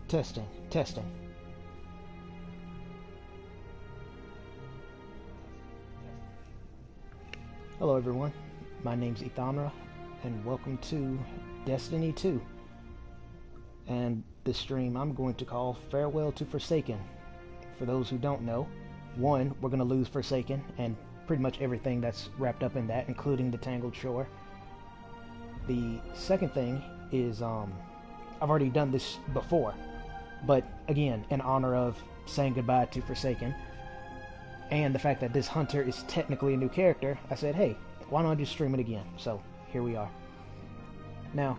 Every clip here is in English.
Testing, testing. Hello everyone, my name's Ethonra, and welcome to Destiny 2. And this stream I'm going to call Farewell to Forsaken. For those who don't know, one, we're going to lose Forsaken, and pretty much everything that's wrapped up in that, including the Tangled Shore. The second thing is, I've already done this before, but again, in honor of saying goodbye to Forsaken, and the fact that this hunter is technically a new character, I said, hey, why don't I just stream it again? So, here we are. Now,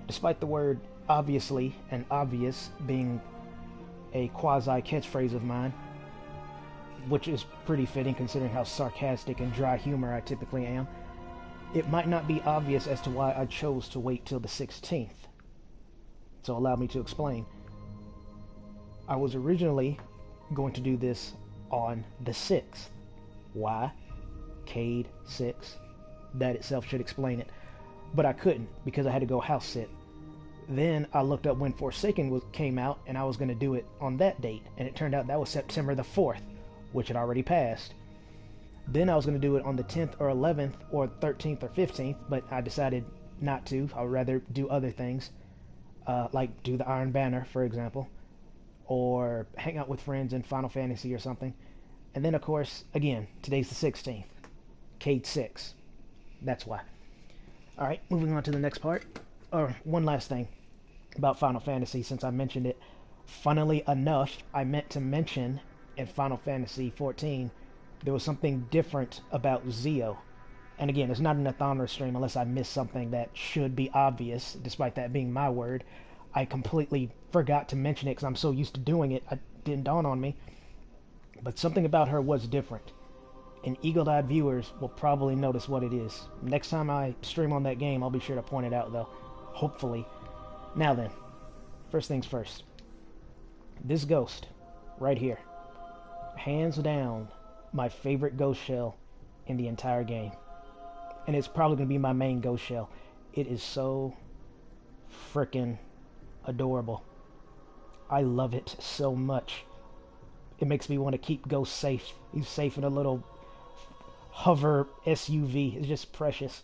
despite the word obviously and obvious being a quasi-catchphrase of mine, which is pretty fitting considering how sarcastic and dry humor I typically am, it might not be obvious as to why I chose to wait till the 16th. So allow me to explain. I was originally going to do this on the 6th. Why? Cade 6. That itself should explain it. But I couldn't because I had to go house sit. Then I looked up when Forsaken came out and I was going to do it on that date. And it turned out that was September the 4th, which had already passed. Then I was going to do it on the 10th or 11th or 13th or 15th, but I decided not to. I would rather do other things, like do the Iron Banner, for example, or hang out with friends in Final Fantasy or something. And then, of course, again, today's the 16th. Cade 6. That's why. Alright, moving on to the next part. Or, one last thing about Final Fantasy, since I mentioned it. Funnily enough, I meant to mention in Final Fantasy 14, there was something different about Zio. And again, it's not an Ethonra stream unless I missed something that should be obvious, despite that being my word. I completely forgot to mention it because I'm so used to doing it, it didn't dawn on me. But something about her was different. And eagle-eyed viewers will probably notice what it is. Next time I stream on that game, I'll be sure to point it out, though. Hopefully. Now then, first things first. This ghost, right here. Hands down, my favorite ghost shell in the entire game. And it's probably going to be my main ghost shell. It is so frickin' adorable. I love it so much. It makes me want to keep Ghost safe. He's safe in a little hover SUV. It's just precious.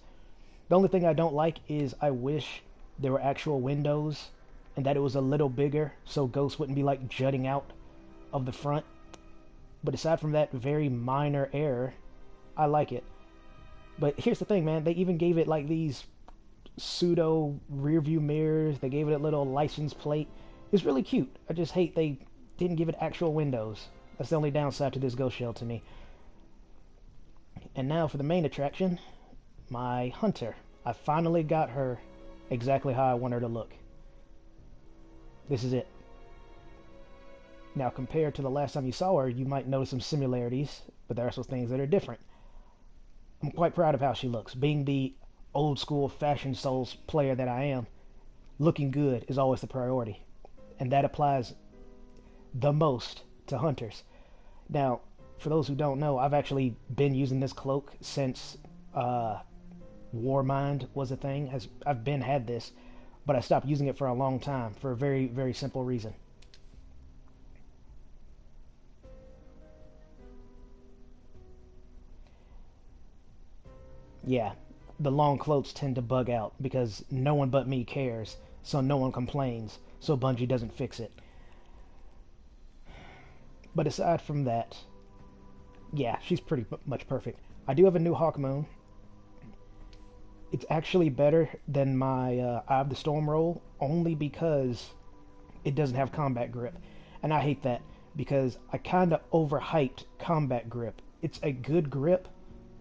The only thing I don't like is I wish there were actual windows and that it was a little bigger so Ghost wouldn't be like jutting out of the front. But aside from that very minor error, I like it. But here's the thing, man. They even gave it like these pseudo rear view mirrors. They gave it a little license plate. It's really cute. I just hate they didn't give it actual windows. That's the only downside to this ghost shell to me. And now for the main attraction, my hunter. I finally got her exactly how I want her to look. This is it. Now compared to the last time you saw her, you might notice some similarities, but there are some things that are different. I'm quite proud of how she looks. Being the old school Fashion Souls player that I am, looking good is always the priority. And that applies the most to hunters. Now, for those who don't know, I've actually been using this cloak since Warmind was a thing. I've had this, but I stopped using it for a long time for a very, very simple reason. Yeah, the long cloaks tend to bug out because no one but me cares, so no one complains, so Bungie doesn't fix it. But aside from that, yeah, she's pretty much perfect. I do have a new Hawk Moon. It's actually better than my Eye of the Storm roll, only because it doesn't have combat grip. And I hate that, because I kind of overhyped combat grip. It's a good grip,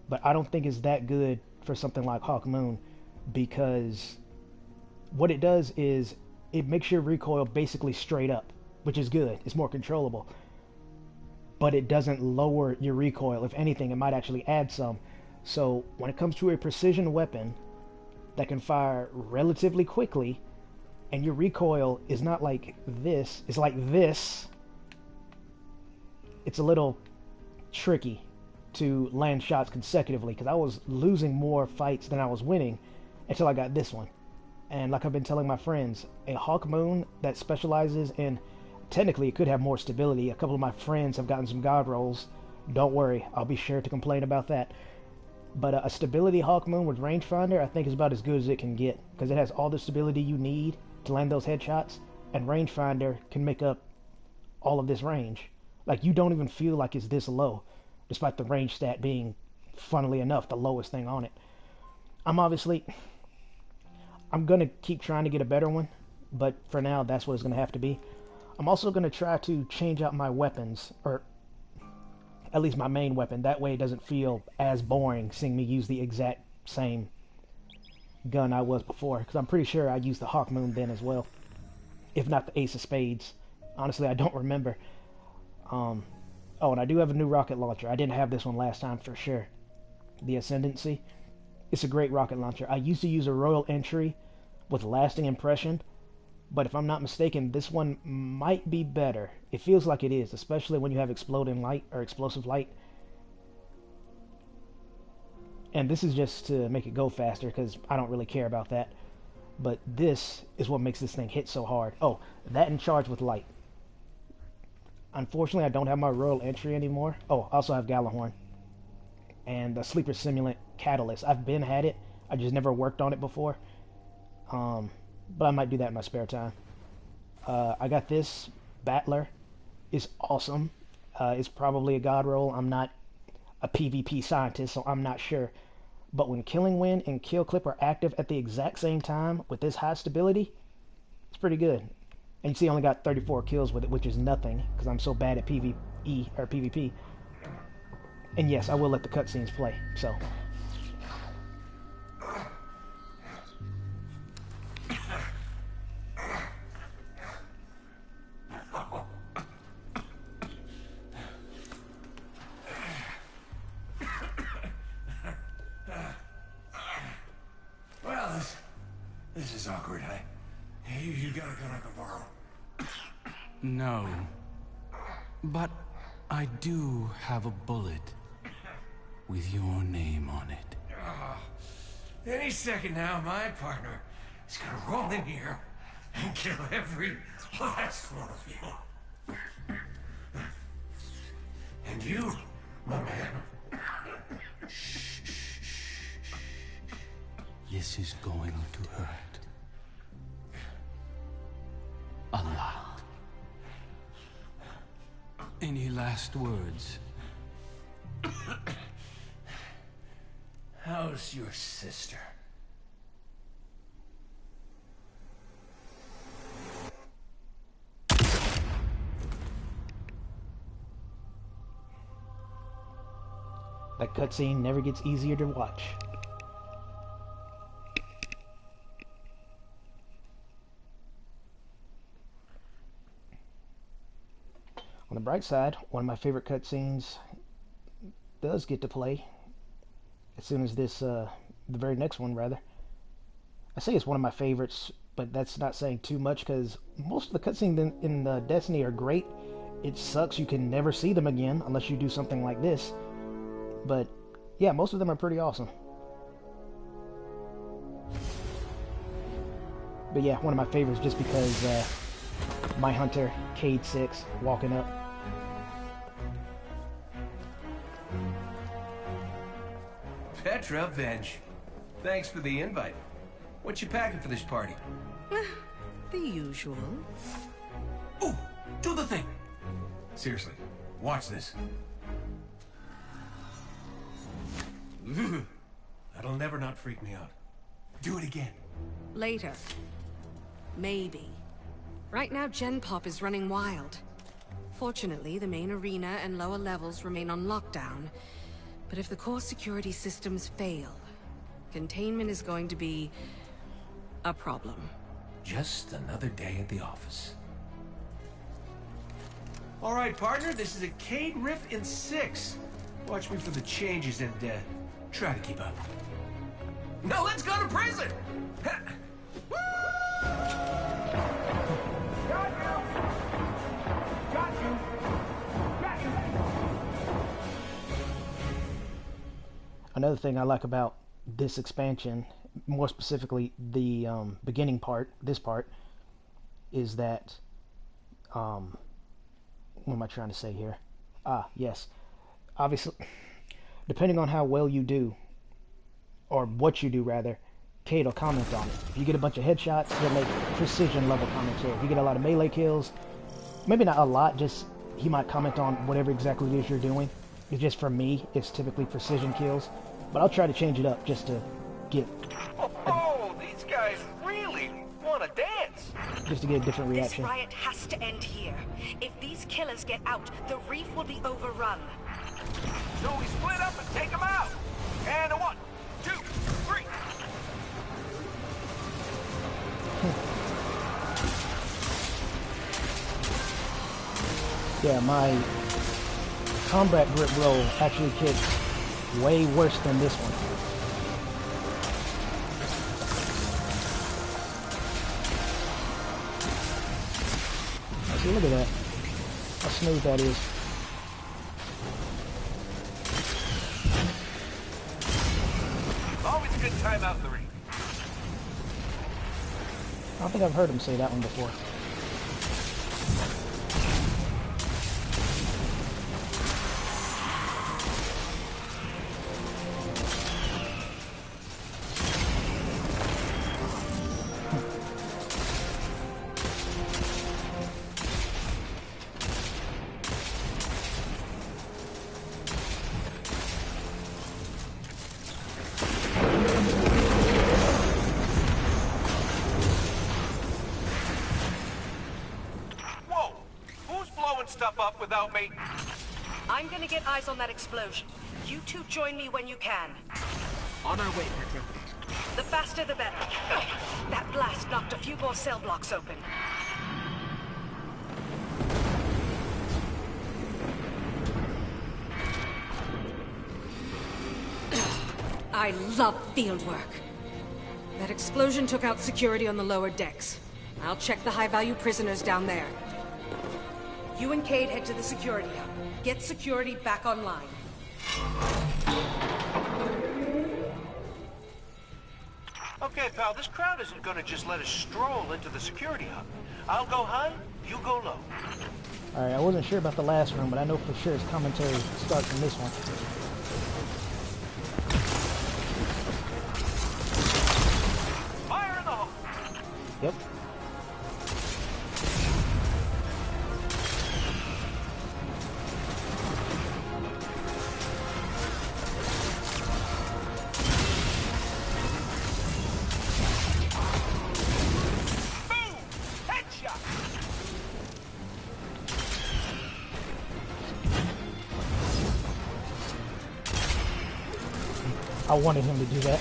but I don't think it's that good for something like Hawk Moon, because what it does is it makes your recoil basically straight up, which is good. It's more controllable. But it doesn't lower your recoil. If anything, it might actually add some. So when it comes to a precision weapon that can fire relatively quickly, and your recoil is not like this, it's like this, it's a little tricky to land shots consecutively, because I was losing more fights than I was winning until I got this one. And like I've been telling my friends, a Hawk Moon that specializes in, technically it could have more stability. A couple of my friends have gotten some god rolls. Don't worry, I'll be sure to complain about that. But a stability Hawk Moon with rangefinder I think is about as good as it can get, because it has all the stability you need to land those headshots, and rangefinder can make up all of this range. Like, you don't even feel like it's this low, despite the range stat being, funnily enough, the lowest thing on it. I'm gonna keep trying to get a better one, but for now that's what it's gonna have to be. I'm also gonna try to change out my weapons, or at least my main weapon. That way it doesn't feel as boring seeing me use the exact same gun I was before, because I'm pretty sure I used the Hawk Moon then as well, if not the Ace of Spades. Honestly, I don't remember. Oh, and I do have a new rocket launcher. I didn't have this one last time for sure. The Ascendancy. It's a great rocket launcher. I used to use a Royal Entry with Lasting Impression, but if I'm not mistaken, this one might be better. It feels like it is, especially when you have Exploding Light or Explosive Light. And this is just to make it go faster, because I don't really care about that. But this is what makes this thing hit so hard. Oh, that and Charge with Light. Unfortunately, I don't have my Royal Entry anymore. Oh, I also have Gallahorn. And the Sleeper Simulant Catalyst. I've been had it. I just never worked on it before. But I might do that in my spare time. I got this. Battler. It's awesome. It's probably a god roll. I'm not a PvP scientist, so I'm not sure. But when Killing Wind and Kill Clip are active at the exact same time with this high stability, it's pretty good. And you see I only got 34 kills with it, which is nothing, because I'm so bad at PvE, or PvP. And yes, I will let the cutscenes play, so. Well, this is awkward. You got a gun I can borrow? No. But I do have a bullet with your name on it. Any second now, my partner is gonna roll in here and kill every last one of you. And you, my man. This is going to hurt. A lot. Any last words? How's your sister? That cutscene never gets easier to watch. On the bright side, one of my favorite cutscenes does get to play as soon as this, the very next one, rather. I say it's one of my favorites, but that's not saying too much, because most of the cutscenes in Destiny are great. It sucks you can never see them again unless you do something like this. But yeah, most of them are pretty awesome. But yeah, one of my favorites just because my hunter, Cade 6, walking up. Petra Venge. Thanks for the invite. What you packing for this party? The usual. Ooh, do the thing. Seriously, watch this. That'll never not freak me out. Do it again. Later. Maybe. Right now, Gen Pop is running wild. Fortunately, the main arena and lower levels remain on lockdown. But if the core security systems fail, containment is going to be a problem. Just another day at the office. All right, partner, this is a Cade riff in 6. Watch me for the changes and try to keep up. Now let's go to prison! Another thing I like about this expansion more specifically the beginning part, this part, is that, what am I trying to say here? Ah, yes. Obviously, depending on how well you do, or what you do rather, Cade will comment on it. If you get a bunch of headshots, he'll make precision level commentary. If you get a lot of melee kills, maybe not a lot, just he might comment on whatever exactly it is you're doing. It's just for me, it's typically precision kills, but I'll try to change it up just to get these guys really want to dance. just to get a different reaction. This riot has to end here. If these killers get out, the reef will be overrun. So we split up and take them out. And a 1, 2, 3. Yeah, my combat grip roll actually kicks way worse than this one. See, look at that. How smooth that is. Always a good time out in the ring. I don't think I've heard him say that one before. Stuff up without me. I'm gonna get eyes on that explosion. You two join me when you can. On our way, Petra. The faster the better. That blast knocked a few more cell blocks open. I love field work. That explosion took out security on the lower decks. I'll check the high-value prisoners down there. You and Cade head to the security hub. Get security back online. Okay, pal, this crowd isn't gonna just let us stroll into the security hub. I'll go high, you go low. Alright, I wasn't sure about the last room, but I know for sure his commentary starts from this one. Fire in the hole! Yep. I wanted him to do that.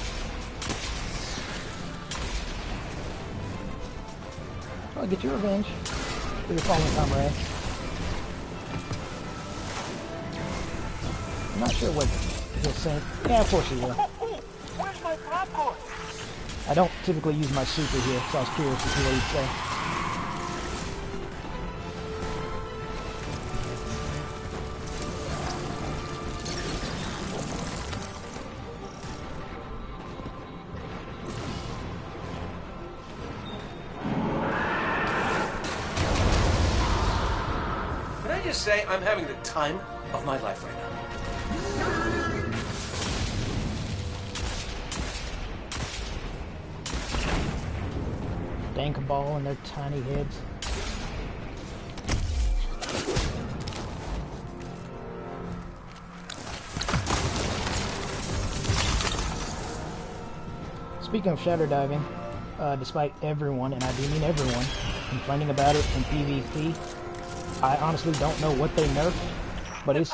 I'll get your revenge for your fallen comrade. I'm not sure what he'll say. Yeah, of course he will. Where's my popcorn? I don't typically use my super here, so I was curious to see what he'd say. Say I'm having the time of my life right now. Dank ball in their tiny heads. Speaking of shadow diving, despite everyone, and I do mean everyone, complaining about it in PvP, I honestly don't know what they nerfed, but it's...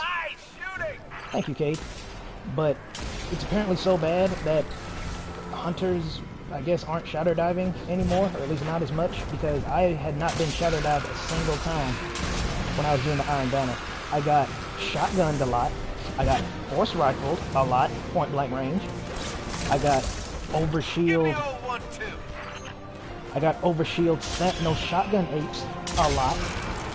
Thank you, Cade. But it's apparently so bad that hunters, I guess, aren't shadow diving anymore, or at least not as much, because I had not been shadow dived a single time when I was doing the Iron Banner. I got shotgunned a lot. I got force rifled a lot, point blank range. I got overshield. I got overshield sentinel shotgun apes a lot.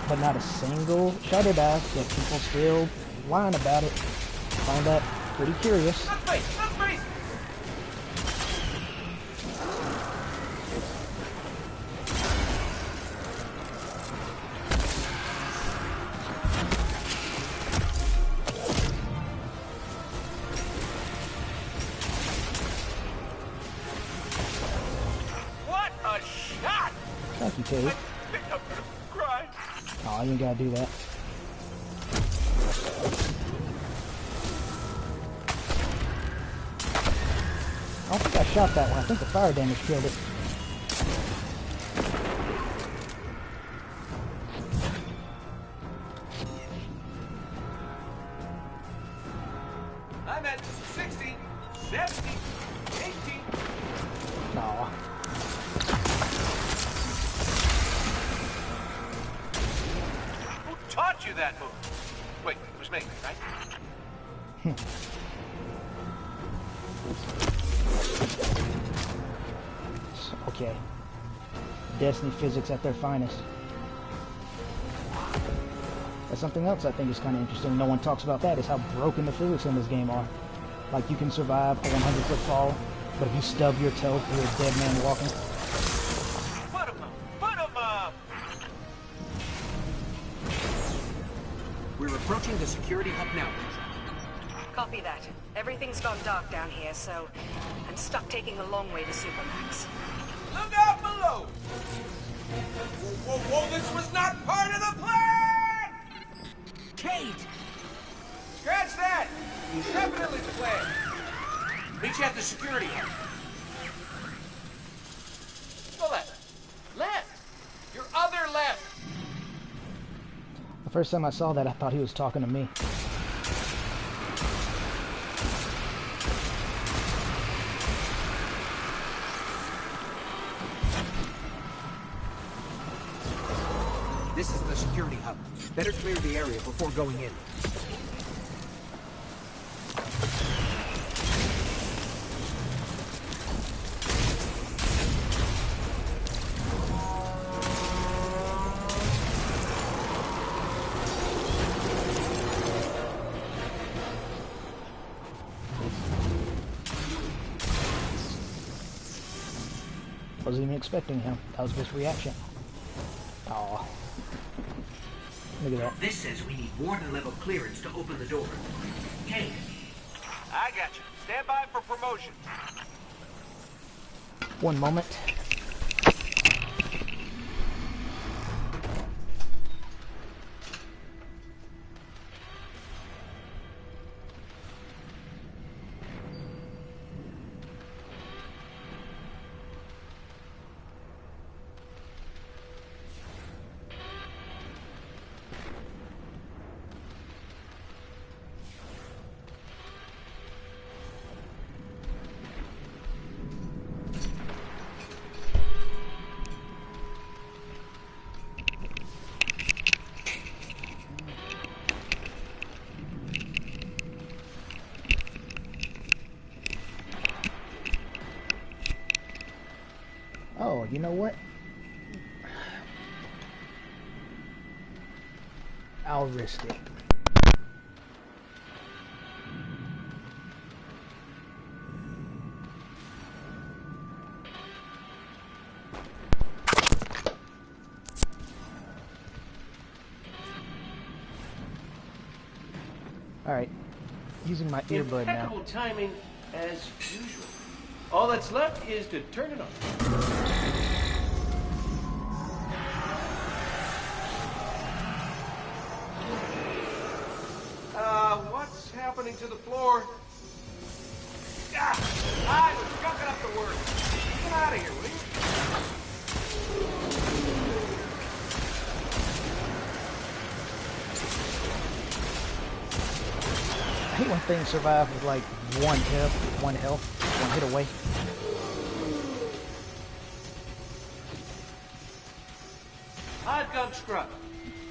But not a single shadow dive, yet people still whine about it. I find that pretty curious. Thank you, Cade. I think I'm gonna cry. Oh, you ain't gotta do that. I don't think I shot that one. I think the fire damage killed it. I'm at 60, 70, 18. Aw. Who taught you that move? Wait, it was me, right? Okay. Destiny physics at their finest. That's something else I think is kind of interesting. No one talks about that, is how broken the physics in this game are. Like, you can survive a 100-foot fall, but if you stub your toe, you're a dead man walking. Put him up! Put him up! We're approaching the security hub now. Copy that. Everything's gone dark down here, so I'm stuck taking a long way to Supermax. Look out below! Whoa, whoa, whoa, this was not part of the plan! Cade! Scratch that! Definitely the plan. Meet you at the security hub. Go left. Left! Your other left! The first time I saw that, I thought he was talking to me. This is the security hub. Better clear the area before going in. Wasn't even expecting him. That was his reaction. Aw. Look at that. This says we need warden level clearance to open the door. Kate. I got you. Stand by for promotion. One moment. Oh, you know what? I'll risk it. Alright. Using my earbud now. Impeccable timing as usual. All that's left is to turn it on. What's happening to the floor? I was jumping up the word. Get out of here, will you? I hate when things survive with like one hit, one health, one hit away. Hot gum scrub.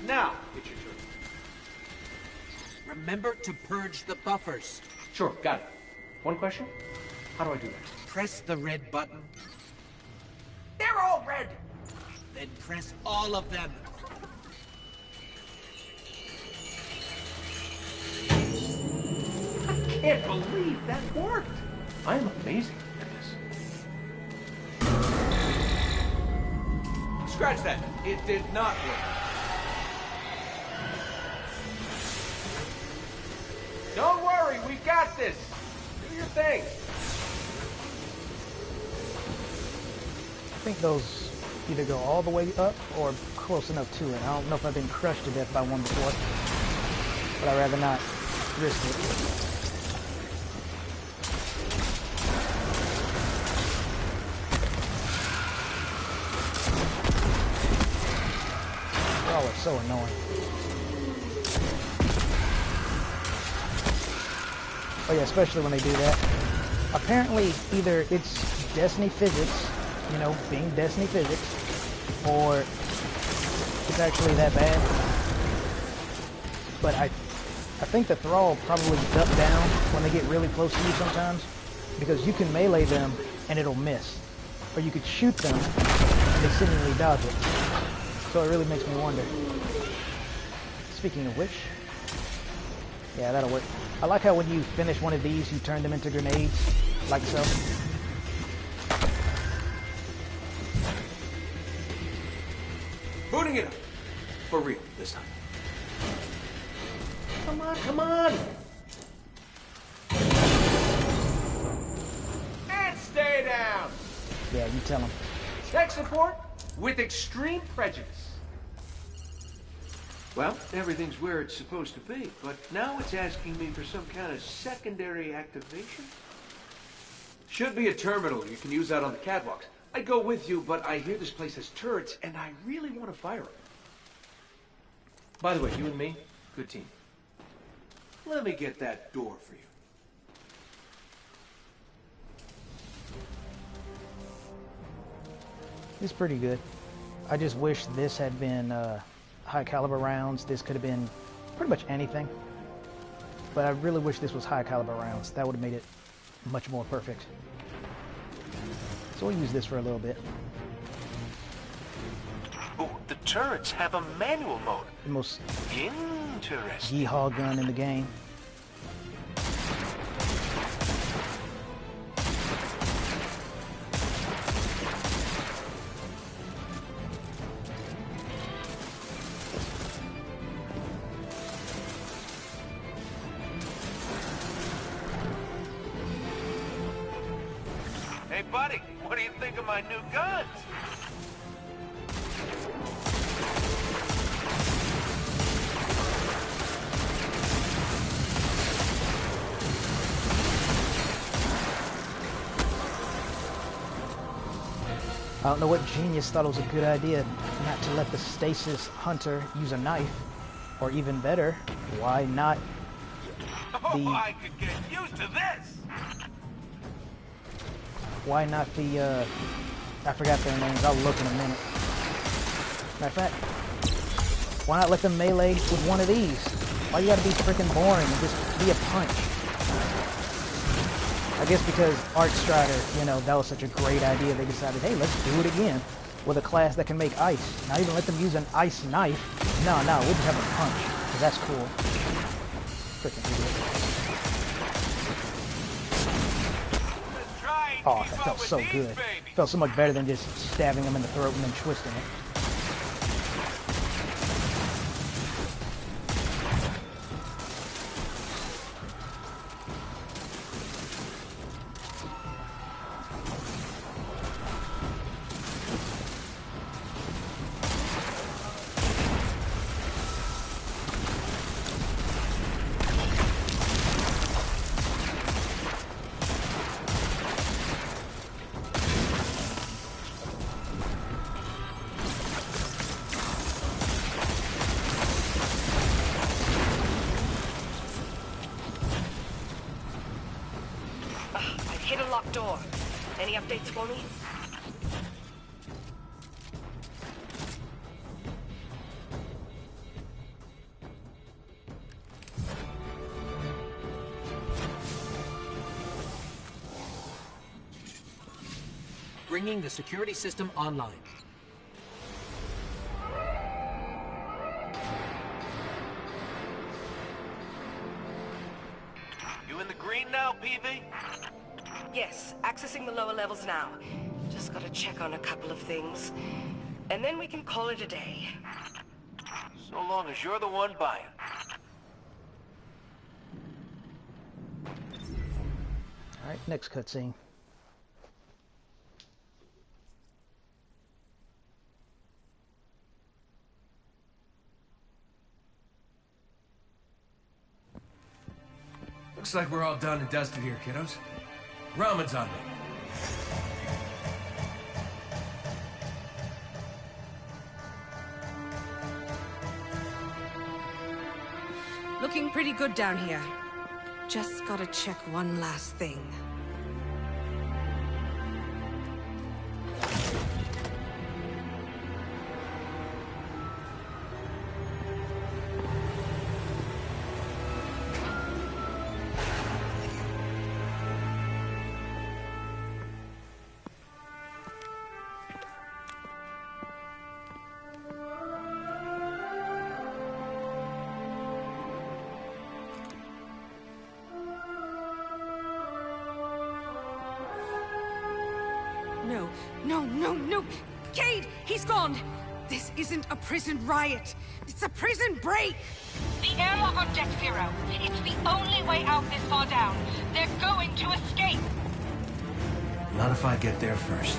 Now, it's your turn. Remember to purge the buffers. Sure, got it. One question? How do I do that? Press the red button, They're all red! then press all of them. I can't believe that worked. I am amazing at this. Scratch that. It did not work. Don't worry, we got this. Do your thing. I think those either go all the way up or close enough to it. I don't know if I've been crushed to death by one before, but I'd rather not risk it. Oh, it's so annoying. Oh yeah, especially when they do that. Apparently, either it's Destiny physics, you know, being Destiny physics, or it's actually that bad. But I think the thrall probably duck down when they get really close to you sometimes, because you can melee them and it'll miss, or you could shoot them and they seemingly dodge it. So it really makes me wonder. Speaking of which, yeah, that'll work. I like how when you finish one of these, you turn them into grenades, like so. Booting it up. For real, this time. Come on, come on! And stay down! Yeah, you tell them. Tech support with extreme prejudice. Well, everything's where it's supposed to be, but now it's asking me for some kind of secondary activation. Should be a terminal you can use out on the catwalks. I'd go with you, but I hear this place has turrets, and I really want to fire them. By the way, you and me, good team. Let me get that door for you. It's pretty good. I just wish this had been high caliber rounds. This could have been pretty much anything. But I really wish this was high caliber rounds. That would have made it much more perfect. So we'll use this for a little bit. Oh, the turrets have a manual mode. The most Interesting. yeehaw gun in the game. Hey, buddy, what do you think of my new guns? I don't know what genius thought it was a good idea not to let the stasis hunter use a knife. Or even better, why not the... I could get used to this! Why not the, I forgot their names, I'll look in a minute. Matter of fact, why not let them melee with one of these? Why you gotta be freaking boring and just be a punch? I guess because Arcstrider, you know, that was such a great idea, they decided, hey, let's do it again with a class that can make ice. Not even let them use an ice knife. No, we'll just have a punch, because that's cool. Freaking idiot. Oh, that felt so good. Felt so much better than just stabbing him in the throat and then twisting it. Hit a locked door. Any updates for me? Bringing the security system online. You in the green now, PV? Yes, accessing the lower levels now. Just gotta check on a couple of things. And then we can call it a day. So long as you're the one buying. Alright, next cutscene. Looks like we're all done and dusted here, kiddos. Ramen's on me. Looking pretty good down here. Just gotta check one last thing. No! Cade! He's gone! This isn't a prison riot! It's a prison break! The airlock on Deck Zero. It's the only way out this far down. They're going to escape! Not if I get there first.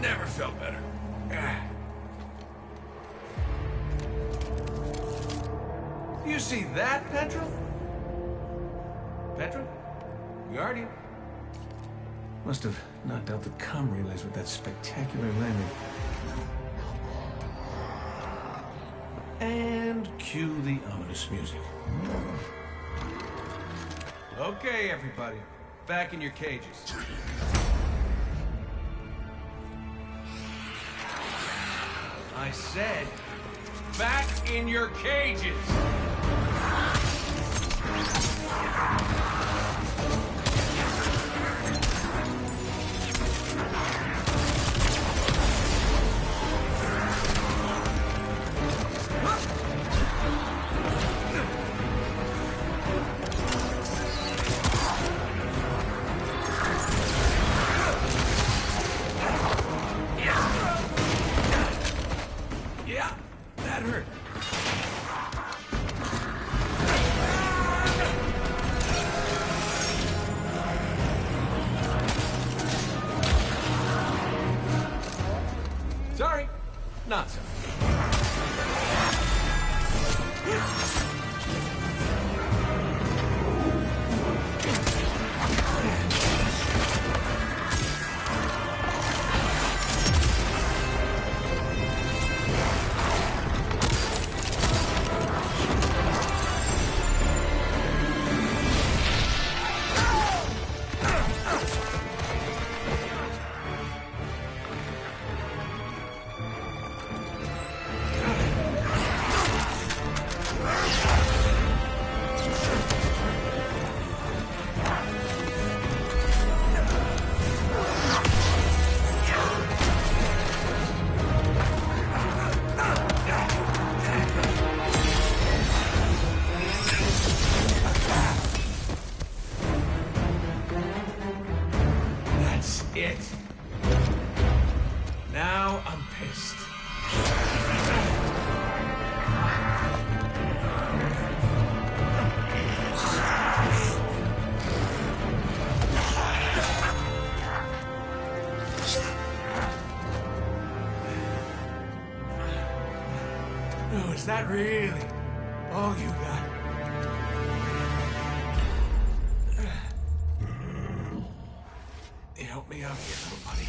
Never felt better. You see that, Petra? Petra? Guardian? Must have knocked out the comm relays with that spectacular landing. And cue the ominous music. Okay, everybody. Back in your cages. I said, back in your cages! Sorry, not sorry. It. Now I'm pissed. Oh, is that really all you got? Help me out here, little buddy.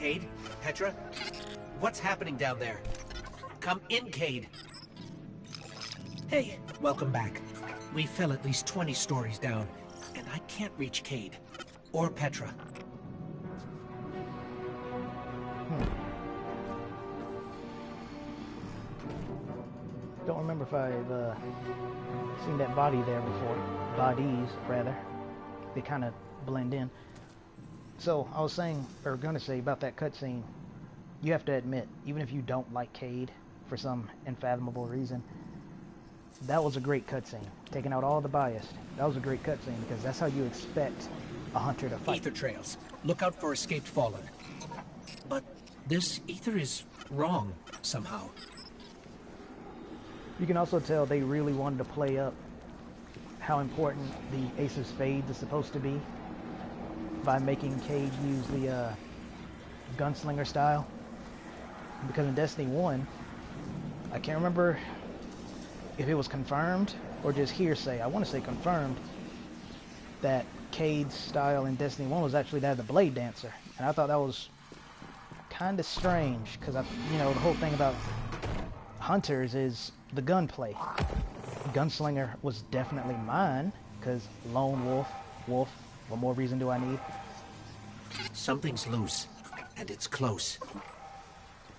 Cade? Petra? What's happening down there? Come in, Cade. Hey, welcome back. We fell at least 20 stories down, and I can't reach Cade. Or Petra. Don't remember if I've seen that body there before. Bodies, rather. They kind of blend in. So, I was saying, or gonna say about that cutscene, you have to admit, even if you don't like Cade for some unfathomable reason, that was a great cutscene. Taking out all the bias. That was a great cutscene because that's how you expect a hunter to fight. Ether trails. Look out for escaped Fallen. But this ether is wrong, somehow. You can also tell they really wanted to play up how important the Ace of Spades is supposed to be by making Cade use the gunslinger style. Because in Destiny 1, I can't remember if it was confirmed or just hearsay. I want to say confirmed that Cade's style in Destiny 1 was actually that of the Blade Dancer. And I thought that was kind of strange because, you know, the whole thing about hunters is the gunplay. Gunslinger was definitely mine because lone wolf, what more reason do I need? Something's loose, and it's close.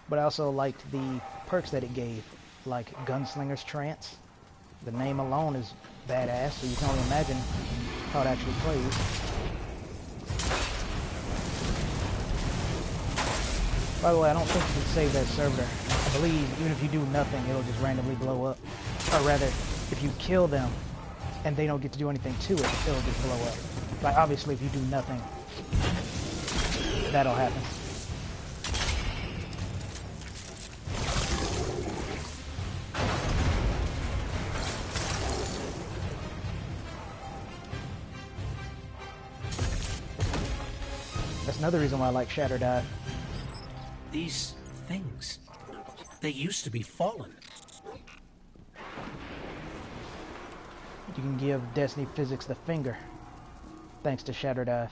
But I also liked the perks that it gave, like Gunslinger's Trance. The name alone is badass, so you can only imagine how it actually plays. By the way, I don't think you can save that servitor. I believe even if you do nothing, it'll just randomly blow up. Or rather, if you kill them and they don't get to do anything to it, it'll just blow up. Like, obviously, if you do nothing, that'll happen. That's another reason why I like Shatter Dive. These things, they used to be Fallen. You can give Destiny physics the finger, thanks to Shatter Dive,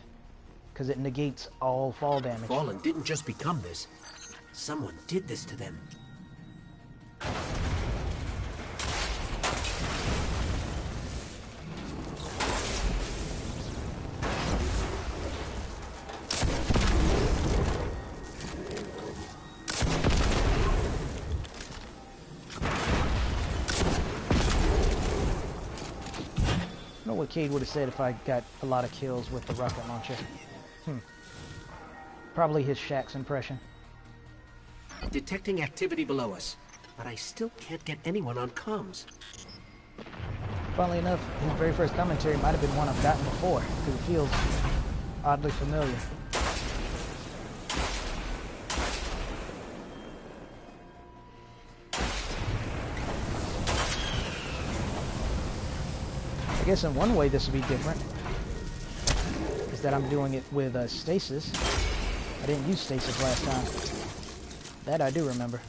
because it negates all fall damage. Fallen didn't just become this. Someone did this to them. I don't know what Cade would have said if I got a lot of kills with the rocket launcher. Probably his Shaxx impression. Detecting activity below us, but I still can't get anyone on comms. Funnily enough, his very first commentary might have been one I've gotten before, because it feels oddly familiar. I guess in one way this would be different, is that I'm doing it with stasis. I didn't use stasis last time. That I do remember.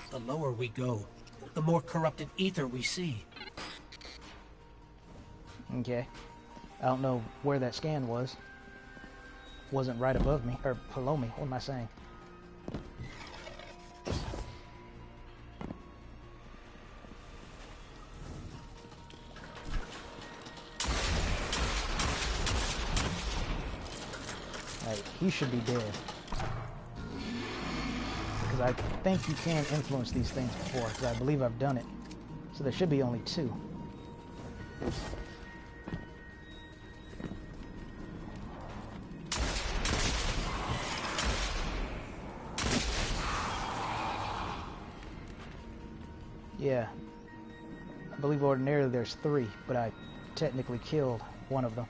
The lower we go, the more corrupted ether we see. Okay. I don't know where that scan was. Wasn't right above me, or below me. What am I saying? Like, he should be dead. Because I think you can influence these things before, because I believe I've done it. So there should be only two. Yeah. I believe ordinarily there's three, but I technically killed one of them.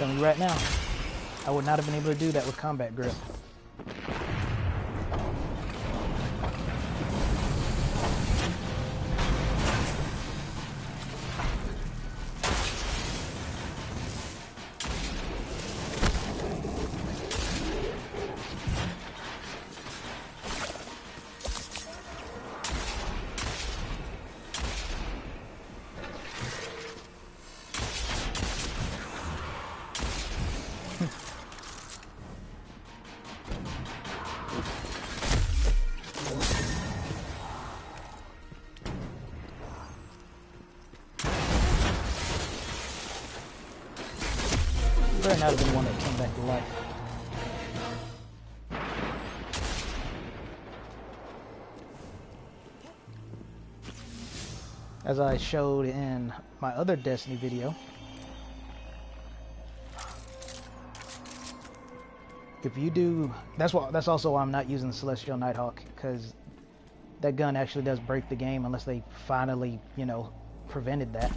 telling you right now, I would not have been able to do that with combat grip. Better not have been one that came back to life. As I showed in my other Destiny video, if you do, that's also why I'm not using the Celestial Nighthawk, because that gun actually does break the game unless they finally, you know, prevented that.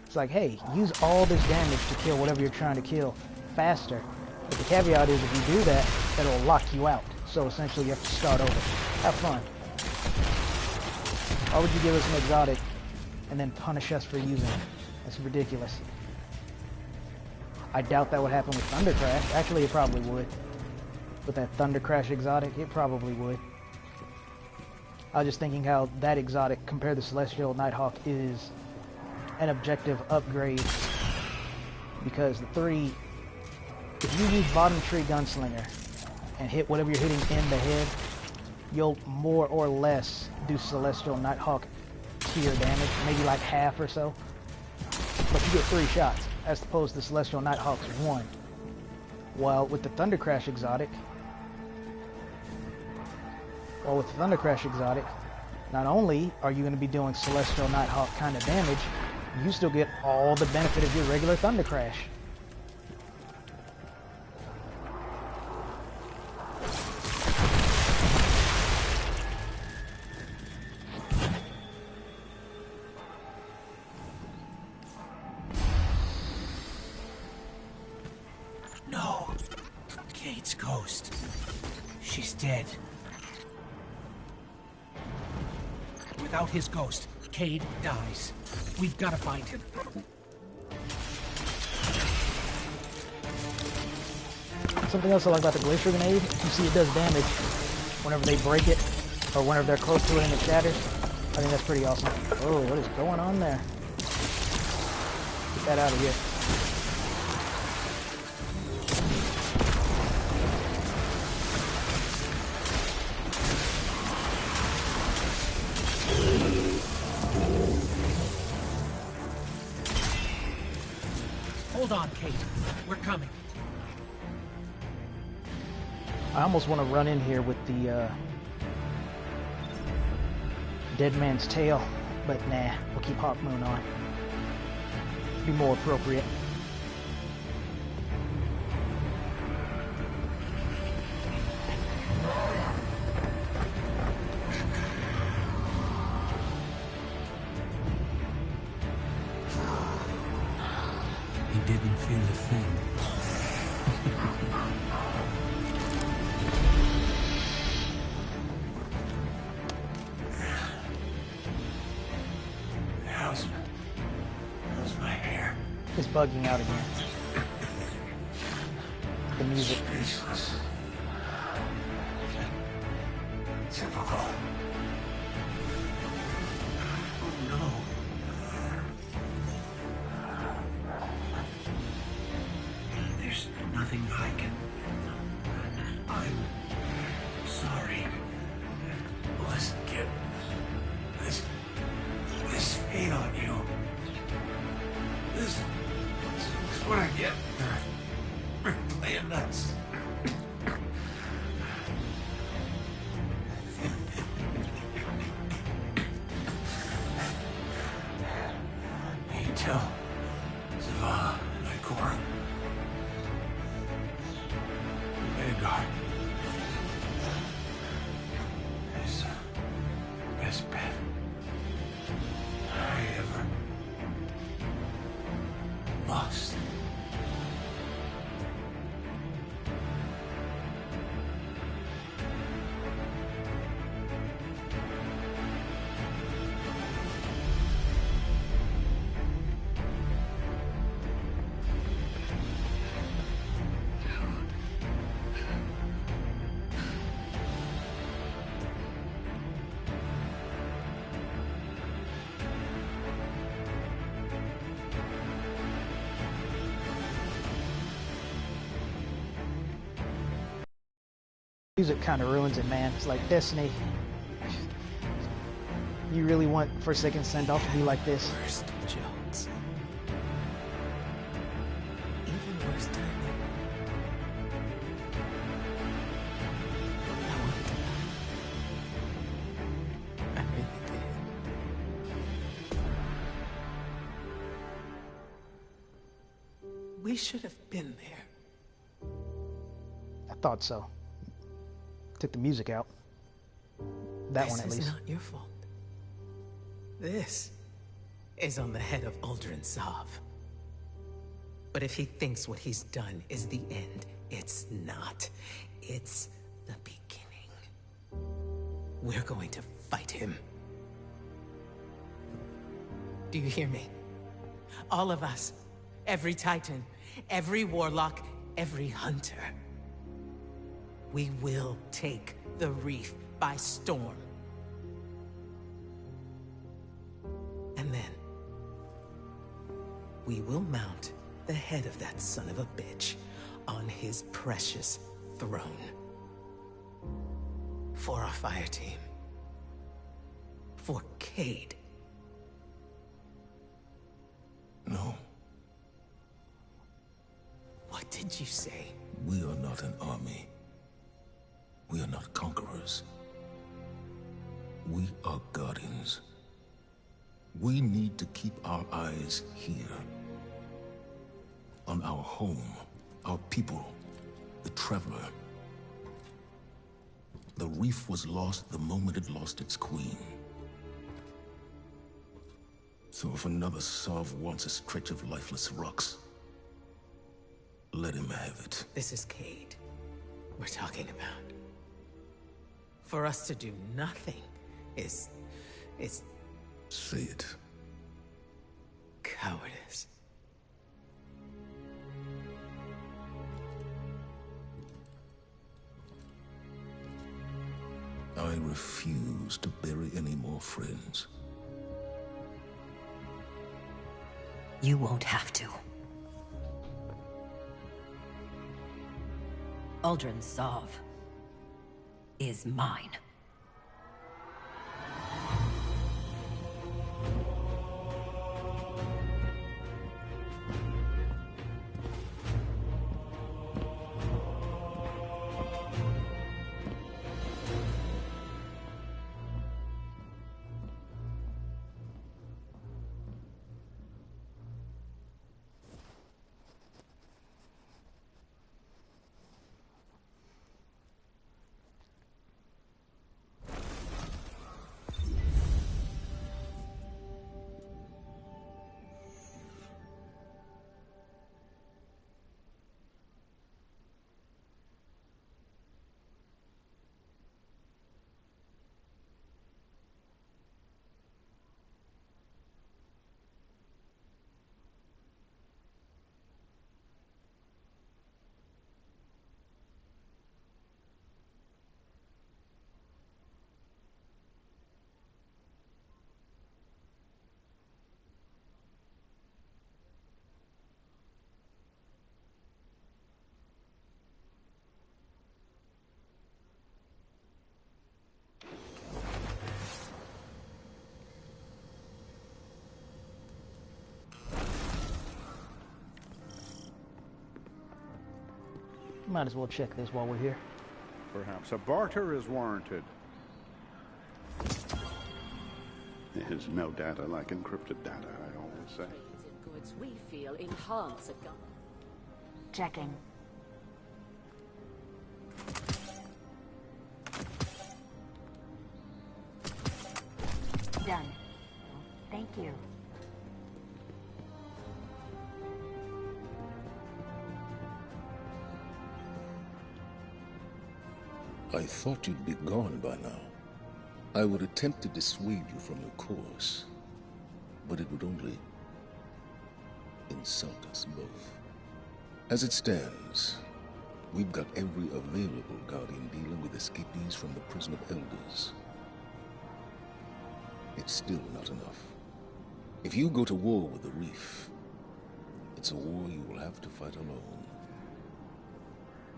It's like, hey, use all this damage to kill whatever you're trying to kill faster. But the caveat is if you do that, it'll lock you out. So essentially you have to start over. Have fun. Why would you give us an exotic and then punish us for using it? That's ridiculous. I doubt that would happen with Thunder Crash. Actually, it probably would. With that Thunder Crash exotic, it probably would. I was just thinking how that exotic compared to Celestial Nighthawk is an objective upgrade, because the 3, if you use bottom tree gunslinger and hit whatever you're hitting in the head, you'll more or less do Celestial Nighthawk tier damage, maybe like half or so, but you get 3 shots as opposed to Celestial Nighthawk's 1. While with the Thunder Crash exotic, not only are you going to be doing Celestial Nighthawk kind of damage, you still get all the benefit of your regular Thunder Crash. No. Kate's ghost. She's dead. Without his ghost, Cade dies. We've got to find him. Something else I like about the Glacier Grenade, you see it does damage whenever they break it, or whenever they're close to it and it shatters. I think that's pretty awesome. Oh, what is going on there? Get that out of here. Hold on, Kate. We're coming. I almost want to run in here with the Dead Man's Tail, but nah, we'll keep Hawkmoon on. Be more appropriate. He didn't feel a thing. How's my hair? It's bugging out again. The music. Useless. Typical. Oh no. There's nothing I can... I'm sorry. Let's get this pain on you. This is what I get for playing nuts. Music kind of ruins it, man. It's like Destiny. You really want Forsaken Send-Off to be like this? Worst jokes. Even worse timing. I wanted to know. I really did. We should have been there. I thought so. Took the music out. That one at least. This is not your fault. This is on the head of Uldren Sov. But if he thinks what he's done is the end, it's not. It's the beginning. We're going to fight him. Do you hear me? All of us. Every Titan, every Warlock, every Hunter. We will take the Reef by storm. And then, we will mount the head of that son of a bitch on his precious throne. For our fire team. For Cade. No. What did you say? We are not an army. We are not conquerors. We are guardians. We need to keep our eyes here. On our home, our people, the Traveler. The Reef was lost the moment it lost its queen. So if another Sov wants a stretch of lifeless rocks, let him have it. This is Cade we're talking about. For us to do nothing is Say it. cowardice. I refuse to bury any more friends. You won't have to. Uldren Sov is mine. Might as well check this while we're here. Perhaps a barter is warranted. There's no data like encrypted data, I always say. Goods we feel enhance a gun. Checking. Done. Thank you. I thought you'd be gone by now. I would attempt to dissuade you from your course, but it would only insult us both. As it stands, we've got every available Guardian dealing with escapees from the Prison of Elders. It's still not enough. If you go to war with the Reef, it's a war you will have to fight alone.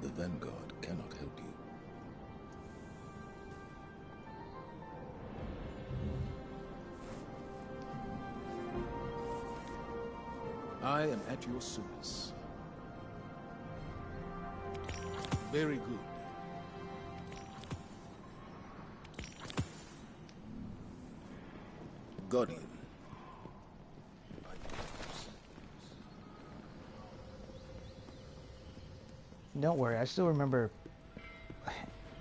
The Vanguard cannot help you. I am at your service. Very good. Guardian. Don't worry, I still remember.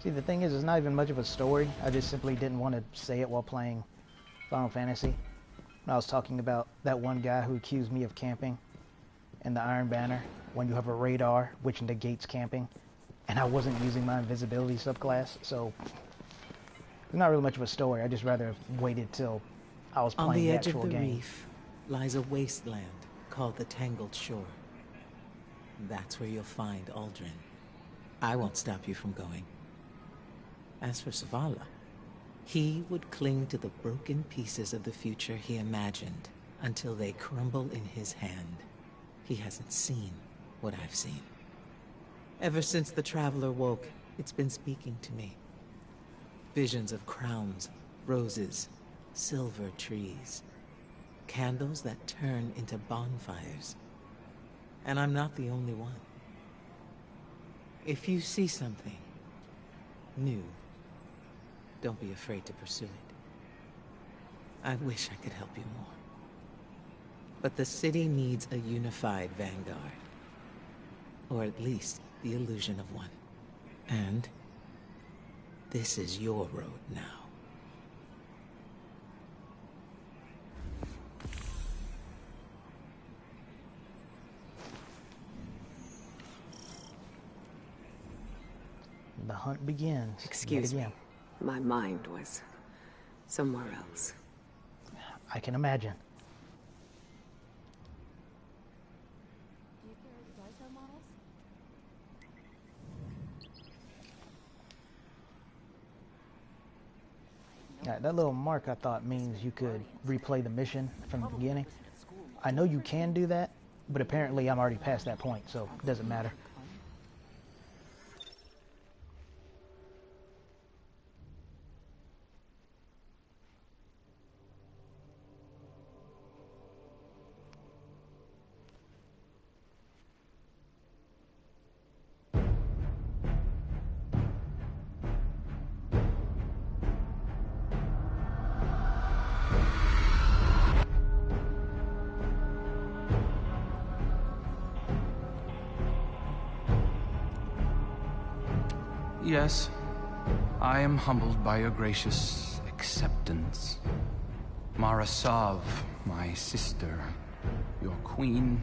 See, the thing is, it's not even much of a story. I just simply didn't want to say it while playing Final Fantasy. When I was talking about that one guy who accused me of camping in the Iron Banner, when you have a radar which negates camping, and I wasn't using my invisibility subclass, so it's not really much of a story. I just rather have waited till I was playing the actual game. On the edge of the reef lies a wasteland called the Tangled Shore. That's where you'll find Aldrin. I won't stop you from going. As for Zavala, he would cling to the broken pieces of the future he imagined until they crumble in his hand. He hasn't seen what I've seen. Ever since the Traveler woke, it's been speaking to me. Visions of crowns, roses, silver trees, candles that turn into bonfires. And I'm not the only one. If you see something new, don't be afraid to pursue it. I wish I could help you more. But the city needs a unified vanguard. Or at least the illusion of one. And this is your road now. The hunt begins. Excuse me. My mind was somewhere else. I can imagine. Do you carry the Daiso models? That little mark I thought means you could replay the mission from the beginning. I know you can do that, but apparently I'm already past that point, so it doesn't matter. Yes, I am humbled by your gracious acceptance. Mara Sav, my sister, your queen,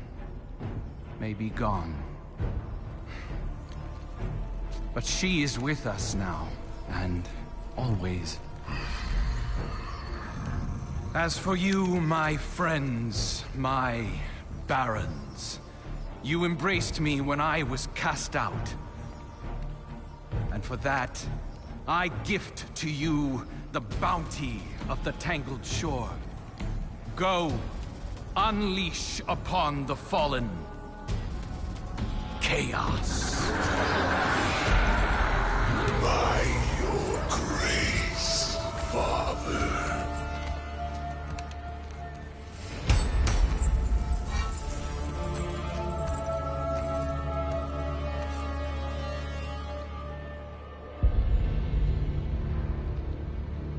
may be gone. But she is with us now, and always. As for you, my friends, my barons, you embraced me when I was cast out. And for that, I gift to you the bounty of the Tangled Shore. Go, unleash upon the fallen chaos. By your grace, Father.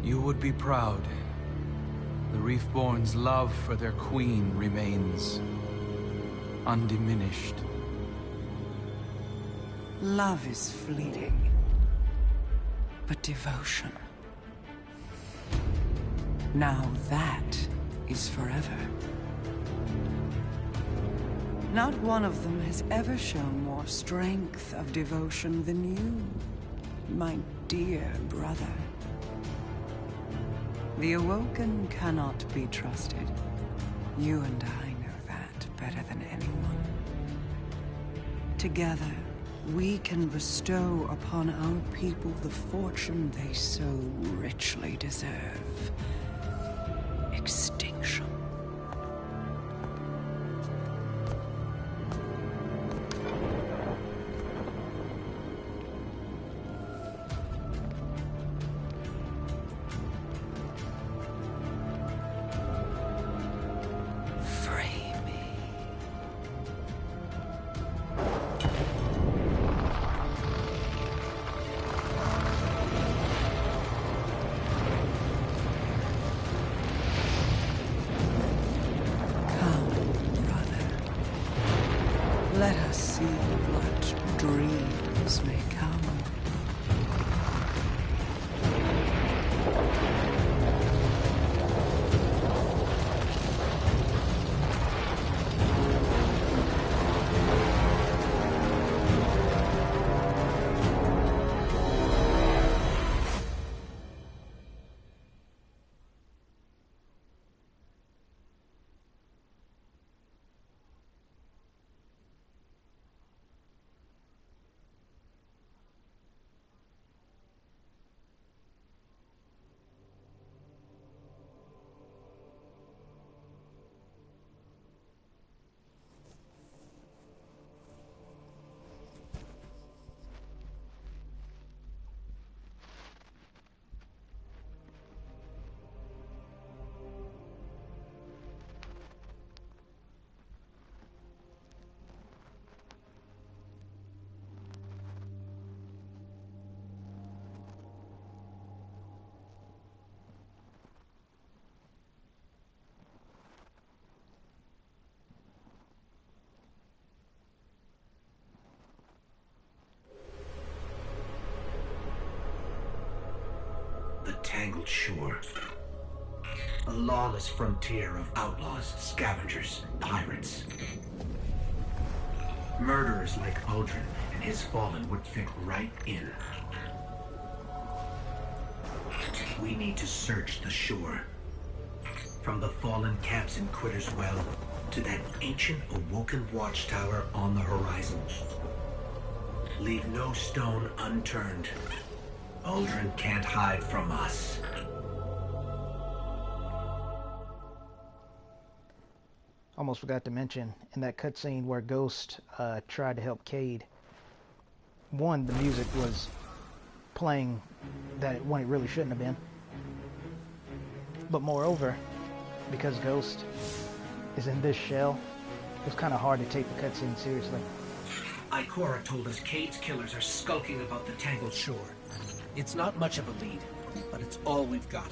You would be proud. The Reefborn's love for their queen remains undiminished. Love is fleeting, but devotion. Now that is forever. Not one of them has ever shown more strength of devotion than you, my dear brother. The Awoken cannot be trusted. You and I know that better than anyone. Together, we can bestow upon our people the fortune they so richly deserve. Extinction. darkness may come. The Tangled Shore. A lawless frontier of outlaws, scavengers, pirates. Murderers like Uldren and his fallen would fit right in. We need to search the shore. From the fallen camps in Quitter's Well to that ancient awoken watchtower on the horizon. Leave no stone unturned. Uldren can't hide from us. Almost forgot to mention, in that cutscene where Ghost tried to help Cade, one, the music was playing when it really shouldn't have been. But moreover, because Ghost is in this shell, it was kind of hard to take the cutscene seriously. Ikora told us Cade's killers are skulking about the Tangled Shore. It's not much of a lead, but it's all we've got.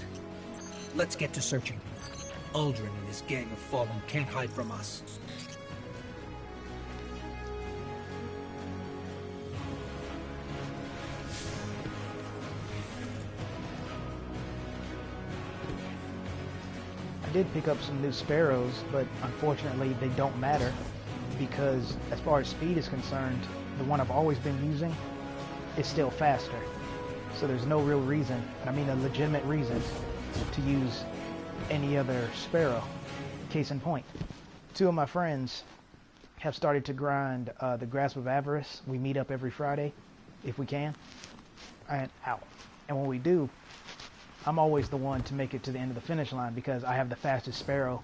Let's get to searching. Uldren and his gang of fallen can't hide from us. I did pick up some new sparrows, but unfortunately they don't matter because as far as speed is concerned, the one I've always been using is still faster. So there's no real reason, and I mean a legitimate reason, to use any other sparrow. Case in point, two of my friends have started to grind the Grasp of Avarice. We meet up every Friday, if we can, and when we do, I'm always the one to make it to the end of the finish line because I have the fastest sparrow,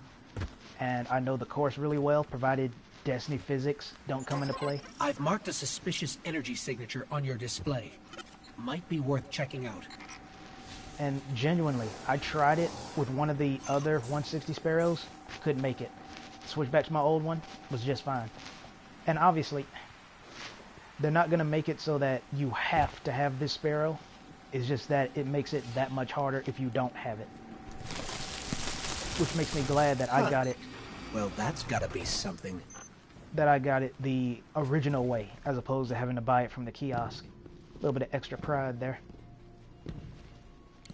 and I know the course really well, provided Destiny physics don't come into play. I've marked a suspicious energy signature on your display. Might be worth checking out. And genuinely, I tried it with one of the other 160 sparrows, couldn't make it. Switched back to my old one, was just fine. And obviously, they're not going to make it so that you have to have this sparrow. It's just that it makes it that much harder if you don't have it. Which makes me glad that I got it. Well, that's gotta be something. That I got it the original way, as opposed to having to buy it from the kiosk. A little bit of extra pride there.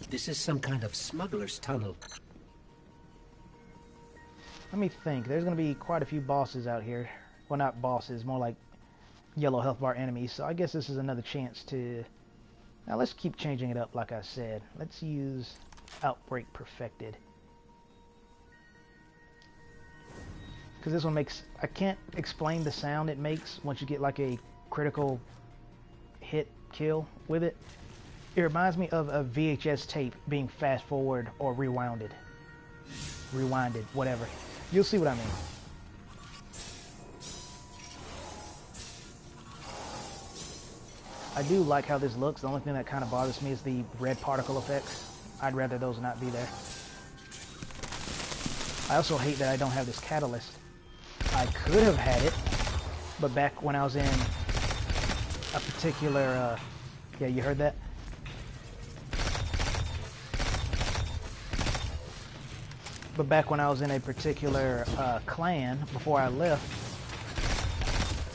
This is some kind of smuggler's tunnel. Let me think. There's going to be quite a few bosses out here. Well, not bosses, more like yellow health bar enemies. So I guess this is another chance to... Now let's keep changing it up like I said. Let's use Outbreak Perfected. Because this one makes... I can't explain the sound it makes once you get like a critical hit kill with it. It reminds me of a VHS tape being fast forward or rewinded, whatever. You'll see what I mean. I do like how this looks. The only thing that kind of bothers me is the red particle effects. I'd rather those not be there. I also hate that I don't have this catalyst. I could have had it, but back when I was in a particular, yeah, you heard that? But back when I was in a particular clan, before I left,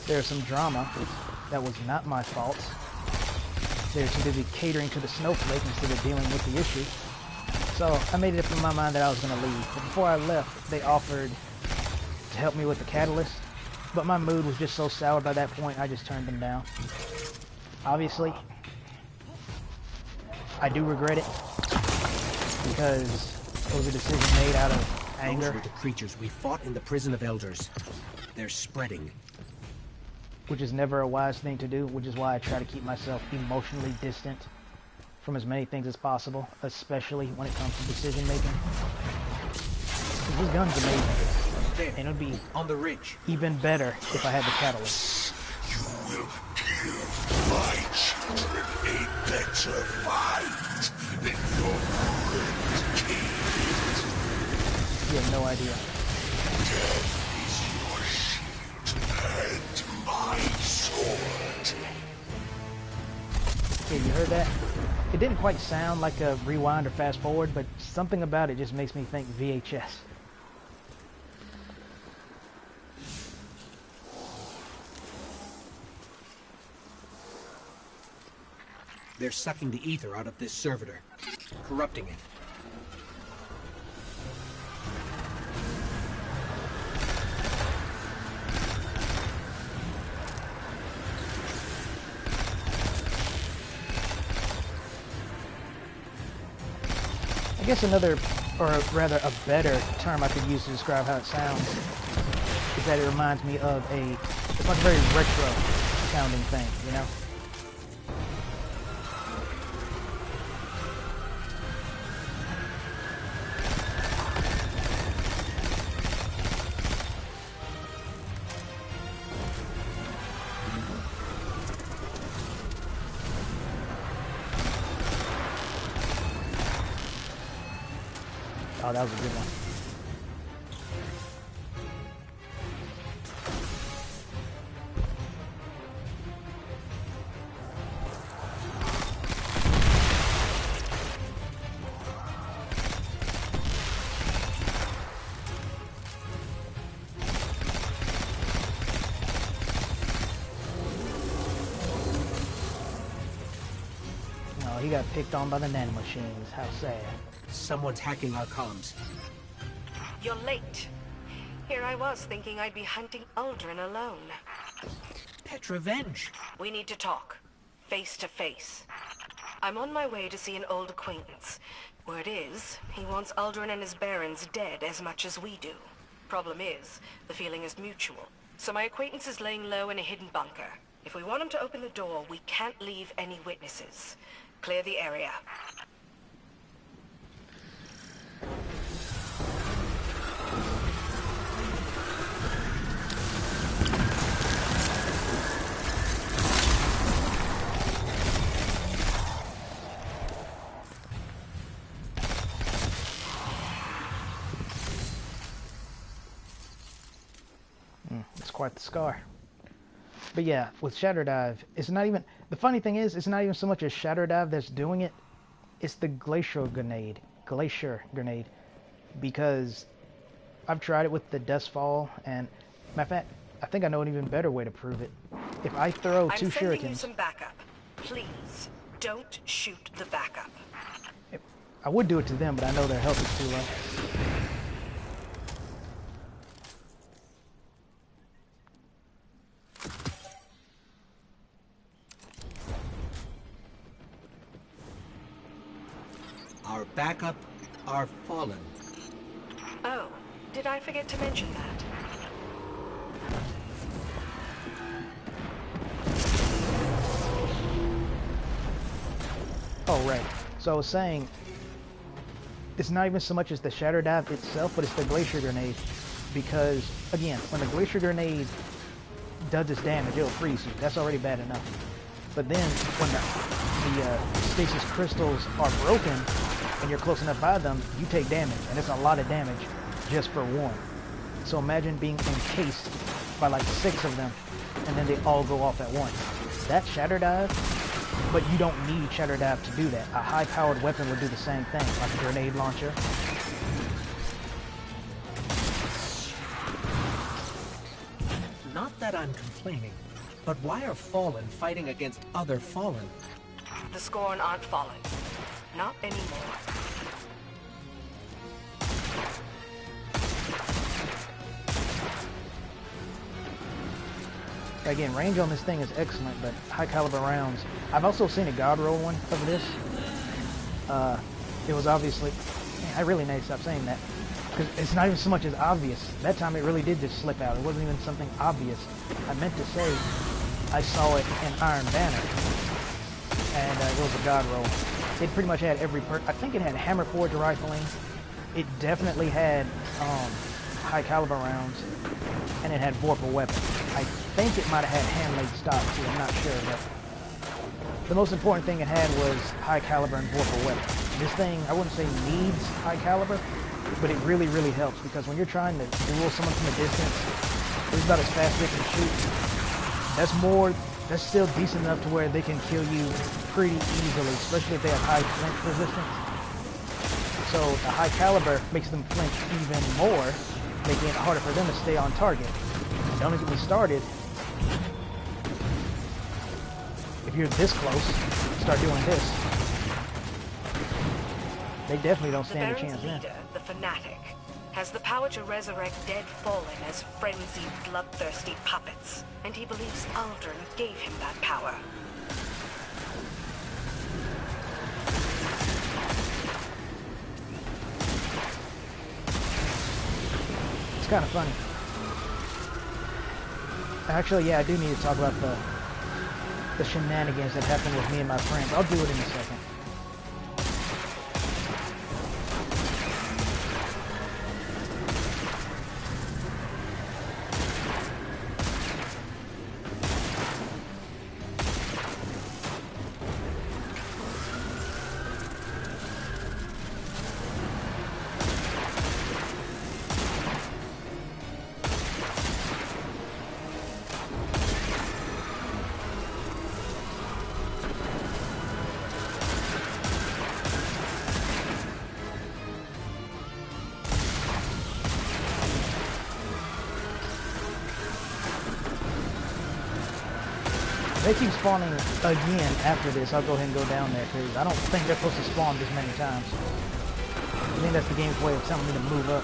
there was some drama that was not my fault. they're too busy catering to the snowflake instead of dealing with the issue. So I made it up in my mind that I was going to leave. But before I left, they offered to help me with the catalyst. But my mood was just so sour by that point, I just turned them down. Obviously, I do regret it, because it was a decision made out of anger. Those were the creatures we fought in the prison of elders. They're spreading. Which is never a wise thing to do, which is why I try to keep myself emotionally distant from as many things as possible, especially when it comes to decision making. This gun's amazing, there, and it would be on the ridge. Even better if I had the catalyst. You will give my children a better fight than your great king. You have no idea. Death is your shield and my sword. Yeah, you heard that? It didn't quite sound like a rewind or fast forward, but something about it just makes me think VHS. They're sucking the ether out of this servitor, corrupting it. I guess another, or rather a better term I could use to describe how it sounds is that it reminds me of it's like a very retro sounding thing, you know? Oh, that was a good one. Oh, he got picked on by the nanomachines. How sad. Someone's hacking our comms. You're late. Here I was thinking I'd be hunting Uldren alone. Pet revenge. We need to talk. Face to face. I'm on my way to see an old acquaintance. Word is, he wants Uldren and his barons dead as much as we do. Problem is, the feeling is mutual. So my acquaintance is laying low in a hidden bunker. If we want him to open the door, we can't leave any witnesses. Clear the area. It's quite the scar. But yeah, with Shatter Dive, it's not even... The funny thing is, it's not even so much as Shatter Dive that's doing it. It's the Glacier Grenade. Because I've tried it with the Dustfall, and... Matter of fact, I think I know an even better way to prove it. If I throw two I'm sending you shurikens... some backup. Please, don't shoot the backup. I would do it to them, but I know their health is too low. Our backup are fallen. Oh, did I forget to mention that? Oh, right. So I was saying, it's not even so much as the Shatter Dive itself, but it's the Glacier Grenade. Because, again, when the Glacier Grenade does its damage, it'll freeze you. That's already bad enough. But then, when the stasis crystals are broken, and you're close enough by them, you take damage. And it's a lot of damage just for one. So imagine being encased by like 6 of them, and then they all go off at once. That's Shatter Dive, but you don't need Shatter Dive to do that. A high-powered weapon would do the same thing, like a grenade launcher. Not that I'm complaining, but why are Fallen fighting against other Fallen? The Scorn aren't fallen. Not anymore. Again, range on this thing is excellent, but high caliber rounds. I've also seen a God roll one of this. It was obviously... Man, I really need to stop saying that. Because it's not even so much as obvious. That time it really did just slip out. It wasn't even something obvious. I meant to say I saw it in Iron Banner. And it was a God roll. It pretty much had every I think it had hammer forged rifling. It definitely had high caliber rounds. And it had vorpal weapon. I think it might have had hand-laid stock too, I'm not sure, but the most important thing it had was high caliber and vorpal weapon. This thing, I wouldn't say needs high caliber, but it really, really helps, because when you're trying to duel someone from a distance, it's about as fast as they can shoot. That's still decent enough to where they can kill you pretty easily, especially if they have high flinch resistance. So the high caliber makes them flinch even more, making it harder for them to stay on target. And don't get me started. If you're this close, start doing this. They definitely don't stand a chance then. The Baron's leader, the Fanatic, has the power to resurrect dead fallen as frenzied, bloodthirsty puppets. And he believes Aldrin gave him that power. It's kind of funny. Actually, yeah, I do need to talk about the shenanigans that happened with me and my friends. I'll do it in a second. They keep spawning again after this. I'll go ahead and go down there, because I don't think they're supposed to spawn this many times. I think that's the game's way of telling me to move up.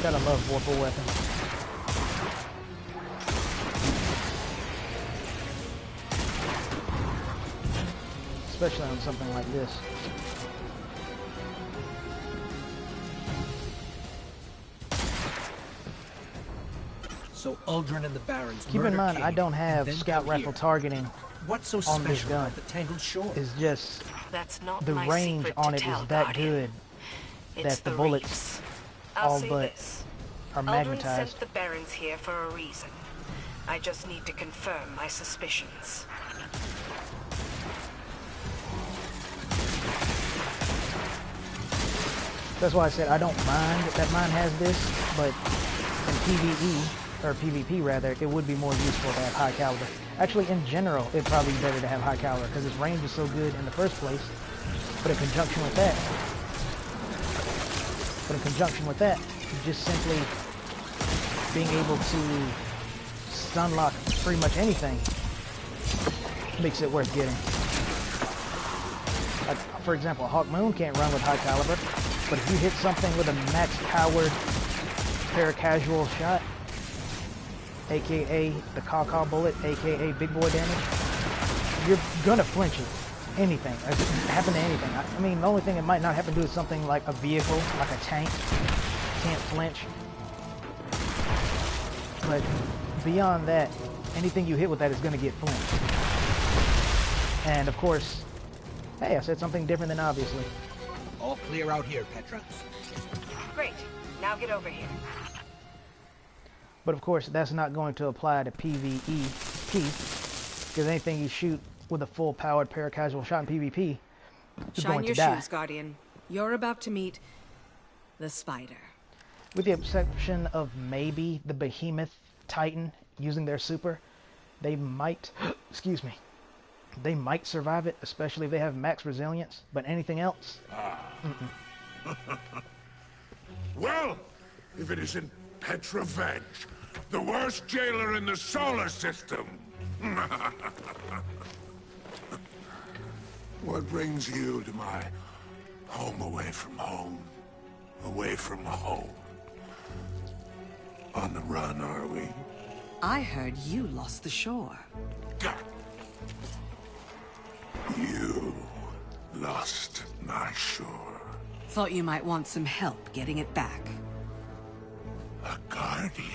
Gotta love vorpal weapons. Especially on something like this. So Aldrin and the Barons. Keep in mind, I don't have scout rifle targeting What's so on this special gun. about the Tangled Shore? It's just That's not the my range secret on to it tell, is that Guardian. good It's that the the bullets reefs. I'll all say but this. are Aldrin magnetized. sent the Barons here for a reason. I just need to confirm my suspicions. That's why I said I don't mind that mine has this, but in PvE, or PvP rather, it would be more useful to have high caliber. Actually, in general, it'd probably be better to have high caliber, because its range is so good in the first place. But in conjunction with that, just simply being able to stun lock pretty much anything makes it worth getting. Like, for example, Hawk Moon can't run with high caliber, but if you hit something with a max-powered paracasual shot, aka the caw bullet, aka big boy damage, you're gonna flinch it. Anything. It can happen to anything. I mean, the only thing it might not happen to is something like a vehicle, like a tank. Can't flinch. But beyond that, anything you hit with that is gonna get flinched. And of course, hey, I said something different than obviously. All clear out here, Petra. Great. Now get over here. But of course, that's not going to apply to PvEP, because anything you shoot with a full-powered paracasual shot in PvP is Shine going your to die. shoes, Guardian. You're about to meet the Spider. With the exception of maybe the Behemoth Titan using their super, they might, excuse me, they might survive it, especially if they have max resilience, but anything else? Well, if it isn't Pet Revenge, the worst jailer in the solar system. What brings you to my home away from home? Away from home. On the run, are we? I heard you lost the shore. You lost my shore. Thought you might want some help getting it back. A guardian.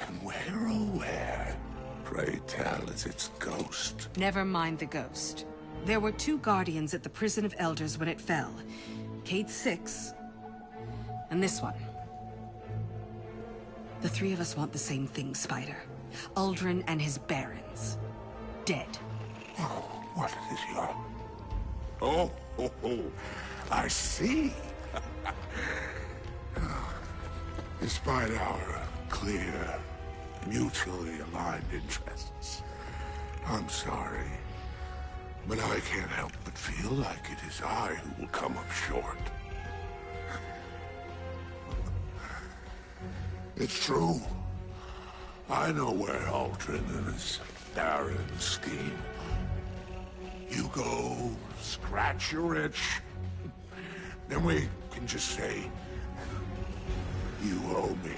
And where, oh where, pray tell, is its ghost? Never mind the ghost. There were 2 guardians at the Prison of Elders when it fell. Cade 6, and this one. The 3 of us want the same thing, Spider. Uldren and his barons. Dead. Oh, what is your... Oh, I see. Despite our clear, mutually aligned interests, I'm sorry, but I can't help but feel like it is I who will come up short. It's true. I know where Uldren and his barons scheme. You go, scratch your itch, then we can just say, you owe me.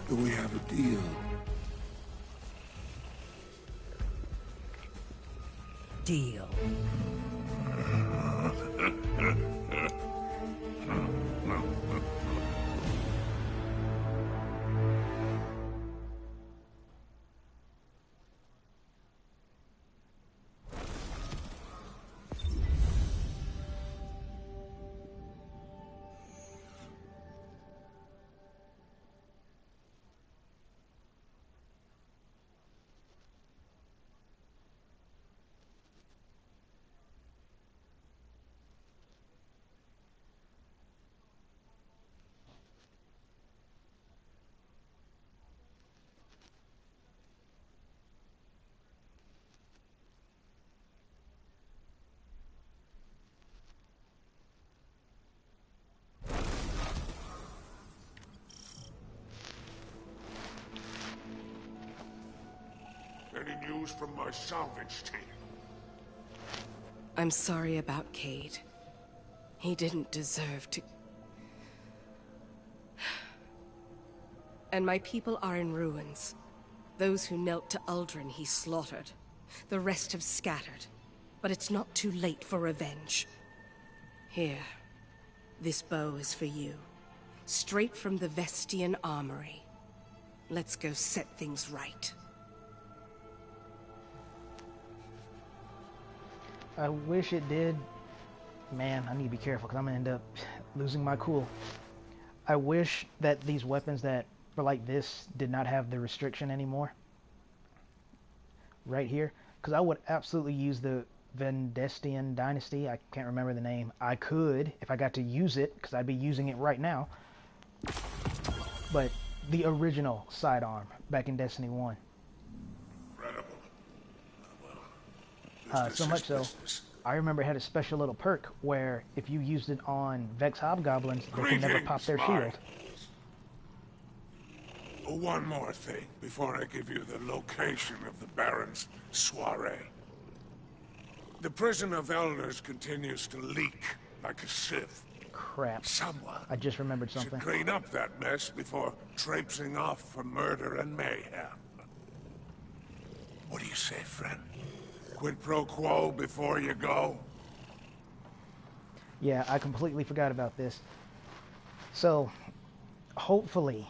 Do we have a deal? Deal. Any news from my salvage team? I'm sorry about Cade. He didn't deserve to... And my people are in ruins. Those who knelt to Uldren he slaughtered. The rest have scattered. But it's not too late for revenge. Here. This bow is for you. Straight from the Vestian armory. Let's go set things right. I wish it did. Man, I need to be careful because I'm going to end up losing my cool. I wish that these weapons that were like this did not have the restriction anymore. Right here. Because I would absolutely use the Vendestian Dynasty. I can't remember the name. I could if I got to use it because I'd be using it right now. But the original sidearm back in Destiny 1. So much so, I remember it had a special little perk where if you used it on Vex Hobgoblins, they could never pop their shield. One more thing before I give you the location of the Baron's soiree. The Prison of Elders continues to leak like a sieve. Crap. Someone I just remembered something. should clean up that mess before traipsing off for murder and mayhem. What do you say, friend? Quid pro quo before you go? Yeah, I completely forgot about this. So, hopefully,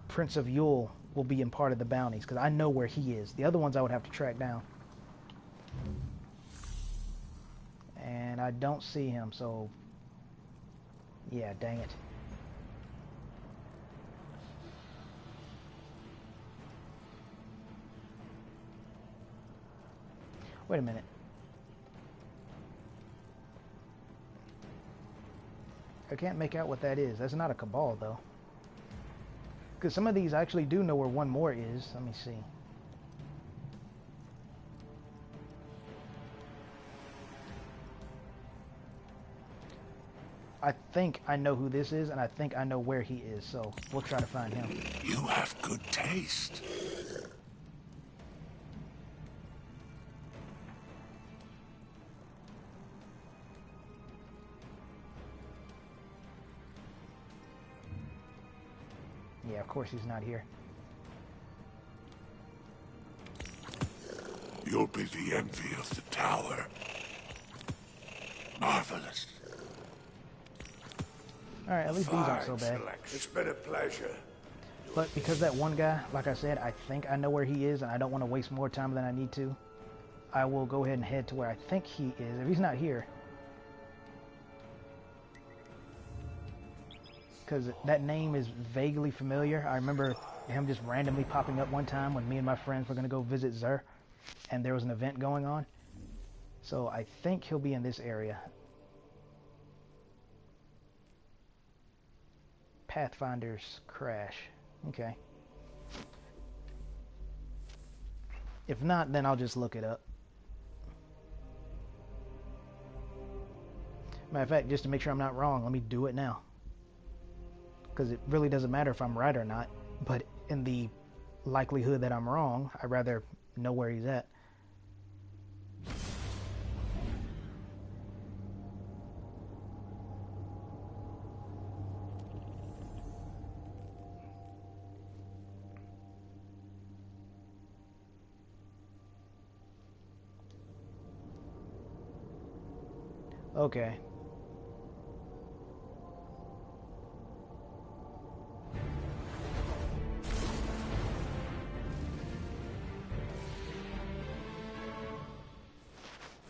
Prince of Yule will be in part of the bounties, because I know where he is. The other ones I would have to track down. And I don't see him, so... Yeah, dang it. Wait a minute. I can't make out what that is. That's not a cabal, though. Because some of these I actually do know where one more is. Let me see. I think I know who this is, and I think I know where he is, so we'll try to find him. You have good taste. Yeah, of course he's not here. You'll be the envy of the tower. Marvelous. Alright, at least these aren't so bad. It's been a pleasure. But because that one guy, like I said, I think I know where he is, and I don't want to waste more time than I need to, I will go ahead and head to where I think he is. If he's not here, because that name is vaguely familiar. I remember him just randomly popping up one time when me and my friends were going to go visit Xur, and there was an event going on. So I think he'll be in this area. Pathfinder's Crash. Okay. If not, then I'll just look it up. Matter of fact, just to make sure I'm not wrong, let me do it now. Because it really doesn't matter if I'm right or not, but in the likelihood that I'm wrong, I'd rather know where he's at. Okay.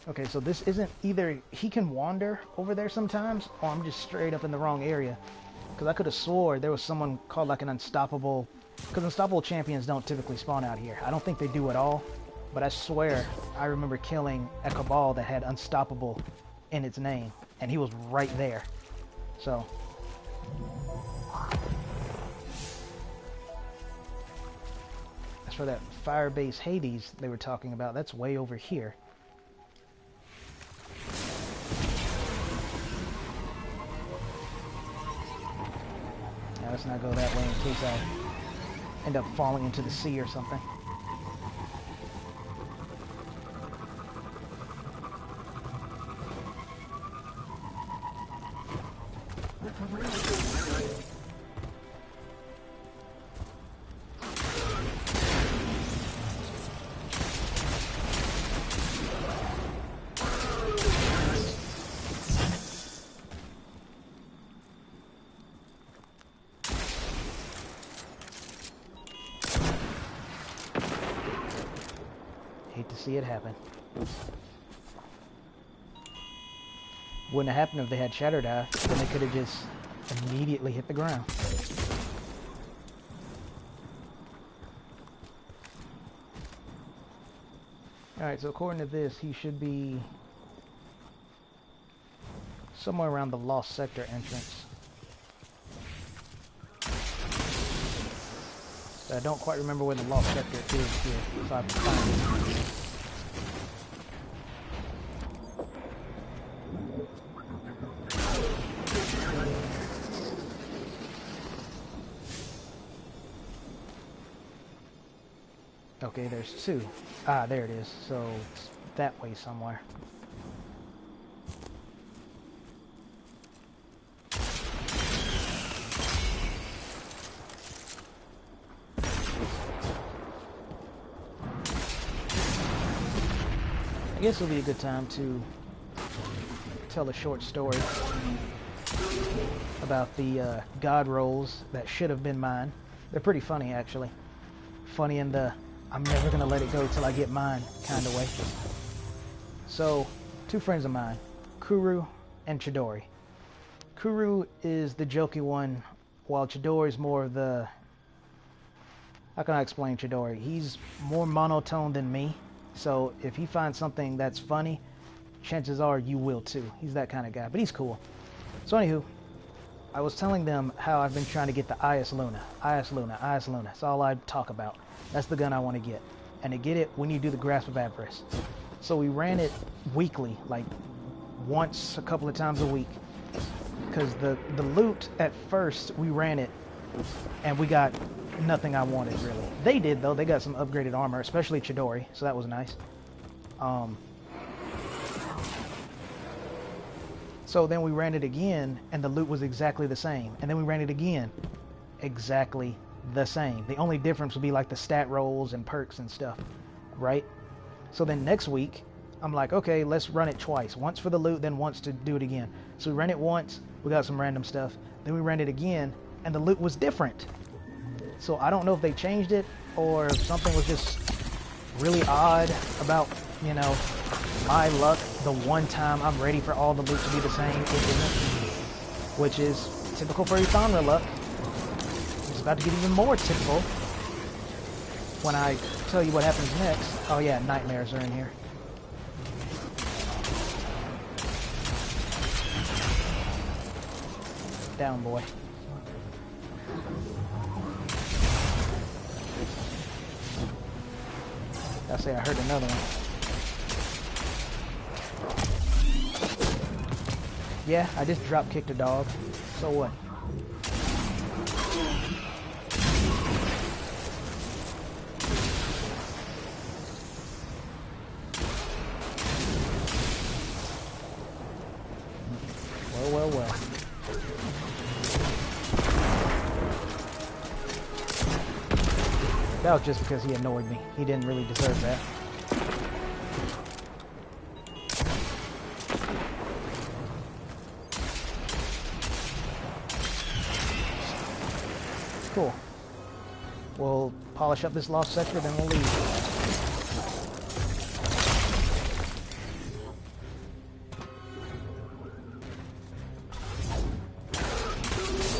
Okay, so this isn't either he can wander over there sometimes, or I'm just straight up in the wrong area. Because I could have swore there was someone called like an unstoppable... Because unstoppable champions don't typically spawn out here. I don't think they do at all. But I swear I remember killing a cabal that had unstoppable in its name. And he was right there. So... as for that Firebase Hades they were talking about, that's way over here. Now let's not go that way in case I end up falling into the sea or something. Hate to see it happen. Wouldn't have happened if they had Shatter Die, then they could have just immediately hit the ground. Alright, so according to this, he should be somewhere around the Lost Sector entrance. I don't quite remember where the Lost Sector is here, so I have to find it. Okay, there's two. Ah, there it is. So it's that way somewhere. I guess it'll be a good time to tell a short story about the god rolls that should have been mine. They're pretty funny, actually. Funny in the I'm never gonna let it go till I get mine kind of way. So, two friends of mine, Kuru and Chidori. Kuru is the jokey one, while Chidori is more of the... How can I explain Chidori? He's more monotone than me, so if he finds something that's funny, chances are you will too. He's that kind of guy, but he's cool. So anywho, I was telling them how I've been trying to get the IS Luna. IS Luna, IS Luna. That's all I talk about. That's the gun I want to get. And to get it, we need to do the Grasp of Avarice. So we ran it weekly, like once, a couple of times a week. Because the loot, at first, we ran it, and we got nothing I wanted, really. They did, though. They got some upgraded armor, especially Chidori, so that was nice. So then we ran it again, and the loot was exactly the same. And then we ran it again, exactly the same. The only difference would be like the stat rolls and perks and stuff, right? So then next week, I'm like, okay, let's run it twice. Once for the loot, then once to do it again. So we ran it once, we got some random stuff. Then we ran it again, and the loot was different. So I don't know if they changed it, or if something was just really odd about, you know, my luck. The one time I'm ready for all the loot to be the same, it isn't. Which is typical for Ethonra luck. It's about to get even more typical when I tell you what happens next. Oh yeah, nightmares are in here. Down, boy. I say I heard another one. Yeah, I just drop kicked a dog. So what? Well, well, well. That was just because he annoyed me. He didn't really deserve that. Cool. We'll polish up this lost sector, then we'll leave.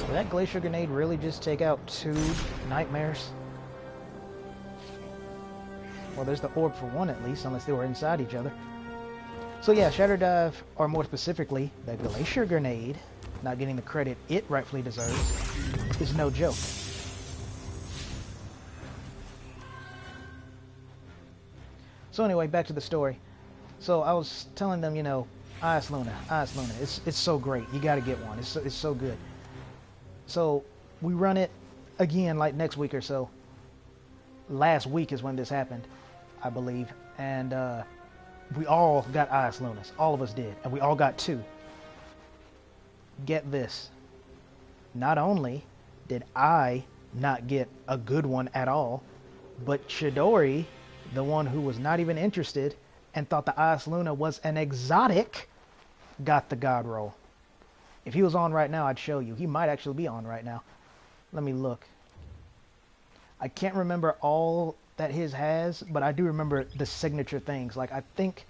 Did that glacier grenade really just take out 2 nightmares? Well, there's the orb for one at least, unless they were inside each other. So yeah, Shatter Dive, or more specifically, the glacier grenade, not getting the credit it rightfully deserves, is no joke. So anyway, back to the story. So I was telling them, you know, IS Luna, it's so great. You got to get one. It's so good. So we run it again like next week or so. Last week is when this happened, I believe, and we all got IS Lunas. All of us did, and we all got 2. Get this. Not only did I not get a good one at all, but Chidori, the one who was not even interested and thought the IS Luna was an exotic, got the god roll. If he was on right now, I'd show you. He might actually be on right now. Let me look. I can't remember all that his has, but I do remember the signature things. Like, I think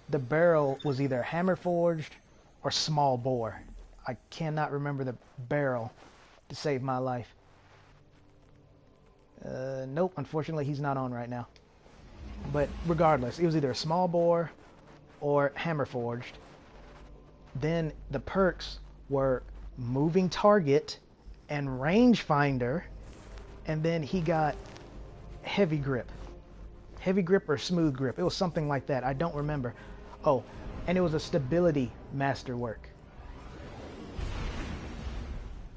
the barrel was either hammer forged or small bore. I cannot remember the barrel to save my life. Nope, unfortunately he's not on right now. But regardless, it was either a small bore or hammer forged. Then the perks were moving target and rangefinder, and then he got heavy grip. Heavy grip or smooth grip. It was something like that. I don't remember. Oh, and it was a stability masterwork.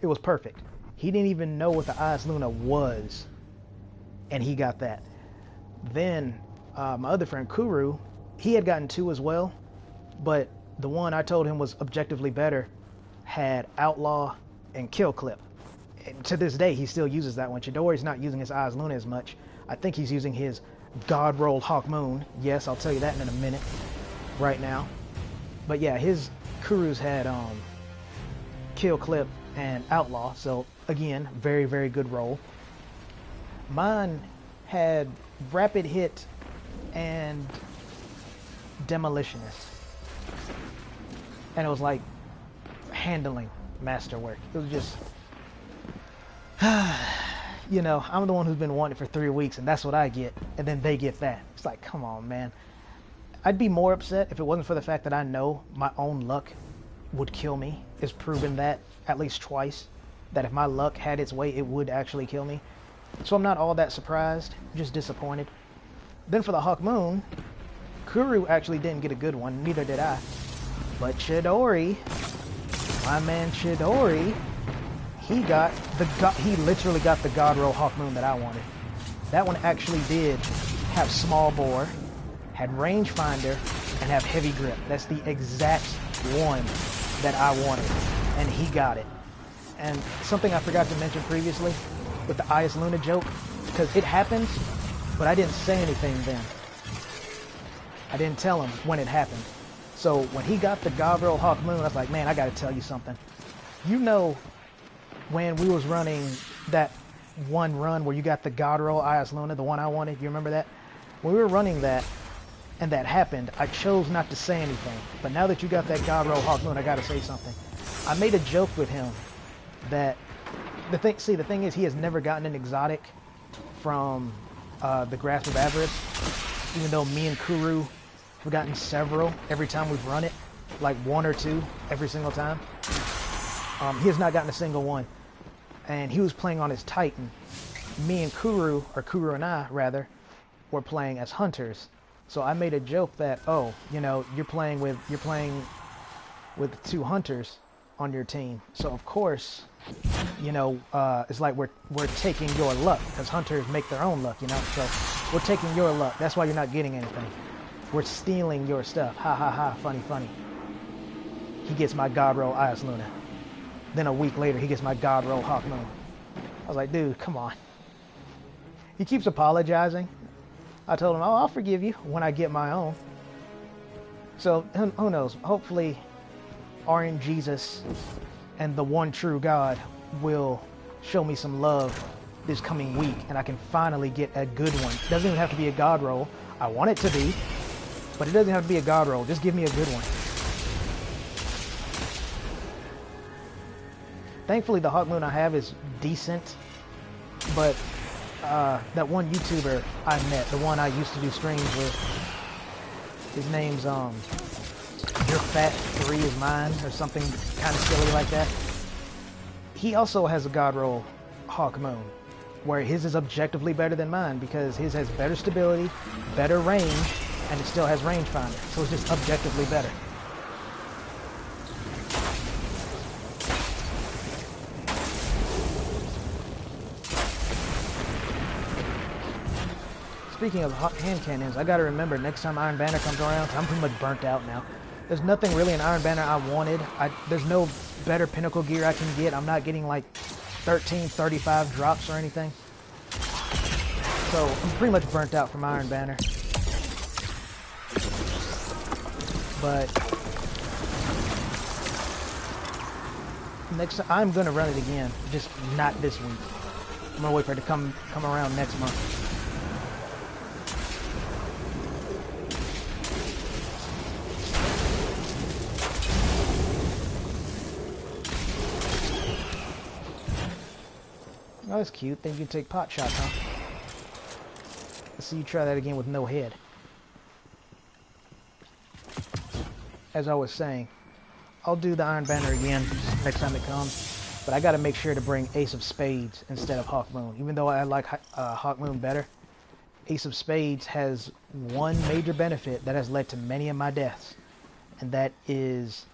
It was perfect. He didn't even know what the IS Luna was, and he got that. Then my other friend Kuru, he had gotten 2 as well, but the one I told him was objectively better had Outlaw and Kill Clip. And to this day, he still uses that one. Chidori's not using his IS Luna as much. I think he's using his God Roll Hawk Moon. Yes, I'll tell you that in a minute. Right now. But yeah, his Kuru's had Kill Clip and Outlaw. So again, very, very good roll. Mine had Rapid Hit and Demolitionist. And it was like handling. masterwork. It was just, you know, I'm the one who's been wanting it for 3 weeks, and that's what I get, and then they get that. It's like, come on, man. I'd be more upset if it wasn't for the fact that I know my own luck would kill me. It's proven that at least twice, that if my luck had its way, it would actually kill me. So I'm not all that surprised, just disappointed. Then for the Hawk Moon, Kuru actually didn't get a good one, neither did I. But Chidori, my man Chidori, he literally got the God Roll Hawk Moon that I wanted. That one actually did have small bore, had rangefinder, and have heavy grip. That's the exact one that I wanted, and he got it. And something I forgot to mention previously with the Ias Luna joke, because it happened, but I didn't say anything then. I didn't tell him when it happened. So when he got the God Roll Hawk Moon, I was like, man, I gotta tell you something. You know, when we was running that one run where you got the God Roll Ias Luna, the one I wanted, you remember that? When we were running that, and that happened, I chose not to say anything. But now that you got that God Roll Hawk Moon, I gotta say something. I made a joke with him that the thing is, he has never gotten an exotic from the Grasp of Avarice, even though me and Kuru have gotten several every time we've run it, like 1 or 2 every single time. He has not gotten a single one, and he was playing on his Titan. Me and Kuru, or Kuru and I rather, were playing as hunters. So I made a joke that, oh, you know, you're playing with 2 hunters on your team. So of course, you know, it's like we're taking your luck, because hunters make their own luck, you know. So we're taking your luck. That's why you're not getting anything. We're stealing your stuff. Ha ha ha. Funny, funny. He gets my God Roll Ias Luna. Then a week later, he gets my God Roll Hawk Moon. I was like, dude, come on. He keeps apologizing. I told him, oh, I'll forgive you when I get my own. So, who knows? Hopefully, RNGesus and the one true God will show me some love this coming week, and I can finally get a good one. It doesn't even have to be a God roll. I want it to be, but it doesn't have to be a God roll. Just give me a good one. Thankfully, the Hawk Moon I have is decent, but that one YouTuber I met, the one I used to do streams with, his name's Your Fat 3 is Mine, or something kind of silly like that. He also has a God Roll Hawk Moon, where his is objectively better than mine, because his has better stability, better range, and it still has rangefinder, so it's just objectively better. Speaking of hand cannons, I gotta remember next time Iron Banner comes around, I'm pretty much burnt out now. There's nothing really in Iron Banner I wanted. There's no better pinnacle gear I can get. I'm not getting like 1335 drops or anything. So I'm pretty much burnt out from Iron Banner. But next time, I'm gonna run it again, just not this week. I'm gonna wait for it to come around next month. Oh, that's cute. Think you can take pot shots, huh? Let's see you try that again with no head. As I was saying, I'll do the Iron Banner again next time it comes, but I gotta make sure to bring Ace of Spades instead of Hawk Moon. Even though I like Hawk Moon better, Ace of Spades has one major benefit that has led to many of my deaths, and that is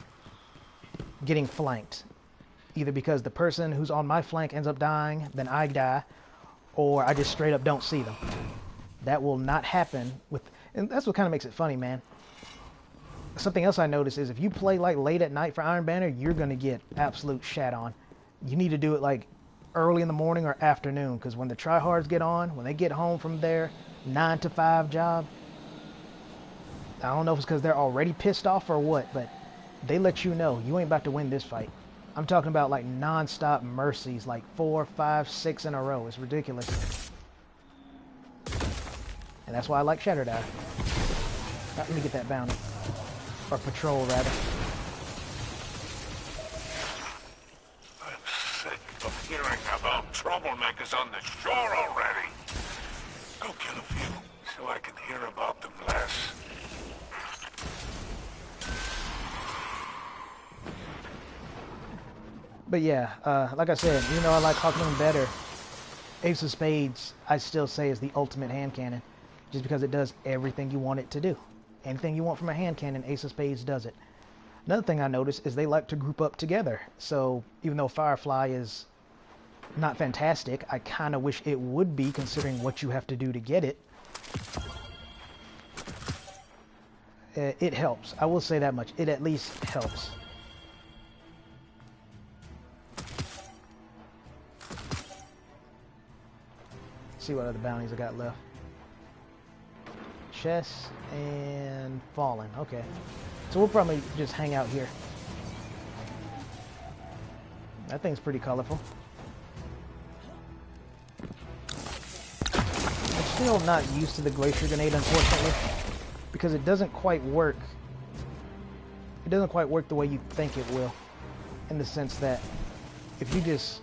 getting flanked. Either because the person who's on my flank ends up dying, then I die, or I just straight up don't see them. That will not happen with, and that's what kind of makes it funny, man. Something else I noticed is if you play like late at night for Iron Banner, you're gonna get absolute shat on. You need to do it like early in the morning or afternoon, because when the tryhards get on, when they get home from their 9 to 5 job, I don't know if it's because they're already pissed off or what, but they let you know you ain't about to win this fight. I'm talking about like non-stop mercies, like 4, 5, 6 in a row. It's ridiculous. And that's why I like Shatter Die. Let me get that bounty. Or patrol, rather. hearing about troublemakers on the shore already. Go kill a few, so I can hear about them less. But yeah, like I said, even though I like Hawkmoon better, Ace of Spades I still say is the ultimate hand cannon, just because it does everything you want it to do. Anything you want from a hand cannon, Ace of Spades does it. Another thing I noticed is they like to group up together. So even though Firefly is not fantastic, I kind of wish it would be, considering what you have to do to get it. It helps. I will say that much. It at least helps. See what other bounties I got left. Chess and Fallen. Okay. So we'll probably just hang out here. That thing's pretty colorful. I'm still not used to the Glacier Grenade, unfortunately, because it doesn't quite work. It doesn't quite work the way you think it will, in the sense that if you just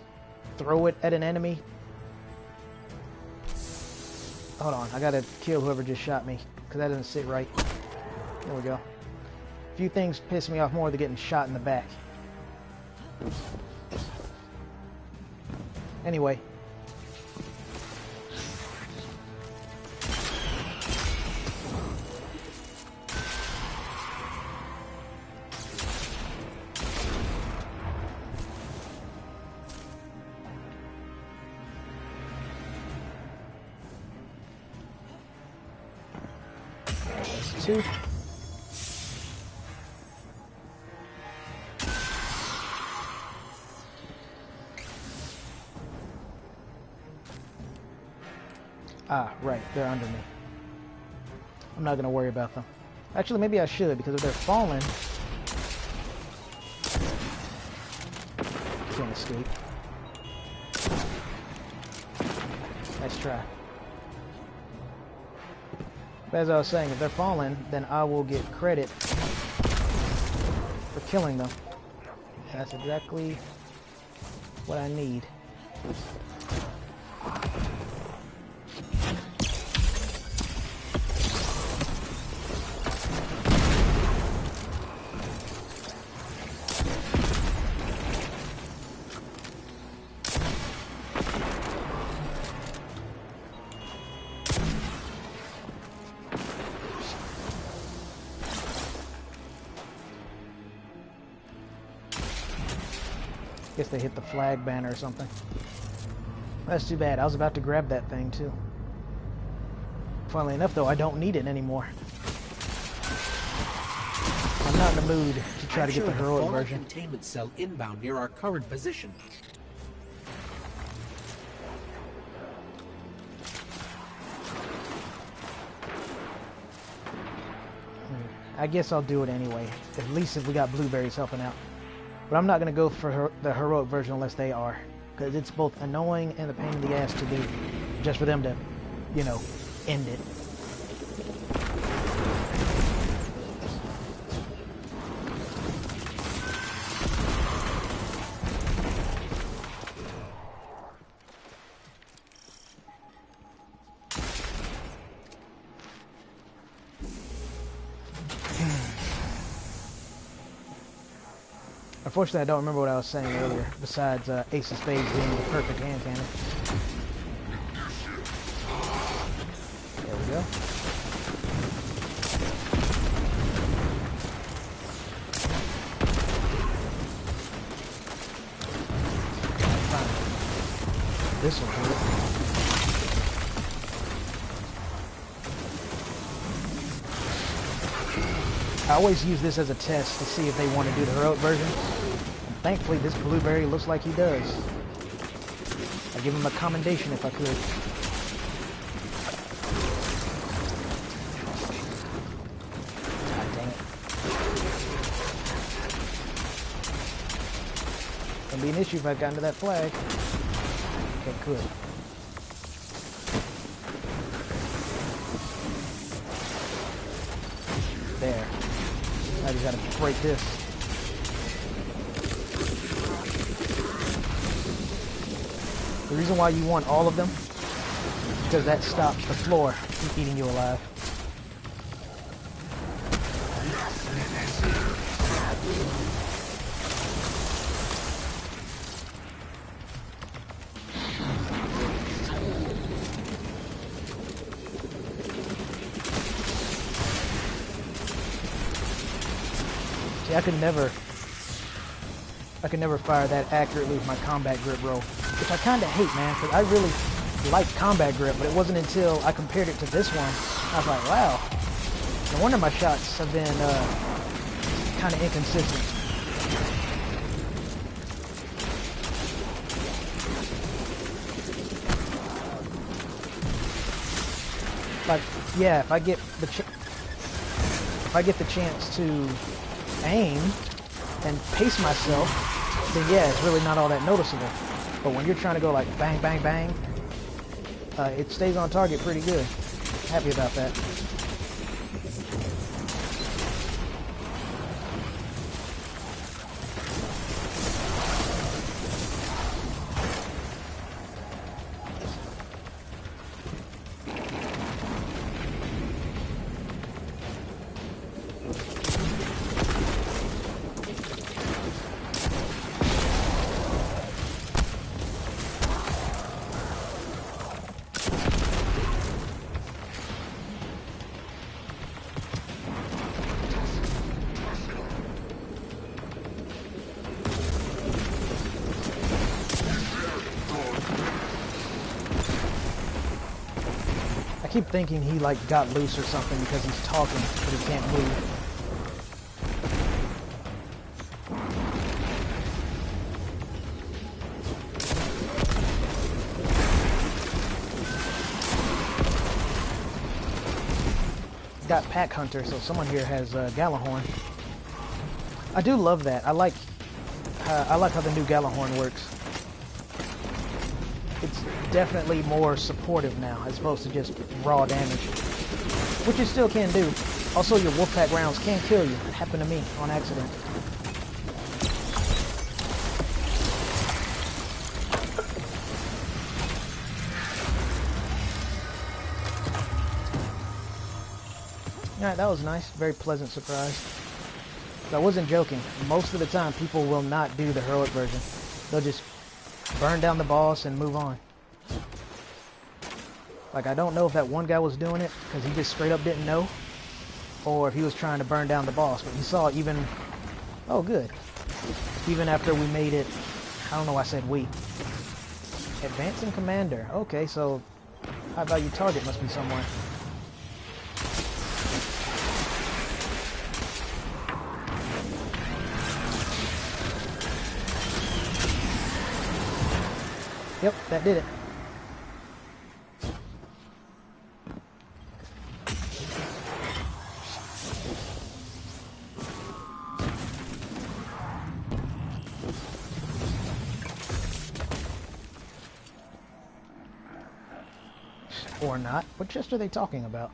throw it at an enemy... Hold on, I gotta kill whoever just shot me, because that doesn't sit right. There we go. A few things piss me off more than getting shot in the back. Anyway. That's 2. Ah, right, they're under me. I'm not going to worry about them. Actually, maybe I should, because if they're falling... Can't escape. Let's try. But as I was saying, if they're falling, then I will get credit for killing them. And that's exactly what I need. Guess they hit the flag banner or something. That's too bad. I was about to grab that thing too. Funnily enough though, I don't need it anymore. I'm not in the mood to try to get the heroic version. Containment cell inbound near our current position. I guess I'll do it anyway. At least if we got blueberries helping out. But I'm not going to go for the heroic version unless they are. Because it's both annoying and a pain in the ass to do. Just for them to, you know, end it. Unfortunately, I don't remember what I was saying earlier, besides Ace of Spades being the perfect hand cannon. There we go. Fine. This will do it. I always use this as a test to see if they want to do the heroic version. And thankfully, this blueberry looks like he does. I'd give him a commendation if I could. God dang it. Gonna be an issue if I got into that flag. Okay, good. There. I just gotta break this. The reason why you want all of them is because that stops the floor from eating you alive. See, I could never fire that accurately with my combat grip roll, which I kind of hate, man, because I really like combat grip, but it wasn't until I compared it to this one, I was like, wow, no wonder my shots have been kind of inconsistent. Like, yeah, if I get the chance to aim and pace myself, then yeah, it's really not all that noticeable. But when you're trying to go like bang, bang, bang, it stays on target pretty good. Happy about that. I keep thinking he like got loose or something because he's talking, but he can't move. He's got Pack Hunter, so someone here has Gallahorn. I do love that. I like how the new Gallahorn works. It's definitely more supportive now, as opposed to just raw damage, which you still can do. Also, your Wolfpack rounds can kill you. It happened to me on accident. Alright, that was nice. Very pleasant surprise. So I wasn't joking. Most of the time, people will not do the heroic version. They'll just burn down the boss and move on. Like, I don't know if that one guy was doing it because he just straight up didn't know, or if he was trying to burn down the boss. But he saw even... Oh, good. Even after we made it... I don't know why I said we. Advancing Commander. Okay, so high value target must be somewhere. Yep, that did it. Or not. What chest are they talking about?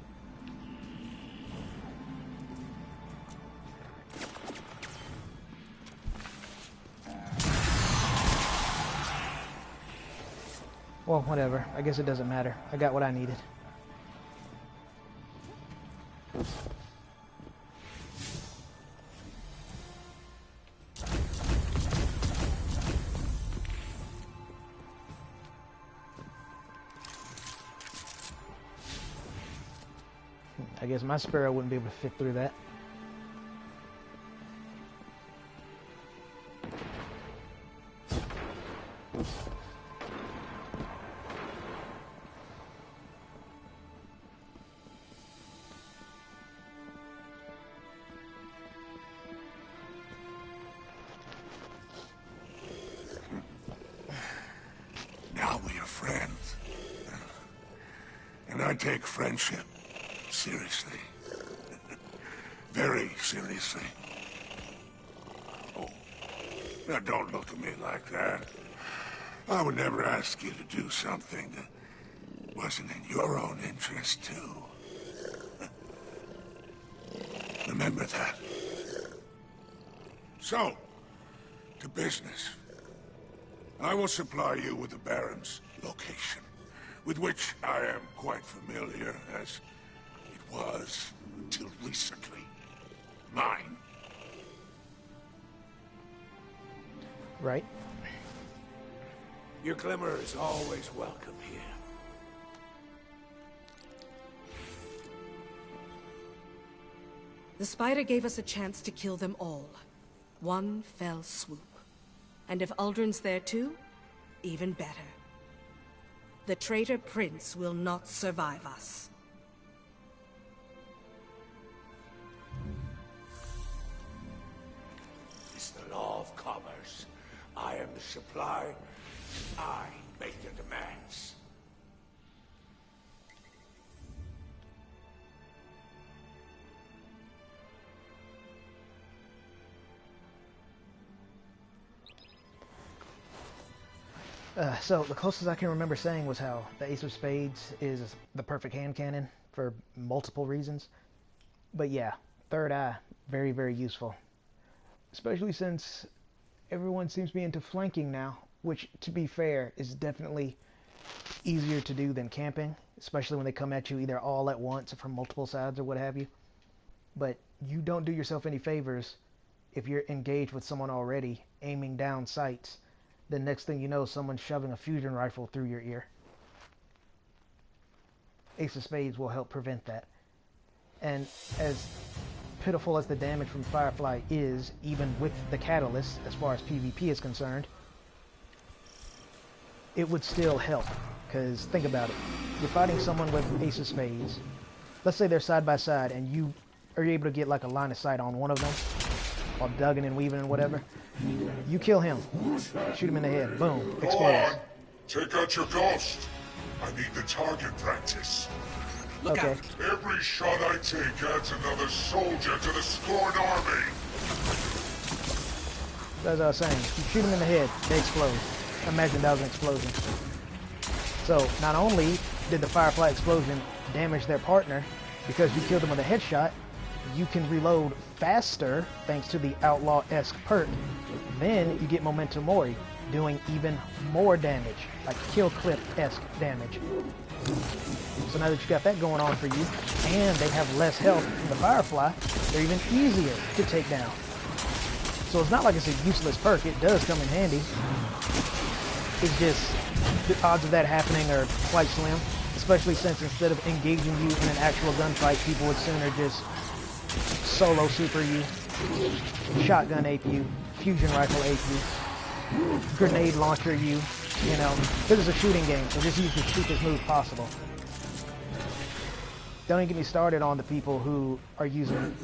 Well, whatever. I guess it doesn't matter. I got what I needed. I guess my sparrow wouldn't be able to fit through that. Now we are friends. And I take friendship seriously. Very seriously. Oh, now don't look at me like that. I would never ask you to do something that wasn't in your own interest, too. Remember that. So, to business. I will supply you with the Baron's location, with which I am quite familiar, as it was, until recently, mine. Right. Your glimmer is always welcome here. The spider gave us a chance to kill them all. One fell swoop. And if Uldren's there too, even better. The traitor prince will not survive us. It's the law of commerce. I am the supply. I make the demands. So the closest I can remember saying was how the Ace of Spades is the perfect hand cannon for multiple reasons. But yeah, third eye, very, very useful. Especially since everyone seems to be into flanking now, which, to be fair, is definitely easier to do than camping, especially when they come at you either all at once or from multiple sides or what have you. But you don't do yourself any favors if you're engaged with someone already, aiming down sights. The next thing you know, someone's shoving a fusion rifle through your ear. Ace of Spades will help prevent that. And as pitiful as the damage from Firefly is, even with the catalyst, as far as PvP is concerned, it would still help. Because think about it. You're fighting someone with Ace of Spades. Let's say they're side by side and you are able to get like a line of sight on one of them while dugging and weaving and whatever. You kill him. Shoot him in the head. Boom. Explodes. Take out your ghost. I need the target practice. Look okay. Out. Every shot I take adds another soldier to the Scorn army. As I was saying, you shoot them in the head, they explode. Imagine that was an explosion. So, not only did the Firefly explosion damage their partner, because you killed them with a headshot, you can reload faster thanks to the Outlaw-esque perk. Then you get Momentum Mori, doing even more damage, like Kill Clip-esque damage. So now that you got that going on for you, and they have less health than the Firefly, they're even easier to take down. So it's not like it's a useless perk, it does come in handy. It's just, the odds of that happening are quite slim, especially since instead of engaging you in an actual gunfight, people would sooner just solo super you, shotgun ape you, fusion rifle ape you, grenade launcher you, you know. This is a shooting game, so just use the cheapest move possible. Don't even get me started on the people who are using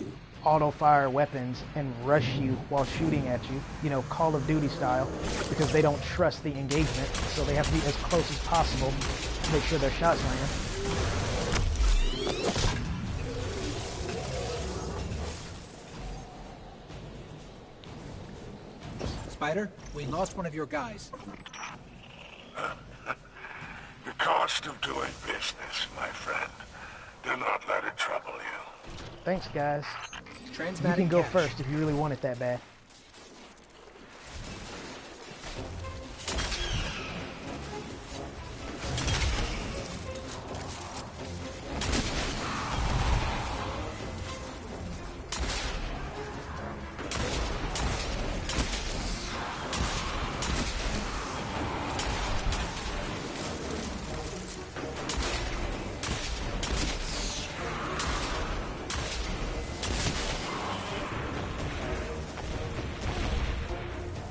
auto-fire weapons and rush you while shooting at you, you know, Call of Duty style, because they don't trust the engagement, so they have to be as close as possible to make sure their shots land. Spider, we lost one of your guys. The cost of doing business, my friend. Do not let it trouble you. Thanks, guys. You can go first if you really want it that bad.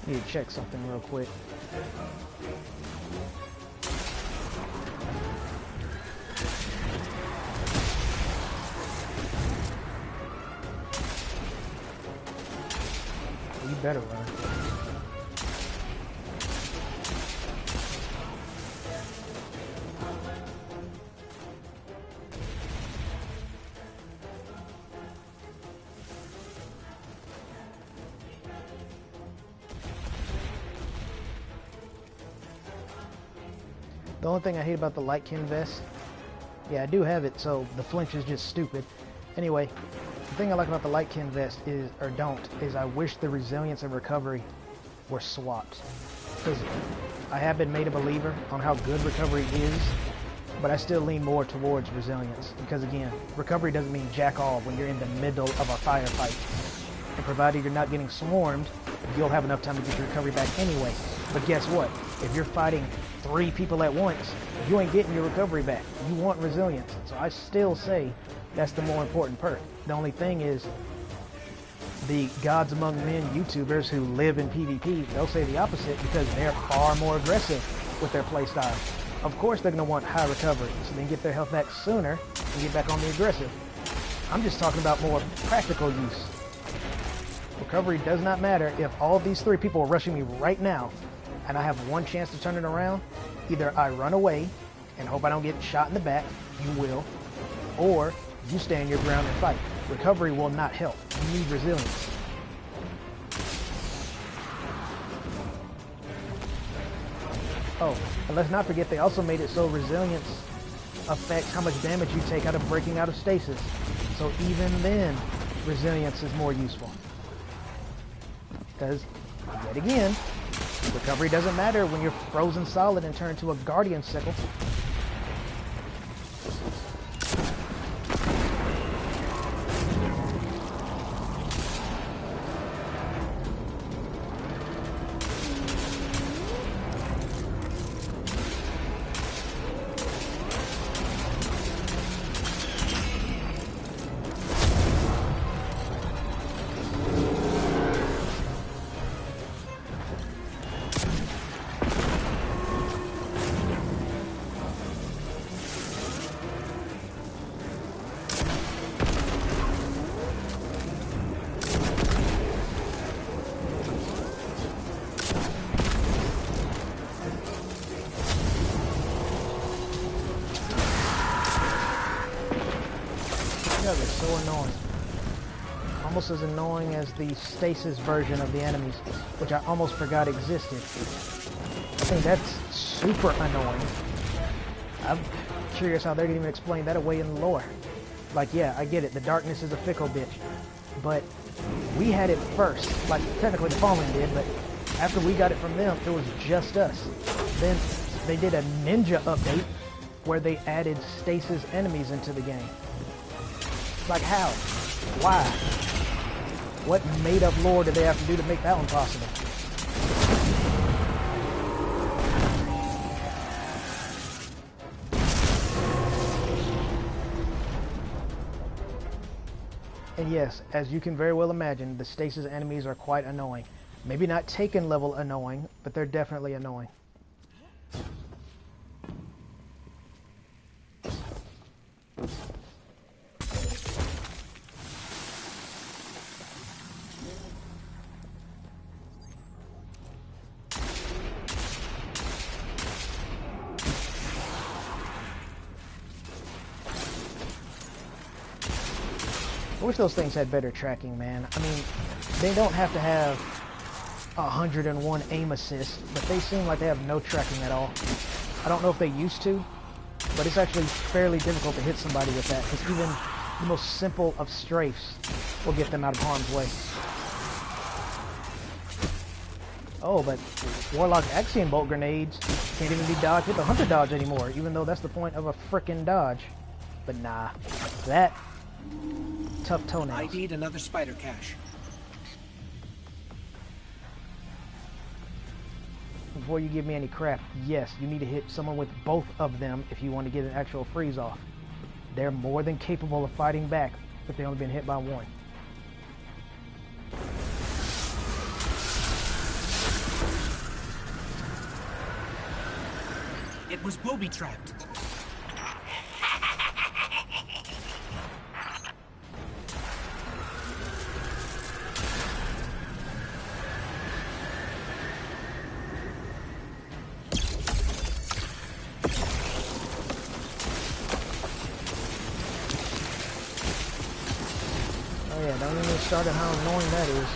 Need to check something real quick. You better run. The only thing I hate about the Lightkin vest, yeah, I do have it, so the flinch is just stupid. Anyway, the thing I like about the Lightkin vest is, or don't, is I wish the resilience and recovery were swapped. Because I have been made a believer on how good recovery is, but I still lean more towards resilience because, again, recovery doesn't mean jack all when you're in the middle of a firefight. And provided you're not getting swarmed, you'll have enough time to get your recovery back anyway. But guess what? If you're fighting 3 people at once, you ain't getting your recovery back. You want resilience. So I still say that's the more important perk. The only thing is, the Gods Among Men YouTubers who live in PvP, they'll say the opposite because they're far more aggressive with their playstyle. Of course they're going to want high recovery, so they can get their health back sooner and get back on the aggressive. I'm just talking about more practical use. Recovery does not matter if all these 3 people are rushing me right now and I have one chance to turn it around. Either I run away and hope I don't get shot in the back, you will, or you stand your ground and fight. Recovery will not help. You need resilience. Oh, and let's not forget they also made it so resilience affects how much damage you take out of breaking out of stasis. So even then, resilience is more useful. Because, yet again, recovery doesn't matter when you're frozen solid and turn into a guardian sickle. They're so annoying. Almost as annoying as the stasis version of the enemies, which I almost forgot existed. I think that's super annoying. I'm curious how they're going to even explain that away in the lore. Like, yeah, I get it. The darkness is a fickle bitch. But we had it first. Like, technically the Fallen did, but after we got it from them, it was just us. Then they did a ninja update where they added stasis enemies into the game. Like how? Why? What made-up lore did they have to do to make that one possible? And yes, as you can very well imagine, the stasis enemies are quite annoying. Maybe not Taken level annoying, but they're definitely annoying. I wish those things had better tracking, man. I mean, they don't have to have 101 aim assist, but they seem like they have no tracking at all. I don't know if they used to, but it's actually fairly difficult to hit somebody with that, because even the most simple of strafes will get them out of harm's way. Oh, but Warlock Axiom Bolt grenades can't even be dodged with a Hunter dodge anymore, even though that's the point of a frickin' dodge. But nah, that... tough toenails. I need another spider cache. Before you give me any crap, yes, you need to hit someone with both of them if you want to get an actual freeze off. They're more than capable of fighting back if they've only been hit by one. It was booby-trapped. Oh yeah, don't even start at how annoying that is.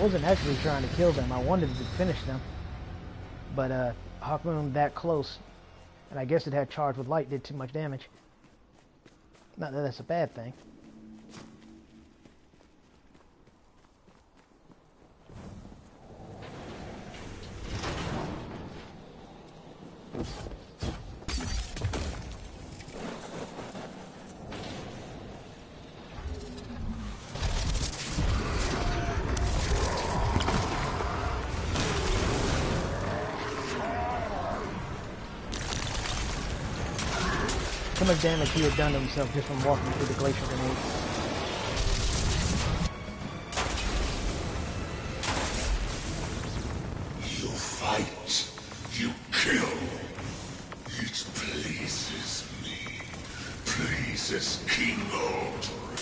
wasn't actually trying to kill them. I wanted to finish them. But Hawkmoon that close, and I guess it had charged with light, did too much damage. Not that that's a bad thing. How much damage he had done to himself just from walking through the glacial grenade. You fight, you kill. It pleases me, pleases King Aldrin.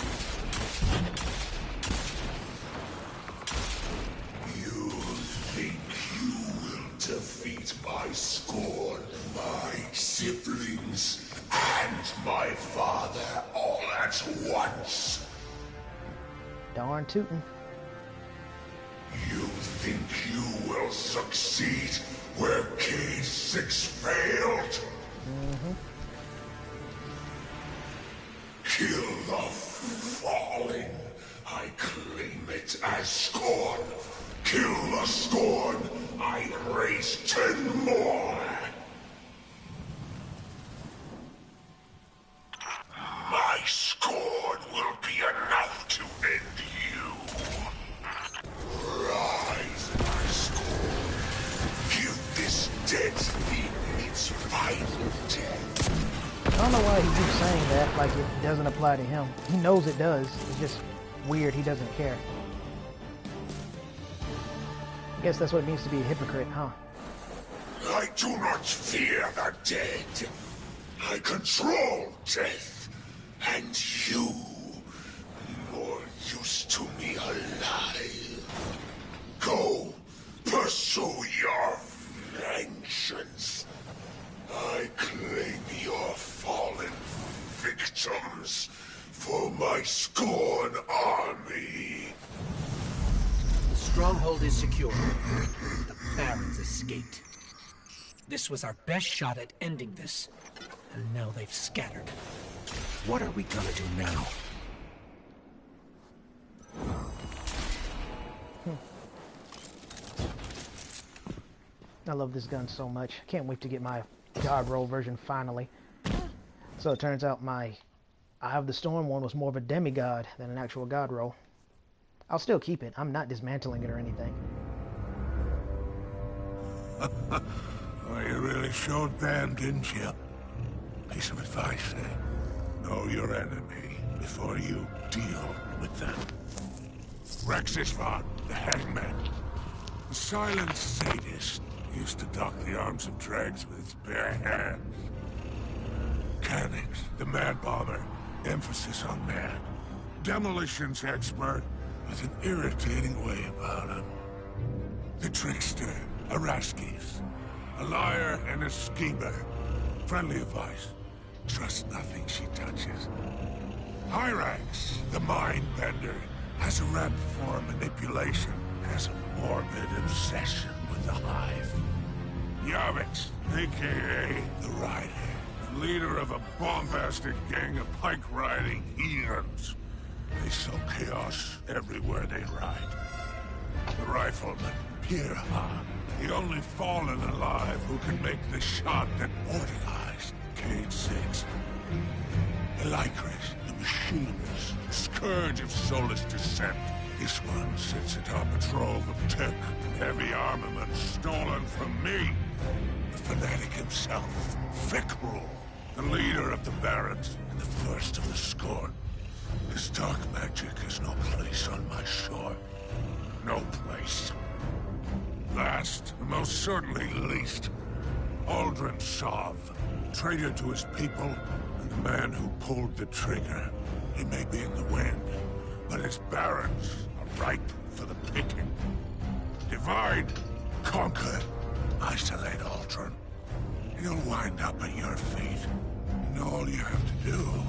You think you will defeat my scorn, my siblings, and my father all at once? Darn tootin'. You think you will succeed where K6 failed? Kill the fallen. I claim it as scorn. Kill the scorn. I raise 10 more. My scorn will be enough to end you. Rise, my scorn. Give this dead thing its final death. I don't know why he keeps saying that like it doesn't apply to him. He knows it does. It's just weird he doesn't care. I guess that's what it means to be a hypocrite, huh? I do not fear the dead. I control death. And you, more used to me alive. Go, pursue your vengeance. I claim your fallen victims for my Scorn army. The stronghold is secure. The Barons escaped. This was our best shot at ending this, and now they've scattered. What are we gonna do now? I love this gun so much. Can't wait to get my God roll version finally. So it turns out my Eye of the Storm one was more of a demigod than an actual God roll. I'll still keep it. I'm not dismantling it or anything. Well, you really showed them, didn't you? Piece of advice, eh? Know your enemy before you deal with them. Rex Isvan, the hangman. The silent sadist used to dock the arms of dregs with its bare hands. Cannix, the mad bomber, emphasis on man. Demolitions expert with an irritating way about him. The trickster, Araskis. A liar and a schemer. Friendly advice. Trust nothing she touches. Hyrax, the mind bender, has a rap for manipulation, has a morbid obsession with the Hive. Yavix, aka the Rider, the leader of a bombastic gang of pike-riding heathens. They sow chaos everywhere they ride. The rifleman, Pirha, the only fallen alive who can make the shot that mortalized Cade 6. Elikris, the machinist, scourge of soulless descent. This one sits atop a trove of tech and heavy armament stolen from me. The fanatic himself, Fikrul, the leader of the Barons and the first of the Scorn. His dark magic has no place on my shore. No place. Last, and most certainly least, Aldrin Sov, traitor to his people, and the man who pulled the trigger. He may be in the wind, but his barons are ripe for the picking. Divide, conquer, isolate Aldrin. He'll wind up at your feet, and all you have to do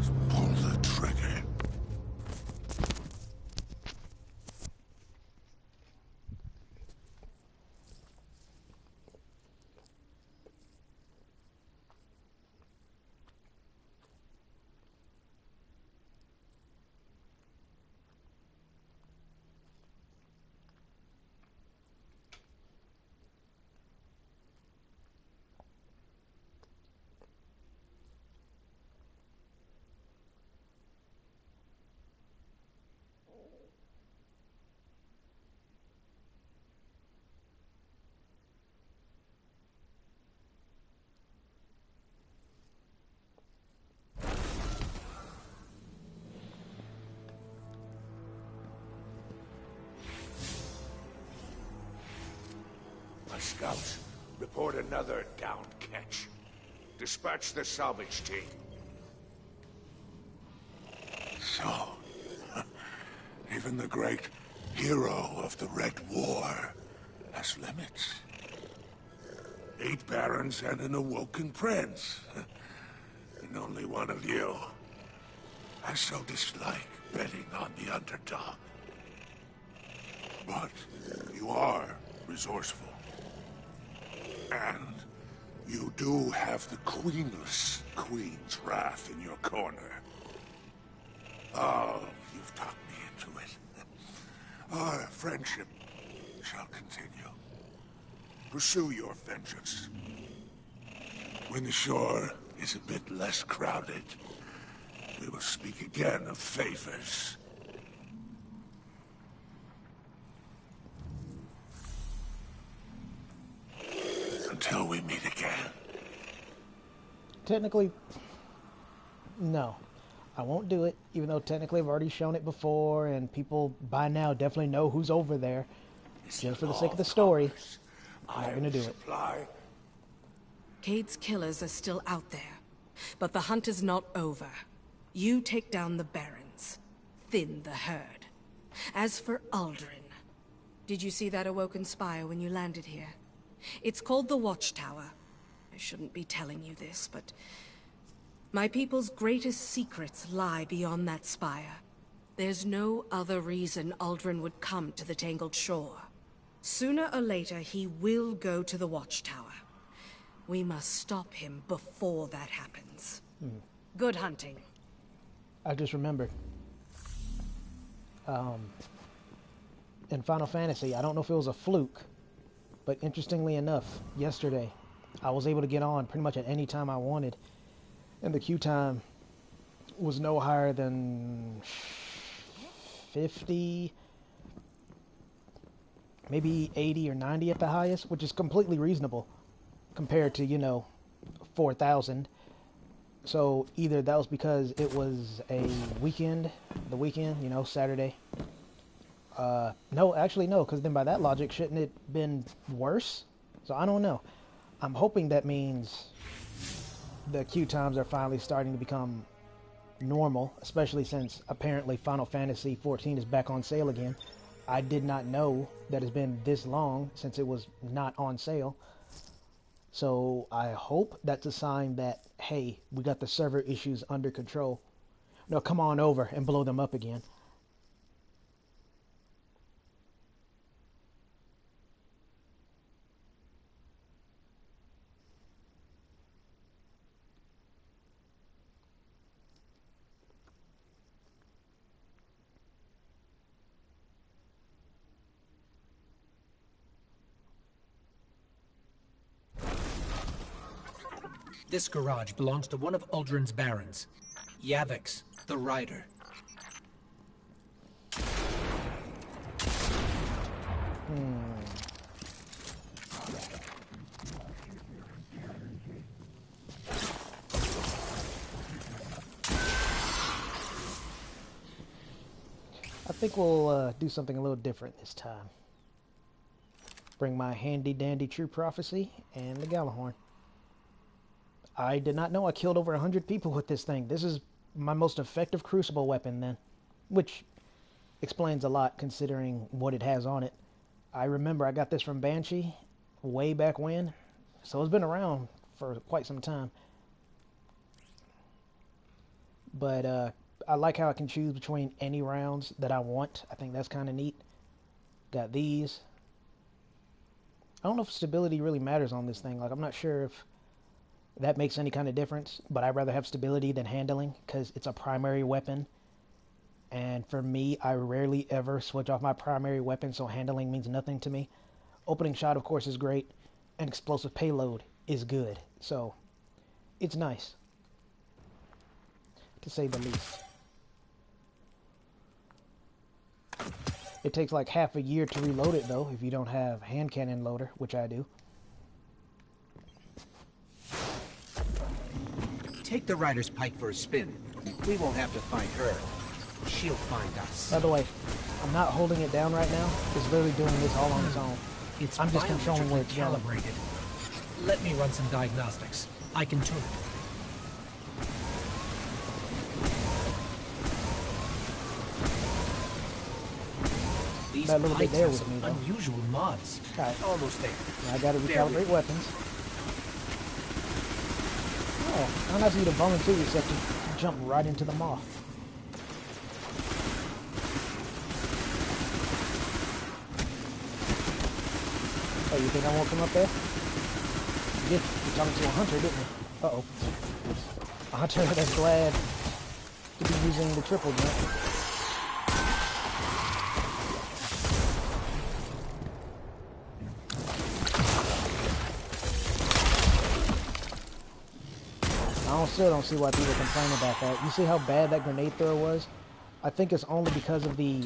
is pull the trigger. Scouts. Report another down catch. Dispatch the salvage team. So, even the great hero of the Red War has limits. 8 barons and an awoken prince. And only one of you. I so dislike betting on the underdog. But you are resourceful. And you do have the queenless Queen's Wrath in your corner. Oh, you've talked me into it. Our friendship shall continue. Pursue your vengeance. When the shore is a bit less crowded, we will speak again of favors. Until we meet again. Technically, no. I won't do it, even though technically I've already shown it before, and people by now definitely know who's over there. Just for the sake of the story, I'm not going to do it. Cade's killers are still out there, but the hunt is not over. You take down the barons, thin the herd. As for Aldrin, did you see that awoken spire when you landed here? It's called the Watchtower. I shouldn't be telling you this, but my people's greatest secrets lie beyond that spire. There's no other reason Aldrin would come to the Tangled Shore. Sooner or later, he will go to the Watchtower. We must stop him before that happens. Good hunting. I just remembered. In Final Fantasy, I don't know if it was a fluke, but interestingly enough, yesterday, I was able to get on pretty much at any time I wanted, and the queue time was no higher than 50, maybe 80 or 90 at the highest, which is completely reasonable compared to, you know, 4,000. So either that was because it was a weekend, you know, Saturday. No, actually no, because then by that logic, shouldn't it been worse? So I don't know. I'm hoping that means the queue times are finally starting to become normal, especially since apparently Final Fantasy XIV is back on sale again. I did not know that it's been this long since it was not on sale. So I hope that's a sign that, hey, we got the server issues under control. No, come on over and blow them up again. This garage belongs to one of Uldren's barons, Yavix, the Rider. I think we'll do something a little different this time. Bring my handy-dandy True Prophecy and the Galahorn. I did not know I killed over 100 people with this thing. This is my most effective Crucible weapon then, which explains a lot considering what it has on it. I remember I got this from Banshee way back when, so it's been around for quite some time. But I like how I can choose between any rounds that I want. I think that's kind of neat. Got these. I don't know if stability really matters on this thing. Like, I'm not sure if that makes any kind of difference, but I'd rather have stability than handling because it's a primary weapon. And for me, I rarely ever switch off my primary weapon, so handling means nothing to me. Opening shot, of course, is great, and explosive payload is good. So, it's nice, to say the least. It takes like half a year to reload it, though, if you don't have hand cannon loader, which I do. Take the Rider's pike for a spin. We won't have to find her. She'll find us. By the way, I'm not holding it down right now. It's literally doing this all on its own. It's I'm just controlling where biologically it's going. calibrated. Let me run some diagnostics. I can tune it. These That little bit pipes there have with some me, though. unusual mods. Right. Almost there. Now I gotta There we recalibrate go. weapons. Oh, how nice of you to volunteer yourself to jump right into the moth. Oh, you think I won't come up there? You did. You're talking to a hunter, didn't you? Uh-oh. A hunter that's glad to be using the triple jump. Still don't see why people complain about that. You see how bad that grenade thrower was? I think it's only because of the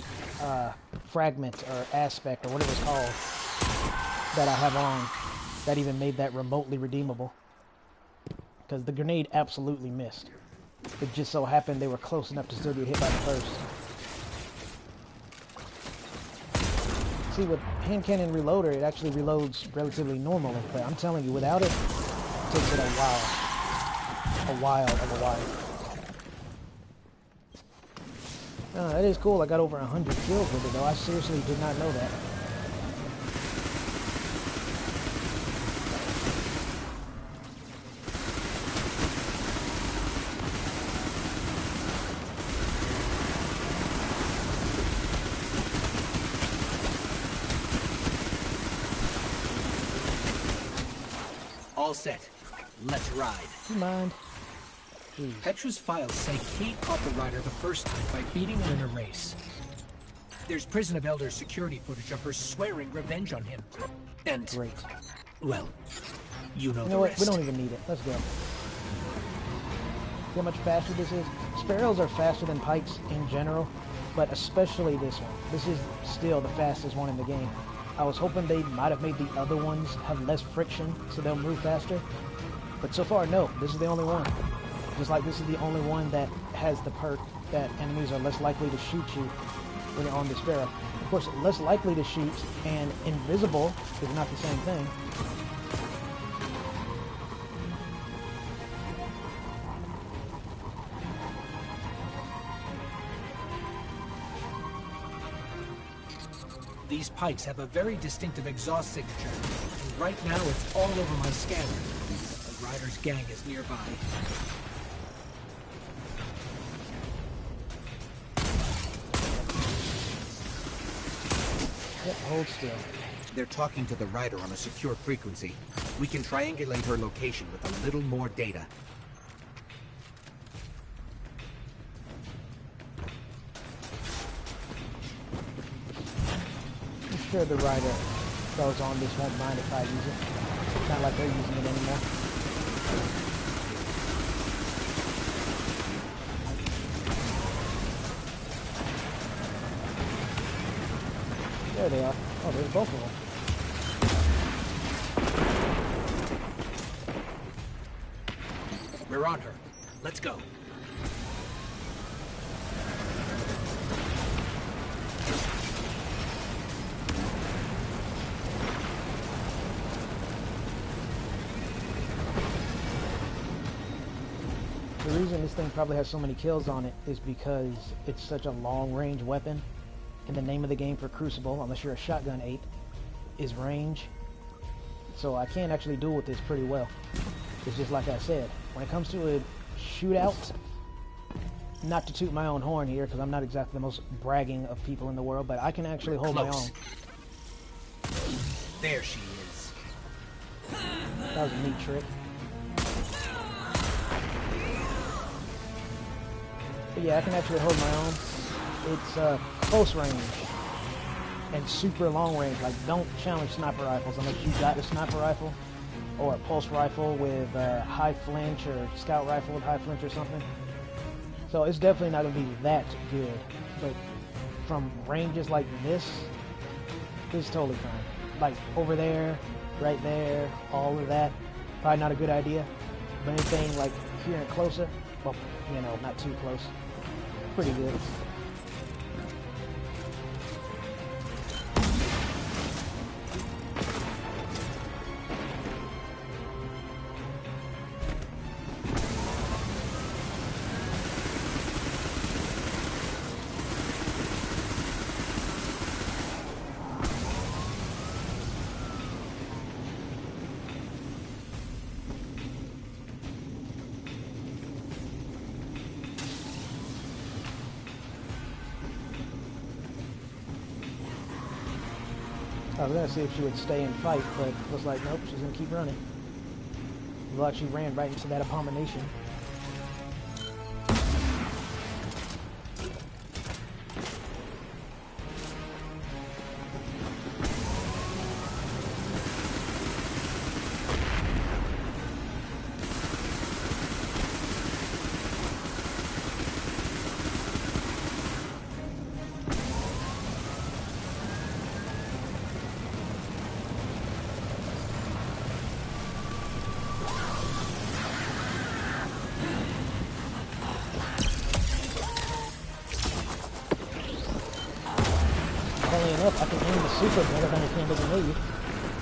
fragment or aspect or whatever it's called that I have on that even made that remotely redeemable. Because the grenade absolutely missed. It just so happened they were close enough to still get hit by the burst. See, with hand cannon reloader, it actually reloads relatively normally, but I'm telling you, without it, it takes it a while. A while. That is cool. I got over 100 kills with it, though. I seriously did not know that. All set. Let's ride. Do you mind? Petra's files say Kate caught the rider the first time by beating her in a race. There's Prison of Elders security footage of her swearing revenge on him. And, great. Well, you know You the know what? rest. We don't even need it. Let's go. See how much faster this is? Sparrows are faster than pikes in general, but especially this one. This is still the fastest one in the game. I was hoping they might have made the other ones have less friction so they'll move faster. But so far, no. This is the only one. Just like this is the only one that has the perk that enemies are less likely to shoot you when you're on the Sparrow. Of course, less likely to shoot and invisible is not the same thing. These pikes have a very distinctive exhaust signature, and right now it's all over my scanner. The rider's gang is nearby. Yep, hold still. They're talking to the rider on a secure frequency. We can triangulate her location with a little more data. I'm sure the rider goes on this won't mind if I use it. It's not like they're using it anymore. There they are. Oh, there's both of them. We're on her. Let's go. The reason this thing probably has so many kills on it is because it's such a long-range weapon. And the name of the game for Crucible, unless you're a shotgun ape, is range. So I can actually duel with this pretty well. It's just like I said, when it comes to a shootout, not to toot my own horn here, because I'm not exactly the most bragging of people in the world, but I can actually hold my own. There she is. That was a neat trick. But yeah, I can actually hold my own. It's close range and super long range. Like, don't challenge sniper rifles unless you got a sniper rifle or a pulse rifle with high flinch or scout rifle with high flinch or something. So it's definitely not going to be that good. But from ranges like this is totally fine. Like over there, right there, all of that, probably not a good idea. But anything like here and closer, well, you know, not too close, pretty good. I was gonna see if she would stay and fight, but looks like nope, she's gonna keep running. Looks like she ran right into that abomination. Funnily enough, I can aim the super better than I can the grenade,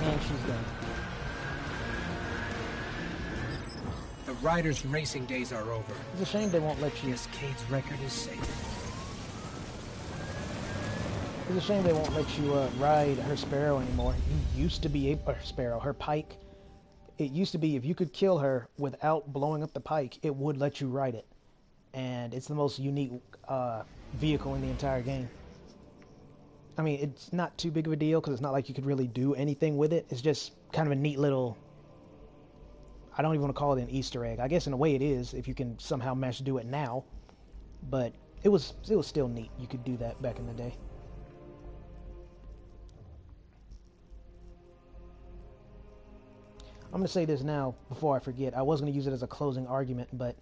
and she's done. The riders' racing days are over. It's a shame they won't let you. Yes, Cade's record is safe. It's a shame they won't let you ride her Sparrow anymore. You used to be able, Sparrow, her Pike. It used to be if you could kill her without blowing up the Pike, it would let you ride it, and it's the most unique vehicle in the entire game. I mean, it's not too big of a deal because it's not like you could really do anything with it. It's just kind of a neat little, I don't even want to call it an Easter egg. I guess in a way it is if you can somehow manage to do it now. But it was still neat. You could do that back in the day. I'm going to say this now before I forget. I was going to use it as a closing argument, but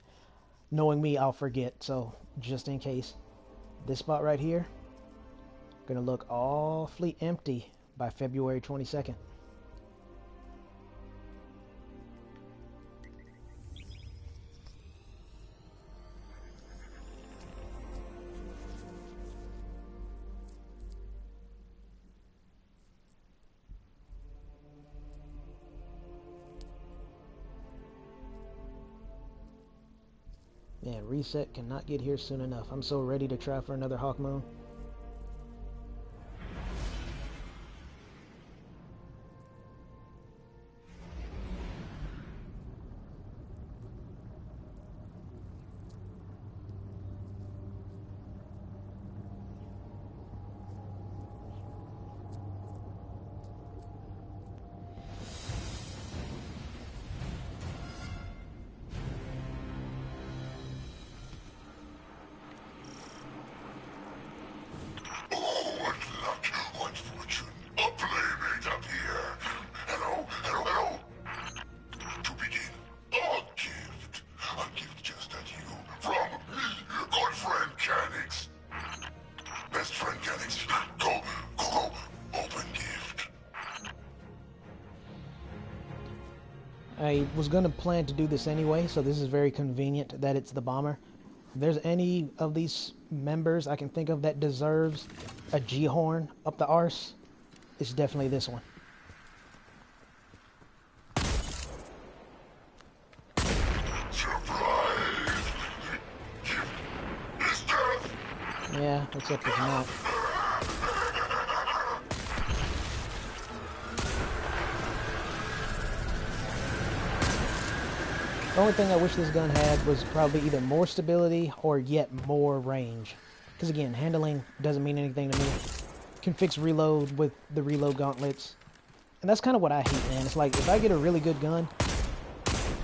knowing me, I'll forget. So just in case, this spot right here, gonna look awfully empty by February 22nd. Man, reset cannot get here soon enough. I'm so ready to try for another Hawk Moon. I was going to plan to do this anyway, so this is very convenient that it's the bomber. If there's any of these members I can think of that deserves a G-horn up the arse, it's definitely this one. Yeah, except it's not. The only thing I wish this gun had was probably either more stability or yet more range. Because again, handling doesn't mean anything to me. Can fix reload with the reload gauntlets. And that's kind of what I hate, man. It's like, if I get a really good gun,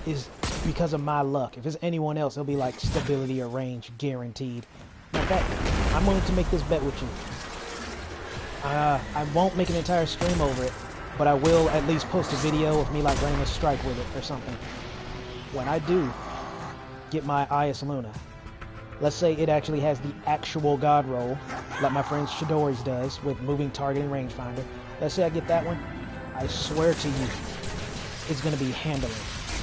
it's because of my luck. If it's anyone else, it'll be like stability or range guaranteed. In fact, I'm willing to make this bet with you. I won't make an entire stream over it, but I will at least post a video of me like running a strike with it or something. When I do get my IS Luna, let's say it actually has the actual god roll, like my friend Shidori's does with moving target and rangefinder. Let's say I get that one, I swear to you, it's going to be handling.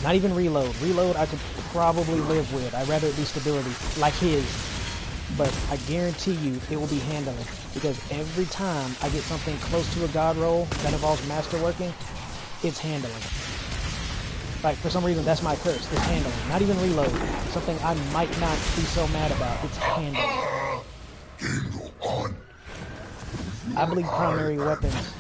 Not even reload. Reload I could probably live with. I'd rather it be stability, like his. But I guarantee you it will be handling, because every time I get something close to a god roll that involves masterworking, it's handling. Like, for some reason, that's my curse. It's handling. Not even reload. Something I might not be so mad about. It's handling. I believe primary weapons...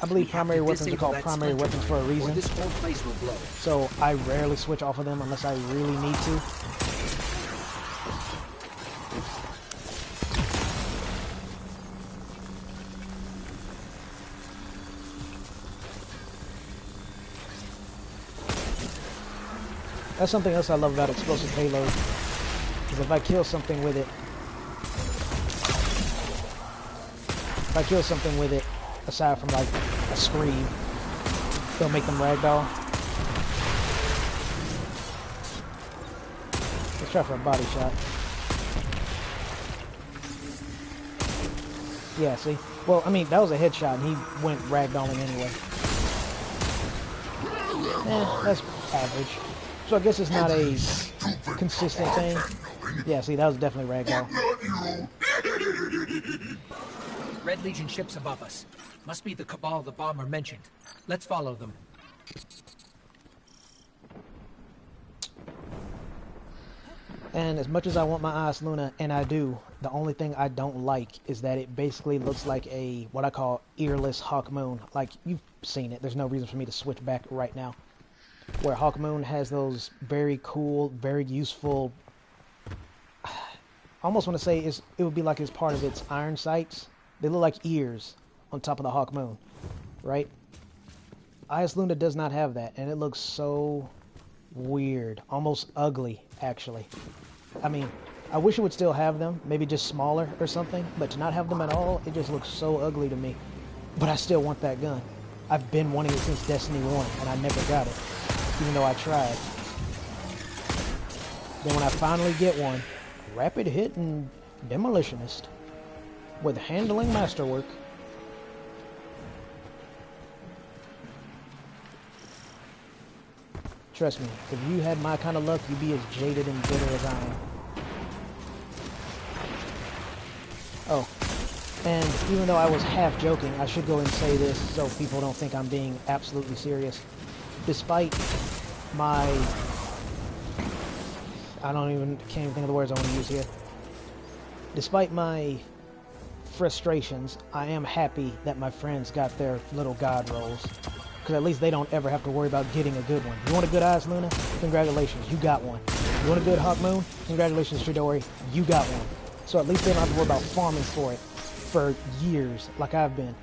I believe primary weapons are called primary weapons for a reason. So I rarely switch off of them unless I really need to. That's something else I love about explosive payload. Is if I kill something with it, aside from like a scream, it'll make them ragdoll. Let's try for a body shot. Yeah, see? Well, I mean, that was a headshot, and he went ragdolling anyway. That's average. So I guess it's not a consistent thing. Yeah, see, that was definitely ragdoll. Red Legion ships above us. Must be the Cabal the bomber mentioned. Let's follow them. And as much as I want my Eyes Luna, and I do, the only thing I don't like is that it basically looks like a, what I call, earless Hawk Moon. Like, you've seen it. There's no reason for me to switch back right now. Where Hawk Moon has those very cool, very useful, I almost want to say it would be like it's part of its iron sights. They look like ears on top of the Hawk Moon, right? Eyes Luna does not have that, and it looks so weird, almost ugly, actually. I mean, I wish it would still have them, maybe just smaller or something, but to not have them at all, it just looks so ugly to me. But I still want that gun. I've been wanting it since Destiny 1, and I never got it, even though I tried. Then when I finally get one, Rapid Hit and Demolitionist, with handling masterwork. Trust me, if you had my kind of luck, you'd be as jaded and bitter as I am. Oh, and even though I was half joking, I should go and say this so people don't think I'm being absolutely serious. Despite my... can't even think of the words I want to use here. Despite my frustrations, I am happy that my friends got their little god rolls. Because at least they don't ever have to worry about getting a good one. You want a good Eyes Luna? Congratulations, you got one. You want a good Hawk Moon? Congratulations, Chidori, you got one. So at least they don't have to worry about farming for it for years, like I've been.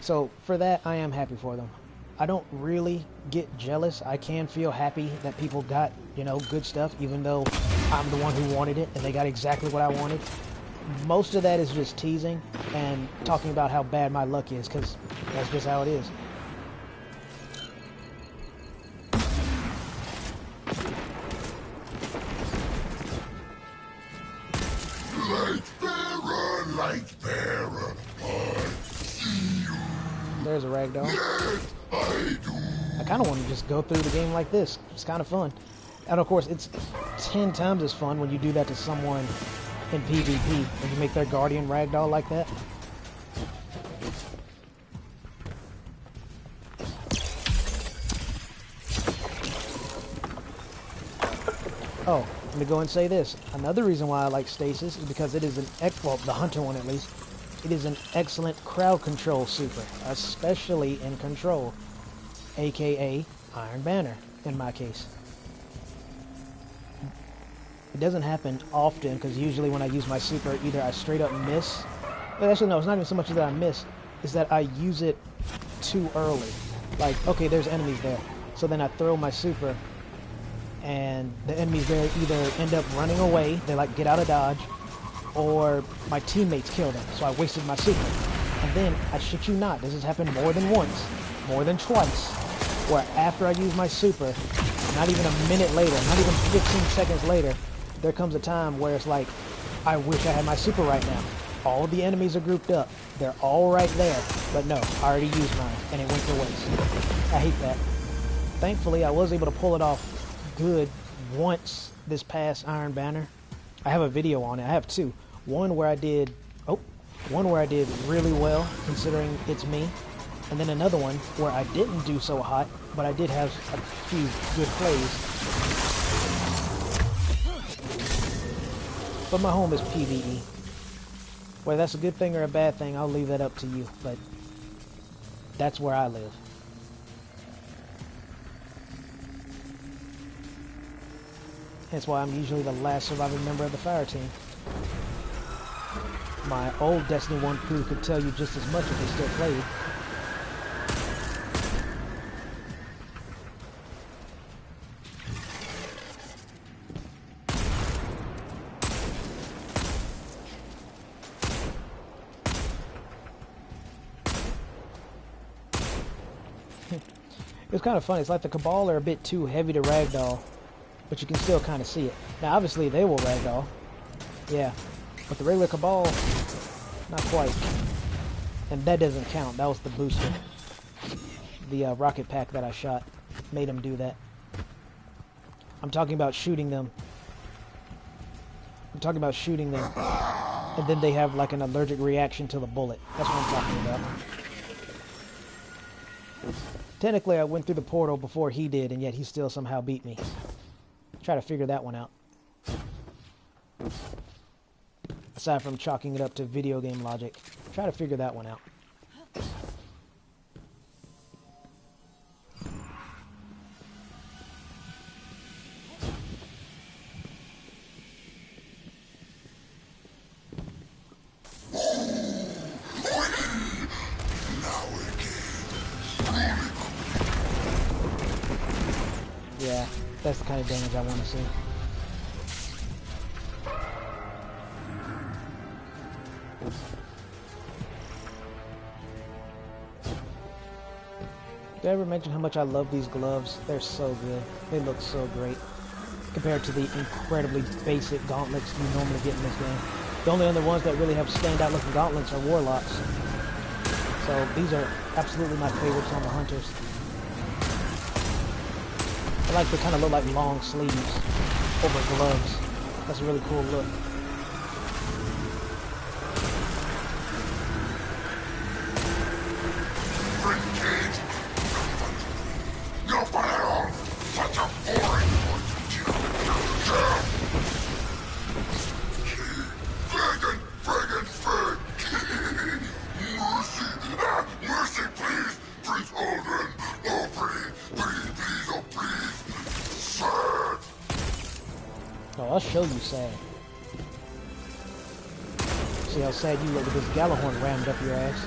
So for that, I am happy for them. I don't really get jealous. I can feel happy that people got, you know, good stuff, even though I'm the one who wanted it and they got exactly what I wanted. Most of that is just teasing and talking about how bad my luck is, because that's just how it is. Light bearer, I see you. There's a ragdoll. Yes, I do. I kind of want to just go through the game like this. It's kind of fun. And of course, it's 10 times as fun when you do that to someone in PvP, when you make their guardian ragdoll like that. Oh, let me go and say this. Another reason why I like Stasis is because it is well, the Hunter one at least, it is an excellent crowd control super, especially in Control, aka Iron Banner, in my case. It doesn't happen often, because usually when I use my super, either I straight up miss, but actually no, it's not even so much that I miss, it's that I use it too early. Like, okay, there's enemies there, so then I throw my super, and the enemies there either end up running away, they like get out of dodge, or my teammates kill them, so I wasted my super. And then, I shit you not, this has happened more than once, more than twice, where after I use my super, not even a minute later, not even 15 seconds later, there comes a time where it's like, I wish I had my super right now. All the enemies are grouped up, they're all right there, but no, I already used mine, and it went to waste. I hate that. Thankfully, I was able to pull it off good once this past Iron Banner. I have a video on it. I have two. One where I did really well considering it's me, and then another one where I didn't do so hot, but I did have a few good plays. But my home is PvE. Whether that's a good thing or a bad thing, I'll leave that up to you, but that's where I live. That's why I'm usually the last surviving member of the fire team. My old Destiny 1 crew could tell you just as much if they still played. It's kind of funny. It's like the Cabal are a bit too heavy to ragdoll, but you can still kind of see it. Now, obviously, they will ragdoll. Yeah. But the regular Cabal, not quite. And that doesn't count. That was the booster. The rocket pack that I shot made them do that. I'm talking about shooting them. I'm talking about shooting them. And then they have like an allergic reaction to the bullet. That's what I'm talking about. Technically, I went through the portal before he did, and yet he still somehow beat me. Try to figure that one out. Aside from chalking it up to video game logic. Try to figure that one out. Yeah, that's the kind of damage I want to see. Did I ever mention how much I love these gloves? They're so good. They look so great. Compared to the incredibly basic gauntlets you normally get in this game. The only other ones that really have standout looking gauntlets are warlocks. So these are absolutely my favorites on the hunters. I like they kind of look like long sleeves over gloves. That's a really cool look. Oh, I'll show you sad. See how sad you look with this Galahorn rammed up your ass.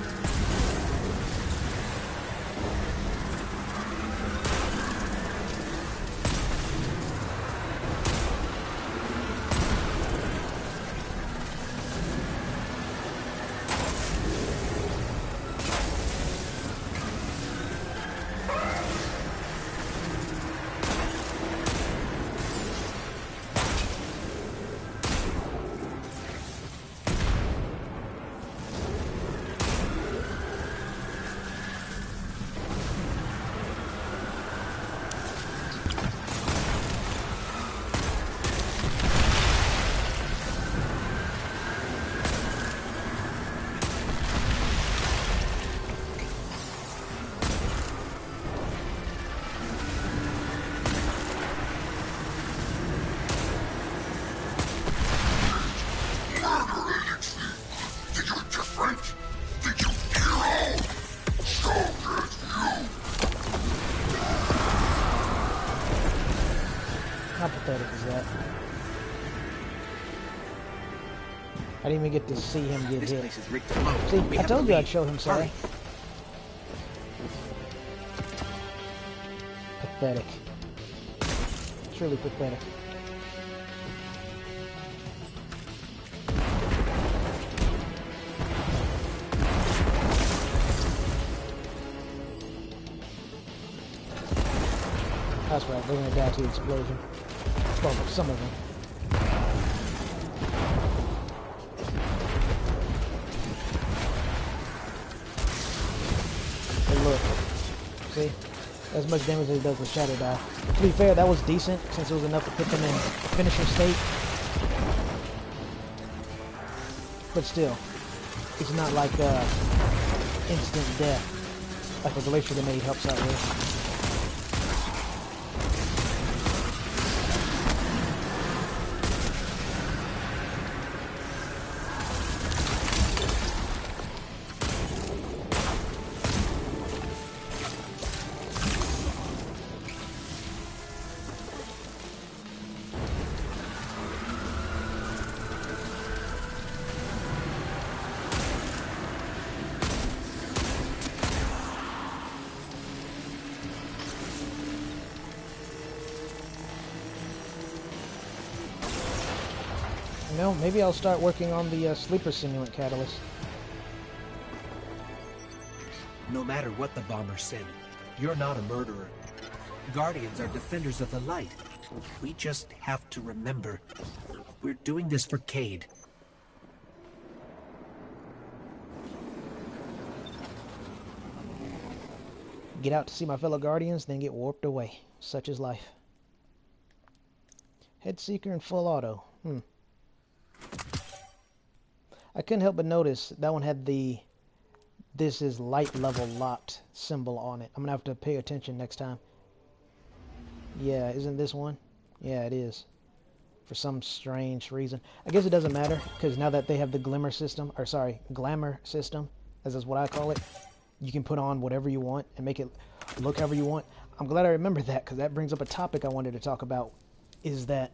How pathetic is that? I didn't even get to see him get hit. See, I told you I'd show him sorry. Pathetic. Truly pathetic. That's right, they're gonna die to the explosion. Well, some of them. But look, see? As much damage as it does with Shadow Die. To be fair, that was decent, since it was enough to put them in finisher state. But still, it's not like instant death, like the Glacier they made helps out with. You know, maybe I'll start working on the sleeper simulant catalyst. No matter what the bomber said, You're not a murderer. Guardians are defenders of the light. We just have to remember, we're doing this for Cade. Get out to see my fellow Guardians, then get warped away. Such is life. Headseeker and full auto. I couldn't help but notice that one had the "this is light level locked" symbol on it. I'm gonna have to pay attention next time. Yeah, isn't this one? Yeah, it is. For some strange reason. I guess it doesn't matter, because now that they have the glamour system, as is what I call it, you can put on whatever you want and make it look however you want. I'm glad I remembered that, because that brings up a topic I wanted to talk about, is that,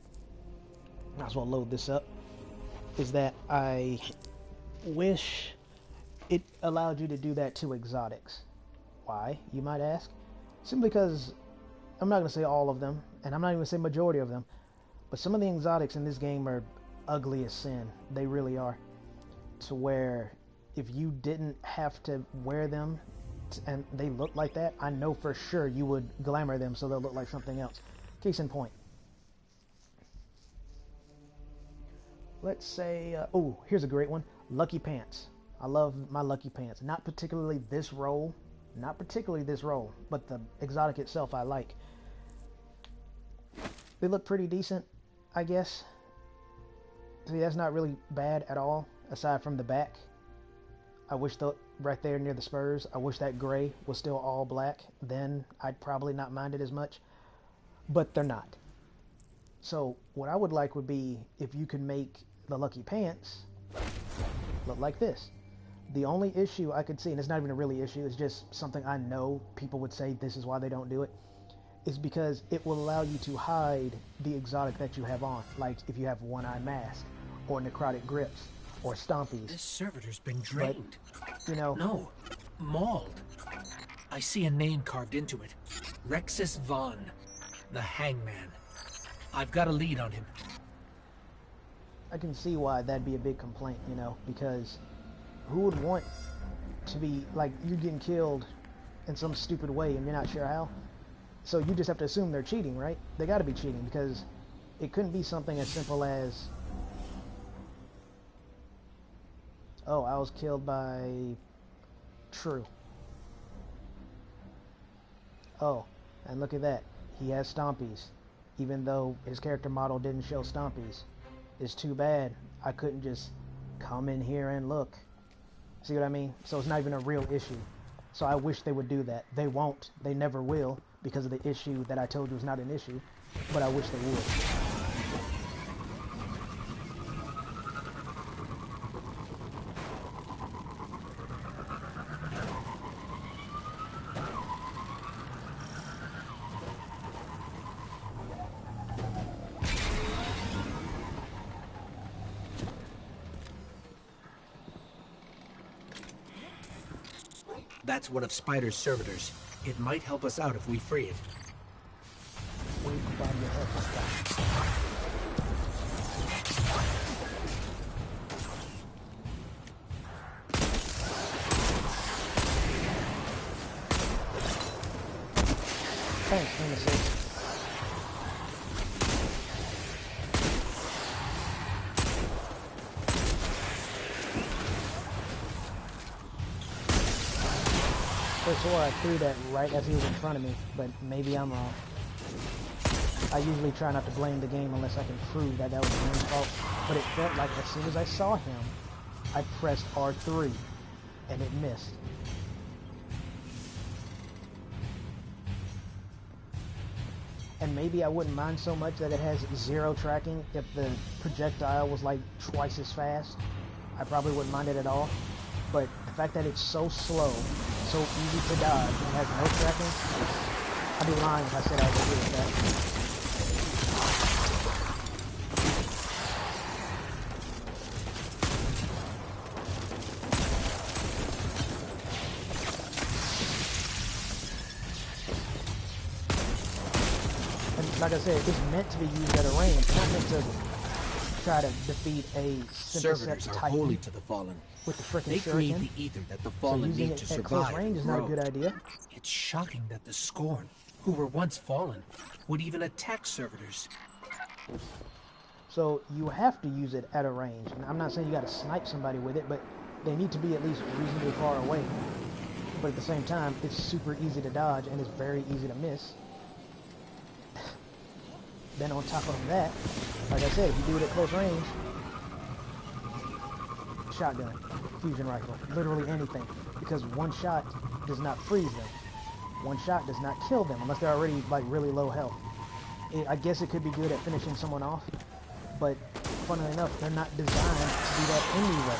might as well load this up, is that I wish it allowed you to do that to exotics. Why, you might ask? Simply because, I'm not going to say all of them, and I'm not even going to say majority of them, but some of the exotics in this game are ugly as sin. They really are. To where, if you didn't have to wear them, and they look like that, I know for sure you would glamour them so they'll look like something else. Case in point. Let's say, oh, here's a great one. Lucky Pants. I love my Lucky Pants. Not particularly this role, but the exotic itself I like. They look pretty decent, I guess. See, that's not really bad at all, aside from the back. I wish right there near the spurs, I wish that gray was still all black. Then I'd probably not mind it as much. But they're not. So what I would like would be if you could make the Lucky Pants look like this. The only issue I could see, and it's not even a really issue, it's just something I know people would say this is why they don't do it, is because it will allow you to hide the exotic that you have on. Like if you have One-Eye Mask, or Necrotic Grips, or Stompies. This servitor's been drained. But, you know... No, mauled. I see a name carved into it. Rexus Vaughn, the Hangman. I've got a lead on him. I can see why that'd be a big complaint, you know, because who would want to be, like, you're getting killed in some stupid way and you're not sure how? So you just have to assume they're cheating, right? They gotta be cheating, because it couldn't be something as simple as, oh, I was killed by True. Oh, and look at that. He has Stompies, even though his character model didn't show Stompies. It's too bad I couldn't just come in here and look. See what I mean? So it's not even a real issue. So I wish they would do that. They won't. They never will, because of the issue that I told you is not an issue. But I wish they would. That's one of Spider's servitors. It might help us out if we free it. Thanks, Nemesis. I swore I threw that right as he was in front of me, but maybe I'm wrong. I usually try not to blame the game unless I can prove that that was the game's fault, but it felt like as soon as I saw him, I pressed R3, and it missed. And maybe I wouldn't mind so much that it has 0 tracking if the projectile was like twice as fast. I probably wouldn't mind it at all. But the fact that it's so slow, so easy to dodge, and has no tracking, I'd be lying if I said I would agree with that. And like I said, it's meant to be used at a range. It's not meant to try to defeat a Servitors Synthocept are Titan holy to the Fallen. with the frickin' They create shuriken. the ether that the So Fallen using need it to at close survive range and is not a grow. good idea. It's shocking that the Scorn, who were once Fallen, would even attack Servitors. So you have to use it at a range. And I'm not saying you gotta snipe somebody with it, but they need to be at least reasonably far away. But at the same time, it's super easy to dodge and it's very easy to miss. Then on top of that, like I said, if you do it at close range, shotgun, fusion rifle, literally anything. Because one shot does not freeze them. One shot does not kill them unless they're already like really low health. I guess it could be good at finishing someone off, but funnily enough, they're not designed to do that anyway.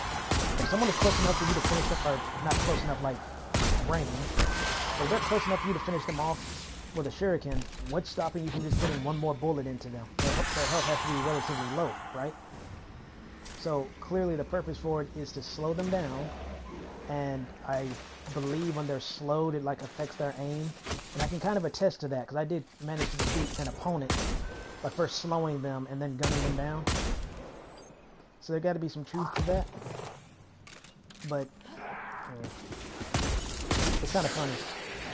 If someone is close enough for you to finish them, or not close enough like range, but if they're close enough for you to finish them off with a shuriken, what's stopping you from just putting one more bullet into them? Their health has to be relatively low, right? So clearly the purpose for it is to slow them down, and I believe when they're slowed it like affects their aim, and I can kind of attest to that because I did manage to defeat an opponent by first slowing them and then gunning them down. So there got to be some truth to that, but it's kind of funny.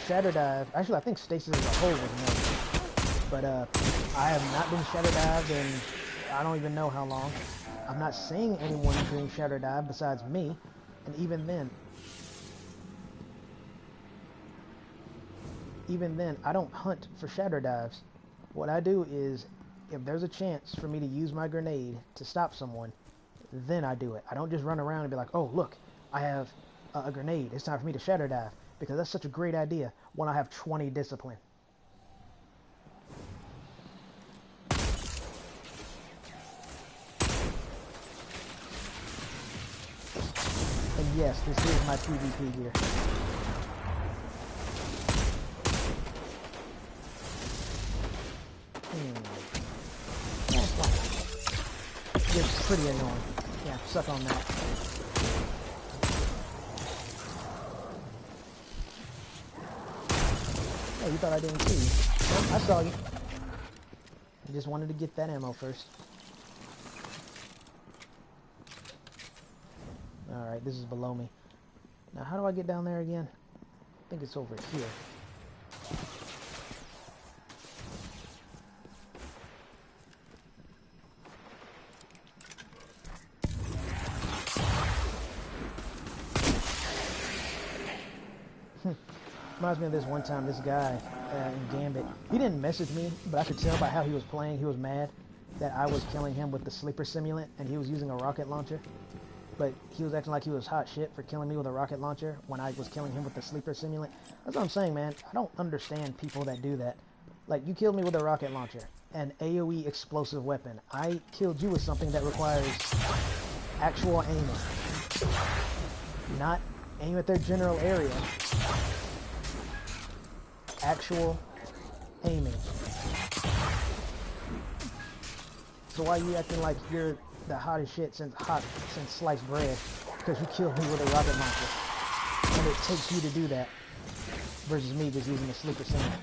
Shatter Dive, actually I think Stasis as a whole was nerfed, but I have not been Shatter Dived in I don't even know how long. I'm not seeing anyone doing Shatter Dive besides me, and even then I don't hunt for Shatter Dives. What I do is, if there's a chance for me to use my grenade to stop someone, then I do it. I don't just run around and be like, oh look, I have a grenade, it's time for me to Shatter Dive, because that's such a great idea when I have 20 discipline. And yes, this is my PvP gear. That's fine. It's pretty annoying. Yeah, suck on that. Oh, you thought I didn't see you. Well, I saw you. I just wanted to get that ammo first. Alright, this is below me. Now, how do I get down there again? I think it's over here. Reminds me of this one time, this guy in Gambit, he didn't message me, but I could tell by how he was playing, he was mad that I was killing him with the sleeper simulant and he was using a rocket launcher. But he was acting like he was hot shit for killing me with a rocket launcher when I was killing him with the sleeper simulant. That's what I'm saying, man. I don't understand people that do that. Like, you killed me with a rocket launcher, an AoE explosive weapon. I killed you with something that requires actual aiming. Not aim at their general area. Actual aiming. So why are you acting like you're the hottest shit since sliced bread? Because you killed me with a rocket launcher. And it takes you to do that. Versus me just using a sleeper simulant.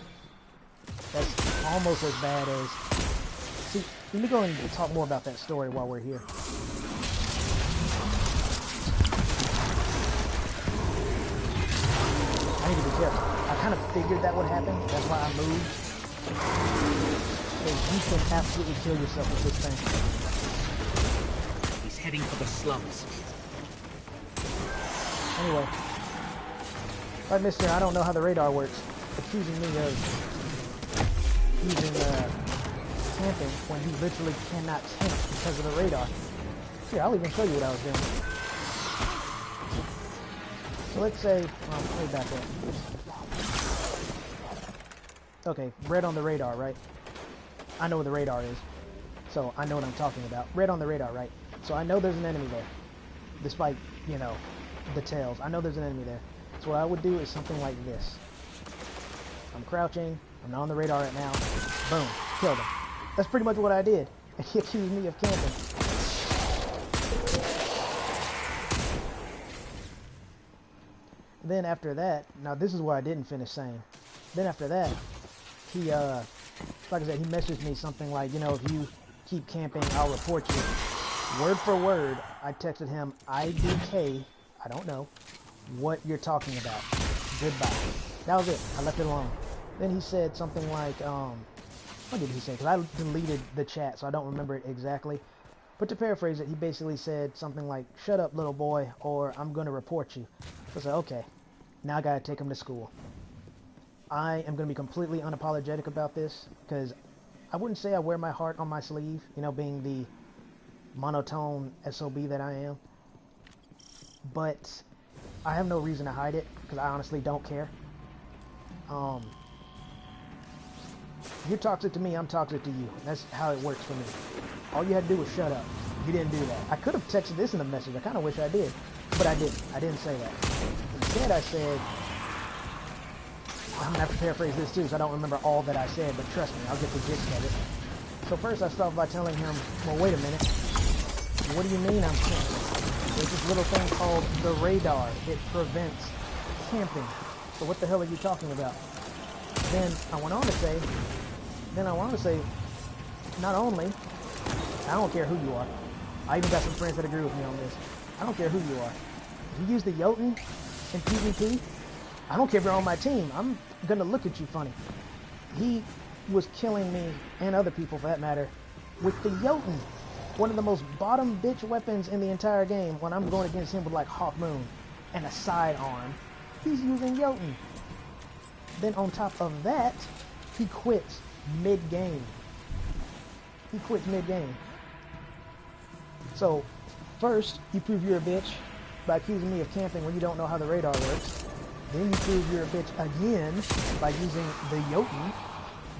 That's almost as bad as... See, let me go and talk more about that story while we're here. I need to be careful. I kind of figured that would happen. That's why I moved. Because you can absolutely kill yourself with this thing. He's heading for the slums. Anyway. Right, mister, I don't know how the radar works. Accusing me of using camping when you literally cannot camp because of the radar. Here, I'll even show you what I was doing. So let's say, well, way back there. Okay, red on the radar, right? I know what the radar is, so I know what I'm talking about. Red on the radar, right? So I know there's an enemy there, despite, you know, the tails. I know there's an enemy there. So what I would do is something like this. I'm crouching, I'm not on the radar right now, boom, killed him. That's pretty much what I did. And he accused me of camping. Then after that, now this is what I didn't finish saying. Then after that, he, like I said, he messaged me something like, you know, if you keep camping, I'll report you. Word for word, I texted him, IDK, I don't know what you're talking about. Goodbye. That was it. I left it alone. Then he said something like, what did he say? Because I deleted the chat, so I don't remember it exactly. But to paraphrase it, he basically said something like, shut up, little boy, or I'm going to report you. So I said, okay, now I got to take him to school. I am going to be completely unapologetic about this, because I wouldn't say I wear my heart on my sleeve, you know, being the monotone SOB that I am. But I have no reason to hide it, because I honestly don't care. You're toxic to me, I'm toxic to you. That's how it works for me. All you had to do was shut up. You didn't do that. I could have texted this in a message. I kind of wish I did. But I didn't. I didn't say that. Instead, I said... I'm going to have to paraphrase this too, so I don't remember all that I said, but trust me, I'll get the gist of it. So first I started by telling him, well, wait a minute. What do you mean I'm camping? There's this little thing called the radar. It prevents camping. So what the hell are you talking about? Then I went on to say, not only, I don't care who you are. I even got some friends that agree with me on this. I don't care who you are. If you use the Jotun in PvP, I don't care if you're on my team. I'm gonna look at you funny. He was killing me, and other people for that matter, with the Jotun. One of the most bottom bitch weapons in the entire game when I'm going against him with like Hawk Moon and a sidearm. He's using Jotun. Then on top of that, he quits mid-game. He quits mid-game. So, first, you prove you're a bitch by accusing me of camping when you don't know how the radar works. Then you prove you're a bitch again by using the Jotun.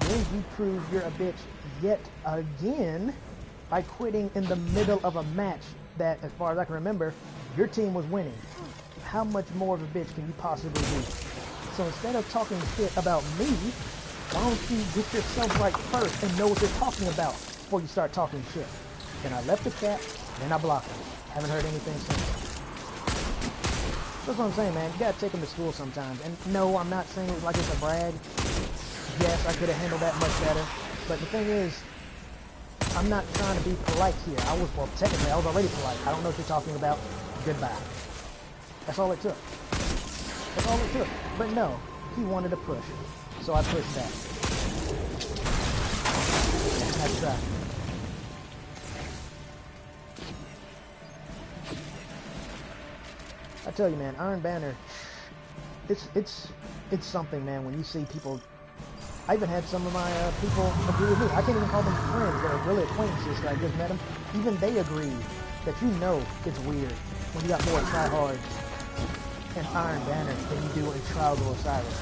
Then you prove you're a bitch yet again by quitting in the middle of a match that, as far as I can remember, your team was winning. How much more of a bitch can you possibly be? So instead of talking shit about me, why don't you get yourself right first and know what you're talking about before you start talking shit? Then I left the chat, then I blocked him. Haven't heard anything since. That's what I'm saying, man. You gotta take him to school sometimes. And no, I'm not saying it like it's a brag. Yes, I could have handled that much better. But the thing is, I'm not trying to be polite here. Well, technically, I was already polite. I don't know what you're talking about. Goodbye. That's all it took. That's all it took. But no, he wanted to push. So I pushed back. Nice try. I tell you, man, Iron Banner, it's something, man, when you see people. I even had some of my people agree with me. I can't even call them friends. They're really acquaintances. I just met them. Even they agree that you know it's weird when you got more tryhards in Iron Banner than you do in Trials of Osiris.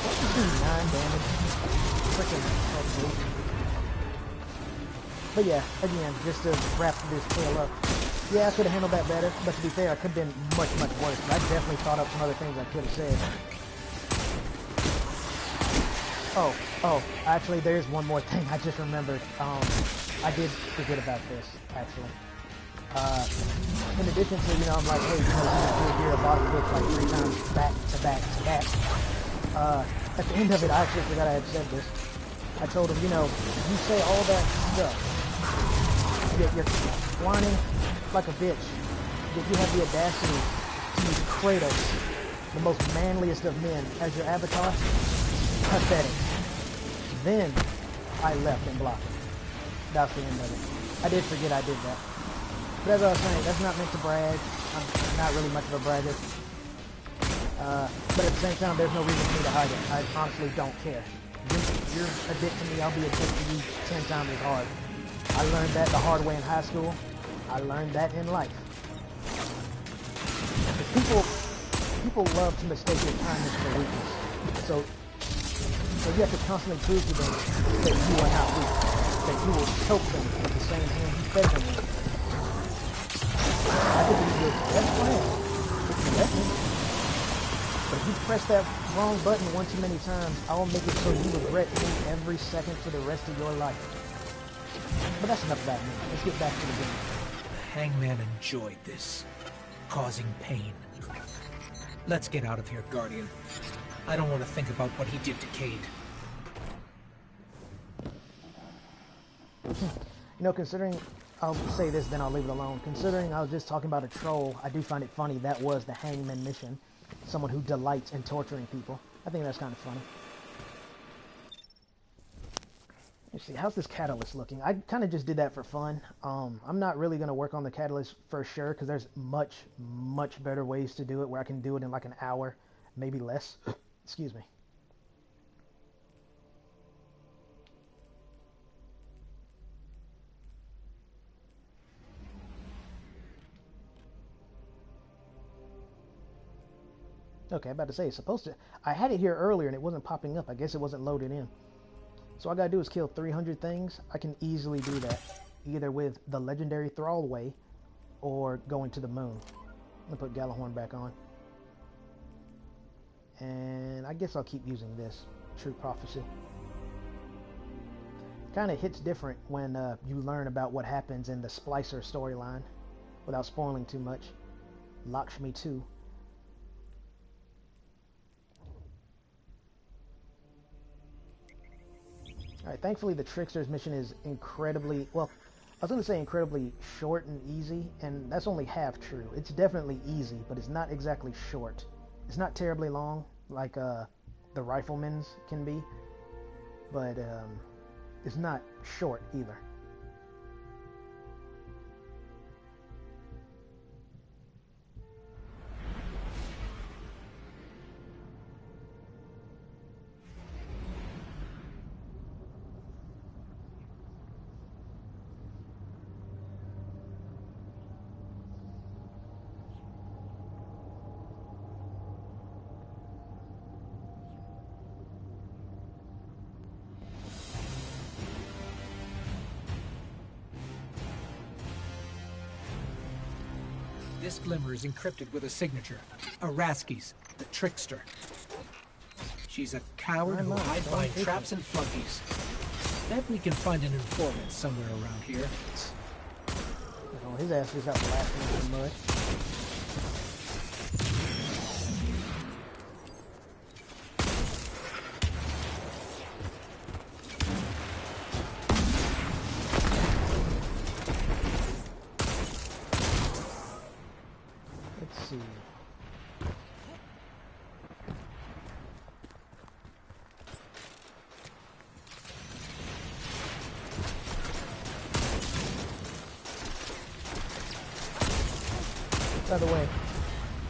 Let's do 9 damage. Freaking. But yeah, again, just to wrap this tale up. Yeah, I could have handled that better, but to be fair, I could have been much, much worse. I definitely thought up some other things I could have said. Oh, actually, there's one more thing I just remembered. I did forget about this, actually. In addition to, I'm like, hey, you're a bottom bitch like 3 times back to back to back. At the end of it, I actually forgot I had said this. I told him, you say all that stuff. You're whining like a bitch. Yet you have the audacity to use Kratos, the most manliest of men, as your avatar. Pathetic. Then I left and blocked him. That's the end of it. I did forget I did that. But as I was saying, that's not meant to brag. I'm not really much of a bragger. But at the same time, there's no reason for me to hide it. I honestly don't care. You're a dick to me, I'll be a dick to you 10 times as hard. I learned that the hard way in high school. I learned that in life. People love to mistake your kindness for weakness. So you have to constantly prove to them that you are not weak. That you will choke them with the same hand you fed them with. I could be your best friend if you let me. But if you press that wrong button one too many times, I will make it so you regret me every second for the rest of your life. But that's enough about me. Let's get back to the game. Hangman enjoyed this, causing pain. Let's get out of here, Guardian. I don't want to think about what he did to Cade. You know, considering, I'll say this, then I'll leave it alone. Considering I was just talking about a troll, I do find it funny that was the hangman mission. Someone who delights in torturing people. I think that's kind of funny. Let's see, how's this catalyst looking? I kind of just did that for fun. I'm not really going to work on the catalyst for sure, because there's much, much better ways to do it, where I can do it in like an hour, maybe less. Excuse me. Okay, I'm about to say, it's supposed to... I had it here earlier and it wasn't popping up. I guess it wasn't loaded in. So all I gotta do is kill 300 things. I can easily do that, either with the legendary Thrall way or going to the moon. I'm gonna put Gallahorn back on. And I guess I'll keep using this, True Prophecy. Kind of hits different when you learn about what happens in the Splicer storyline, without spoiling too much. Lakshmi 2. Alright, thankfully the Trickster's mission is incredibly, well, I was going to say incredibly short and easy, and that's only half true. It's definitely easy, but it's not exactly short. It's not terribly long, like the Rifleman's can be, but it's not short either. This glimmer is encrypted with a signature. Araski's, the trickster. She's a coward who hides behind traps and flunkies. Bet we can find an informant somewhere around here. Oh, his ass just got blasted into the mud. By the way,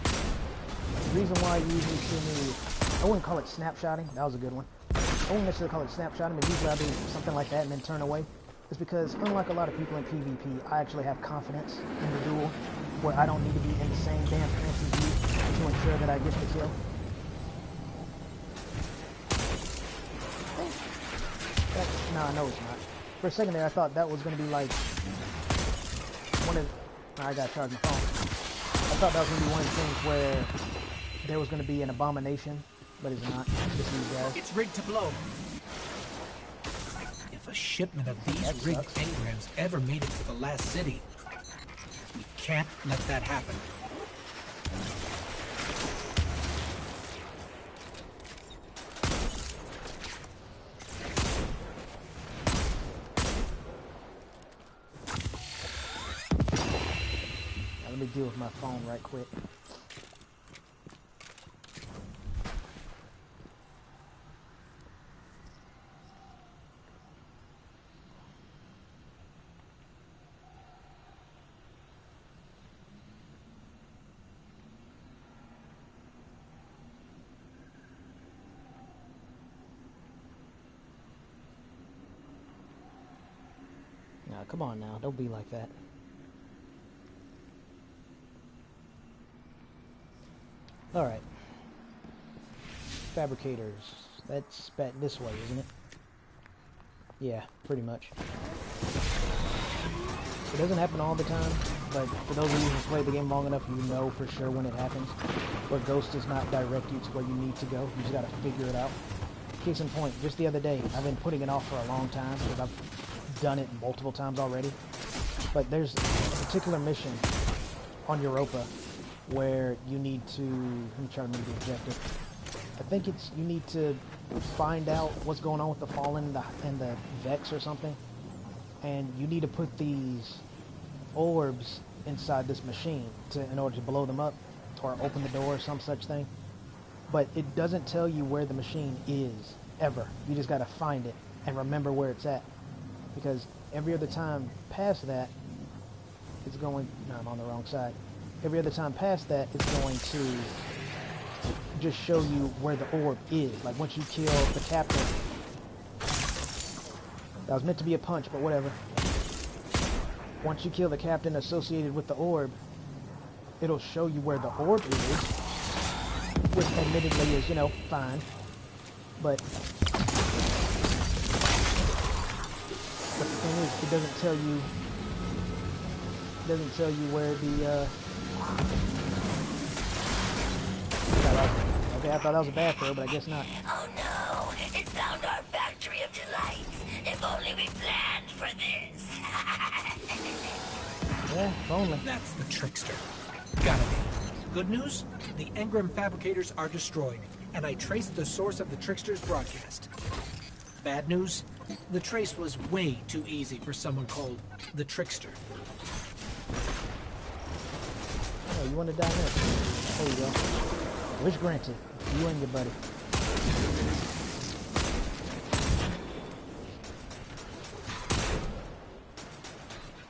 the reason why you usually see me, I wouldn't call it snapshotting, that was a good one. I wouldn't necessarily call it snapshotting, but usually I'll do something like that and then turn away. It's because, unlike a lot of people in PvP, I actually have confidence in the duel, where I don't need to be in the same damn trance as you to ensure that I get the kill. No, no it's not. For a second there, I thought that was going to be like one of... I gotta charge my phone. I thought that was going to be one of the things where there was going to be an abomination, but it's not. It's just these guys. It's rigged to blow. If a shipment of these rigged engrams ever made it to the last city, we can't let that happen. Let me deal with my phone right quick. Now, come on now, don't be like that. Alright. Fabricators. That's this way, isn't it? Yeah, pretty much. It doesn't happen all the time, but for those of you who played the game long enough, you know for sure when it happens. Where Ghost does not direct you to where you need to go. You just gotta figure it out. Case in point, just the other day, I've been putting it off for a long time, because I've done it multiple times already. But there's a particular mission on Europa where you need to, let me try to remember the objective. I think it's, you need to find out what's going on with the Fallen and the Vex or something. and you need to put these orbs inside this machine in order to blow them up or open the door or some such thing. But it doesn't tell you where the machine is, ever. You just gotta find it and remember where it's at. Because every other time past that, it's going... No, I'm on the wrong side. Every other time past that, it's going to just show you where the orb is. Like, once you kill the captain... That was meant to be a punch, but whatever. Once you kill the captain associated with the orb, it'll show you where the orb is, which admittedly is, you know, fine. But the thing is, it doesn't tell you where the okay, I thought that was a bad throw, but I guess not. Oh no, it found our factory of delights. If only we planned for this. Yeah, if only. That's the trickster. Gotta be. Good news? The engram fabricators are destroyed, and I traced the source of the trickster's broadcast. Bad news? The trace was way too easy for someone called the trickster. Oh, you want to die next? There you go. Wish granted. You and your buddy.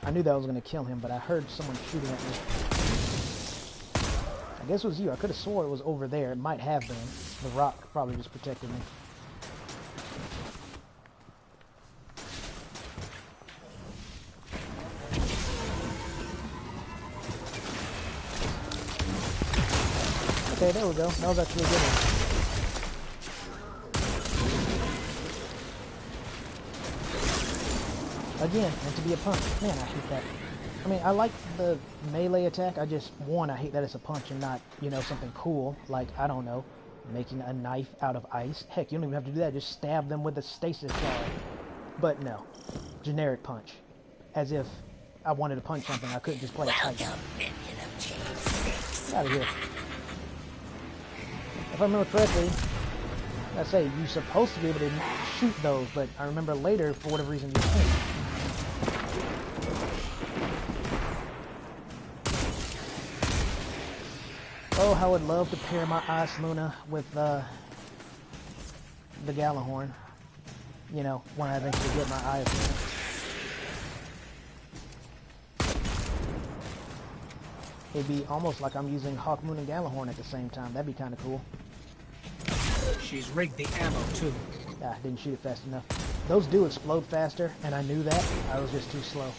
I knew that was going to kill him, but I heard someone shooting at me. I guess it was you. I could have swore it was over there. It might have been. The rock probably just protected me. Okay, there we go. That was actually a good one. Again, meant to be a punch. Man, I hate that. I mean, I like the melee attack. I just, I hate that it's a punch and not, you know, something cool. Like, I don't know, making a knife out of ice. Heck, you don't even have to do that. Just stab them with a stasis shard. But no. Generic punch. As if I wanted to punch something, I couldn't just play a kite. Get out of here. If I remember correctly, I say you're supposed to be able to shoot those, but I remember later, for whatever reason, you can't. Oh, how I would love to pair my Ice Luna with the Gallahorn. You know, when I eventually get my Ice Luna. It'd be almost like I'm using Hawkmoon and Gallahorn at the same time. That'd be kind of cool. She's rigged the ammo, too. Ah, didn't shoot it fast enough. Those do explode faster, and I knew that. I was just too slow.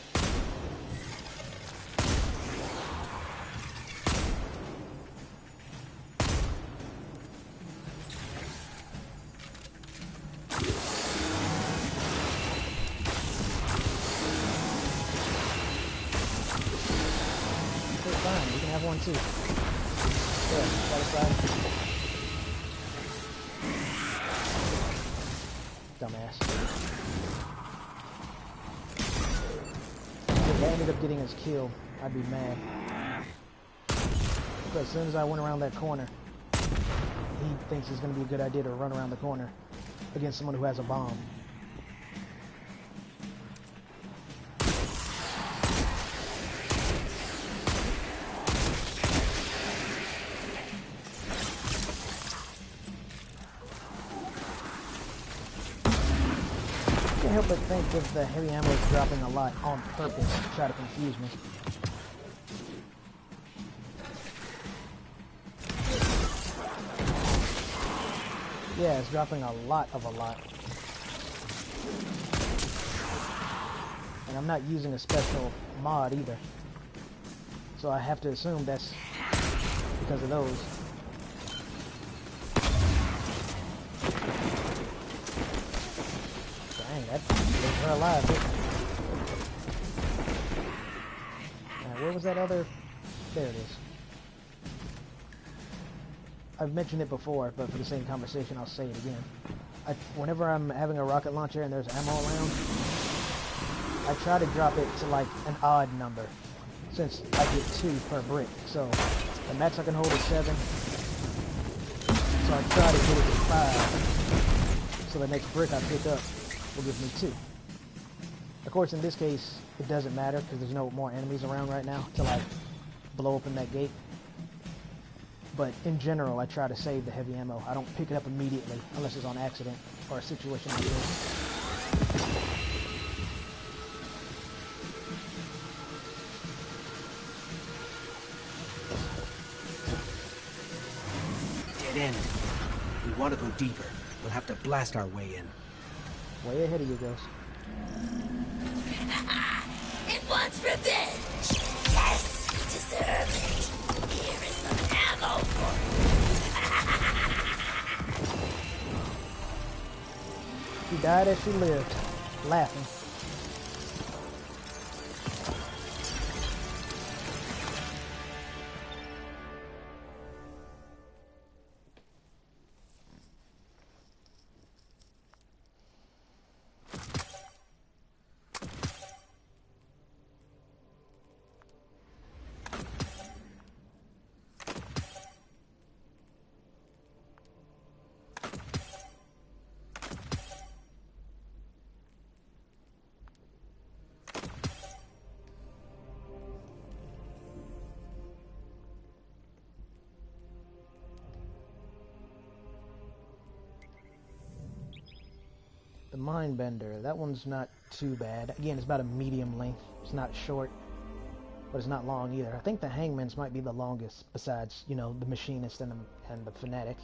Okay, fine. You can have one, too. There, satisfied. Dumbass. If I ended up getting us killed, I'd be mad. But as soon as I went around that corner, he thinks it's going to be a good idea to run around the corner against someone who has a bomb. I can't help but think that the heavy ammo is dropping a lot on purpose to try to confuse me. Yeah, it's dropping a lot of a lot. And I'm not using a special mod either. So I have to assume that's because of those. Dang, that makes her alive. Where was that other... There it is. I've mentioned it before, but for the same conversation, I'll say it again. Whenever I'm having a rocket launcher and there's ammo around, I try to drop it to like an odd number, since I get 2 per brick. So the max I can hold is 7. So I try to get it to 5. So the next brick I pick up will give me 2. Of course, in this case, it doesn't matter because there's no more enemies around right now to like blow open that gate. But in general, I try to save the heavy ammo. I don't pick it up immediately unless it's on accident or a situation like this. Dead end. If we want to go deeper, we'll have to blast our way in. Way ahead of you, Ghost. It wants revenge! Yes, you deserve it! Here is some ammo for you! She died as she lived, laughing. The Mindbender, that one's not too bad. Again, it's about a medium length. It's not short, but it's not long either. I think the Hangman's might be the longest, besides, you know, the Machinist and the Fanatic.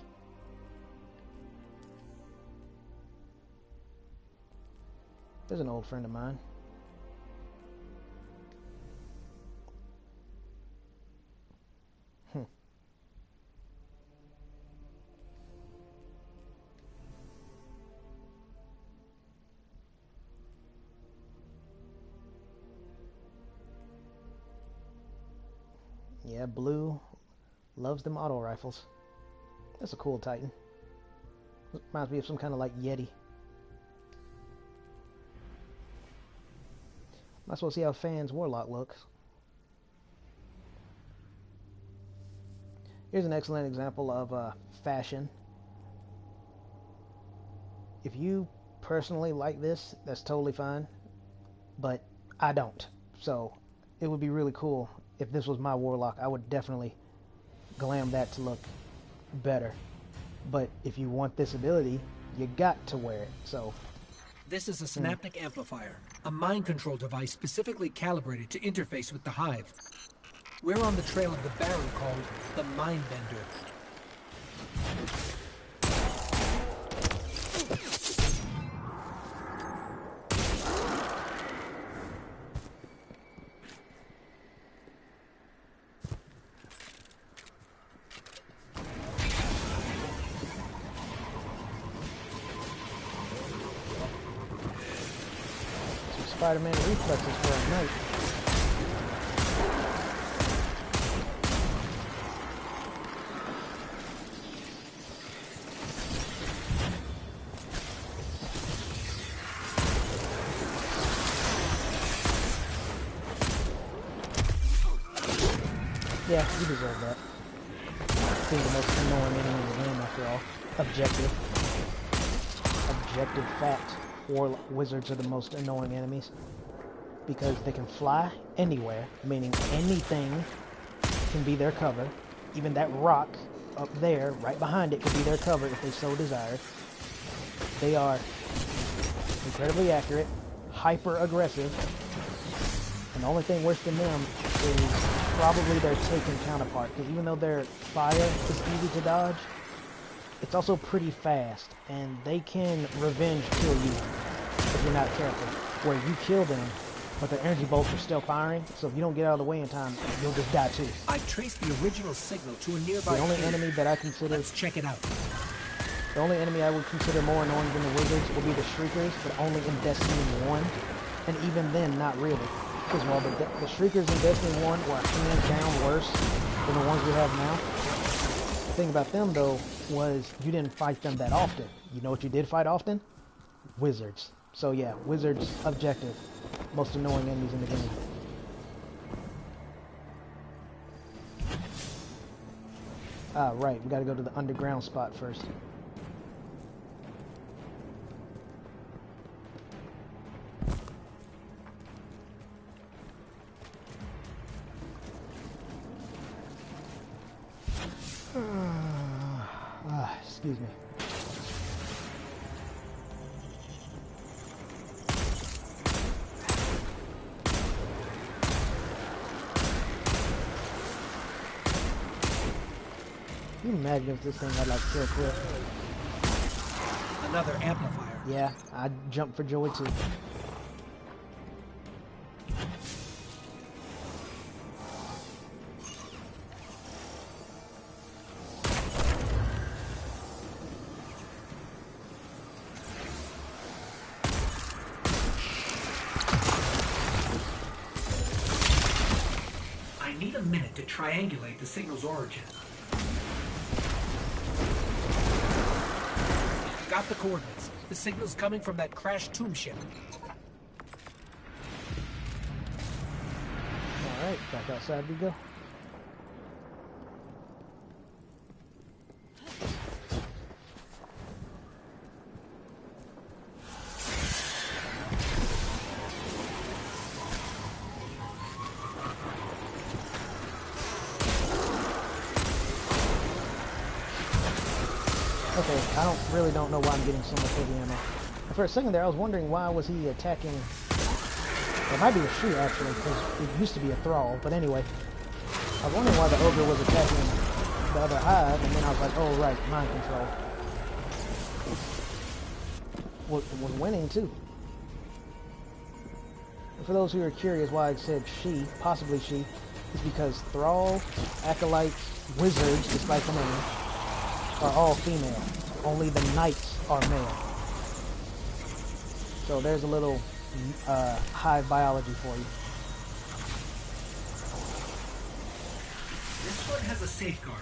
There's an old friend of mine. Yeah, Blue loves them auto rifles. That's a cool Titan. Reminds me of some kind of like Yeti. Might as well see how Fan's Warlock looks. Here's an excellent example of fashion. If you personally like this, that's totally fine. But I don't. So it would be really cool if this was my Warlock. I would definitely glam that to look better. But if you want this ability, you got to wear it. So this is a synaptic amplifier, a mind control device specifically calibrated to interface with the Hive. We're on the trail of the Baron called the Mindbender. Spider-Man reflexes for a night. Yeah, you deserve that. Being the most annoying enemy in the game, after all. Objective. Objective fact. Wizards are the most annoying enemies because they can fly anywhere, meaning anything can be their cover. Even that rock up there, right behind it, could be their cover if they so desired. They are incredibly accurate, hyper aggressive, and the only thing worse than them is probably their Taken counterpart, because even though their fire is easy to dodge, it's also pretty fast, and they can revenge kill you if you're not careful. Where you kill them, but their energy bolts are still firing, so if you don't get out of the way in time, you'll just die too. I traced the original signal to a nearby The only enemy that I consider... Let's check it out. The only enemy I would consider more annoying than the Wizards will be the Shriekers, but only in Destiny 1, and even then, not really. Because while the Shriekers in Destiny 1 were hands down worse than the ones we have now, the thing about them, though, was you didn't fight them that often. You know what you did fight often? Wizards. So yeah, Wizards, objective. Most annoying enemies in the game. Ah, right, we gotta go to the underground spot first. Excuse me. Can you imagine if this thing had like kill clip? Another amplifier. Yeah, I'd jump for joy too. I need a minute to triangulate the signal's origin. Got the coordinates. The signal's coming from that crashed tomb ship. Alright, back outside we go. Okay, I really don't know why I'm getting so much heavy ammo. And for a second there, I was wondering why was he attacking... It might be a she, actually, because it used to be a thrall. But anyway, I was wondering why the ogre was attacking the other hive, and then I was like, oh, right, mind control. Was winning, too. And for those who are curious why I said she, possibly she, is because thrall, acolytes, wizards, despite the name, are all female. Only the knights are male. So there's a little hive biology for you. This one has a safeguard.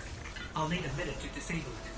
I'll need a minute to disable it.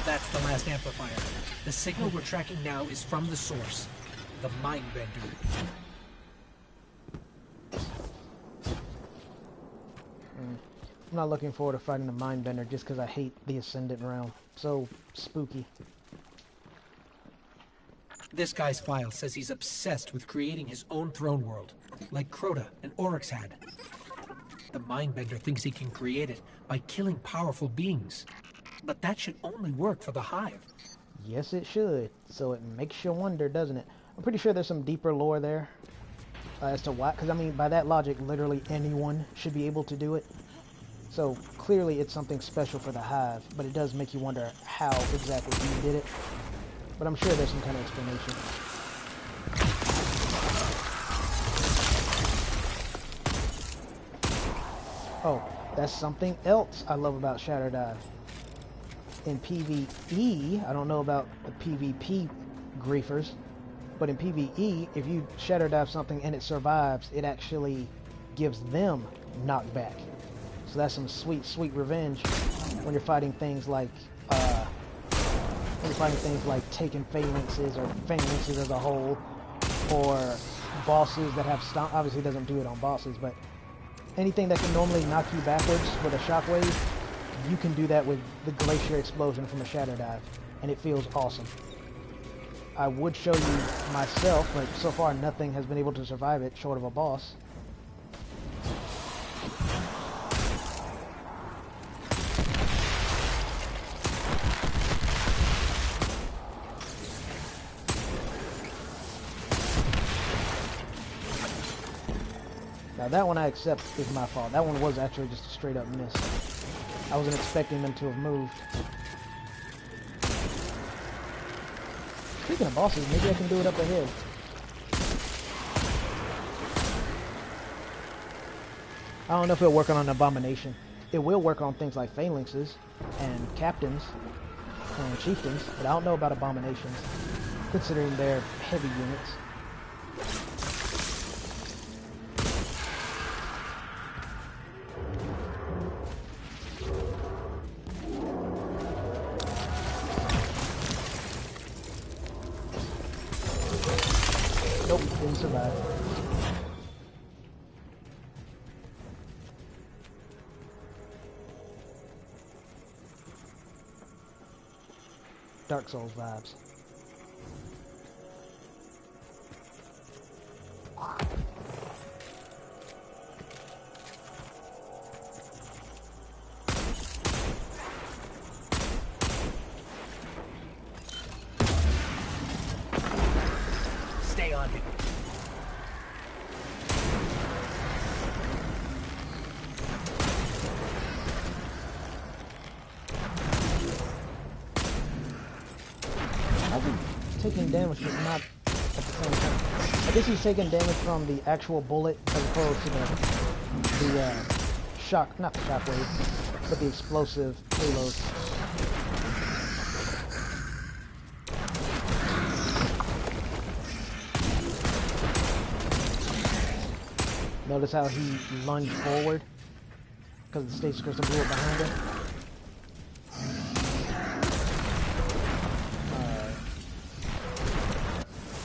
That's the last amplifier. The signal we're tracking now is from the source, the Mindbender. I'm not looking forward to fighting the Mindbender just because I hate the Ascendant realm. So spooky. This guy's file says he's obsessed with creating his own throne world, like Crota and Oryx had. The Mindbender thinks he can create it by killing powerful beings. But that should only work for the Hive. Yes, it should. So it makes you wonder, doesn't it? I'm pretty sure there's some deeper lore there as to why. Because, I mean, by that logic, literally anyone should be able to do it. So clearly it's something special for the Hive. But it does make you wonder how exactly he did it. But I'm sure there's some kind of explanation. Oh, that's something else I love about Shatter Dive. In PvE, I don't know about the PvP griefers, but in PvE, if you Shatter Dive something and it survives, it actually gives them knockback. So that's some sweet, sweet revenge when you're fighting things like taking phalanxes or phalanxes as a whole, or bosses that have stomp. Obviously, it doesn't do it on bosses, but anything that can normally knock you backwards with a shockwave, you can do that with the Glacier Explosion from a Shatter Dive, and it feels awesome. I would show you myself, but so far nothing has been able to survive it short of a boss. Now that one I accept is my fault. That one was actually just a straight up miss. I wasn't expecting them to have moved. Speaking of bosses, maybe I can do it up ahead. I don't know if it'll work on an abomination. It will work on things like phalanxes and captains and chieftains, but I don't know about abominations, considering they're heavy units. survive. Dark Souls vibes. Stay on him. I think taking damage but not at the same time. I guess he's taking damage from the actual bullet as opposed to the shock, not the shockwave, but the explosive payload. Notice how he lunged forward because the stasis crystal blew it behind him.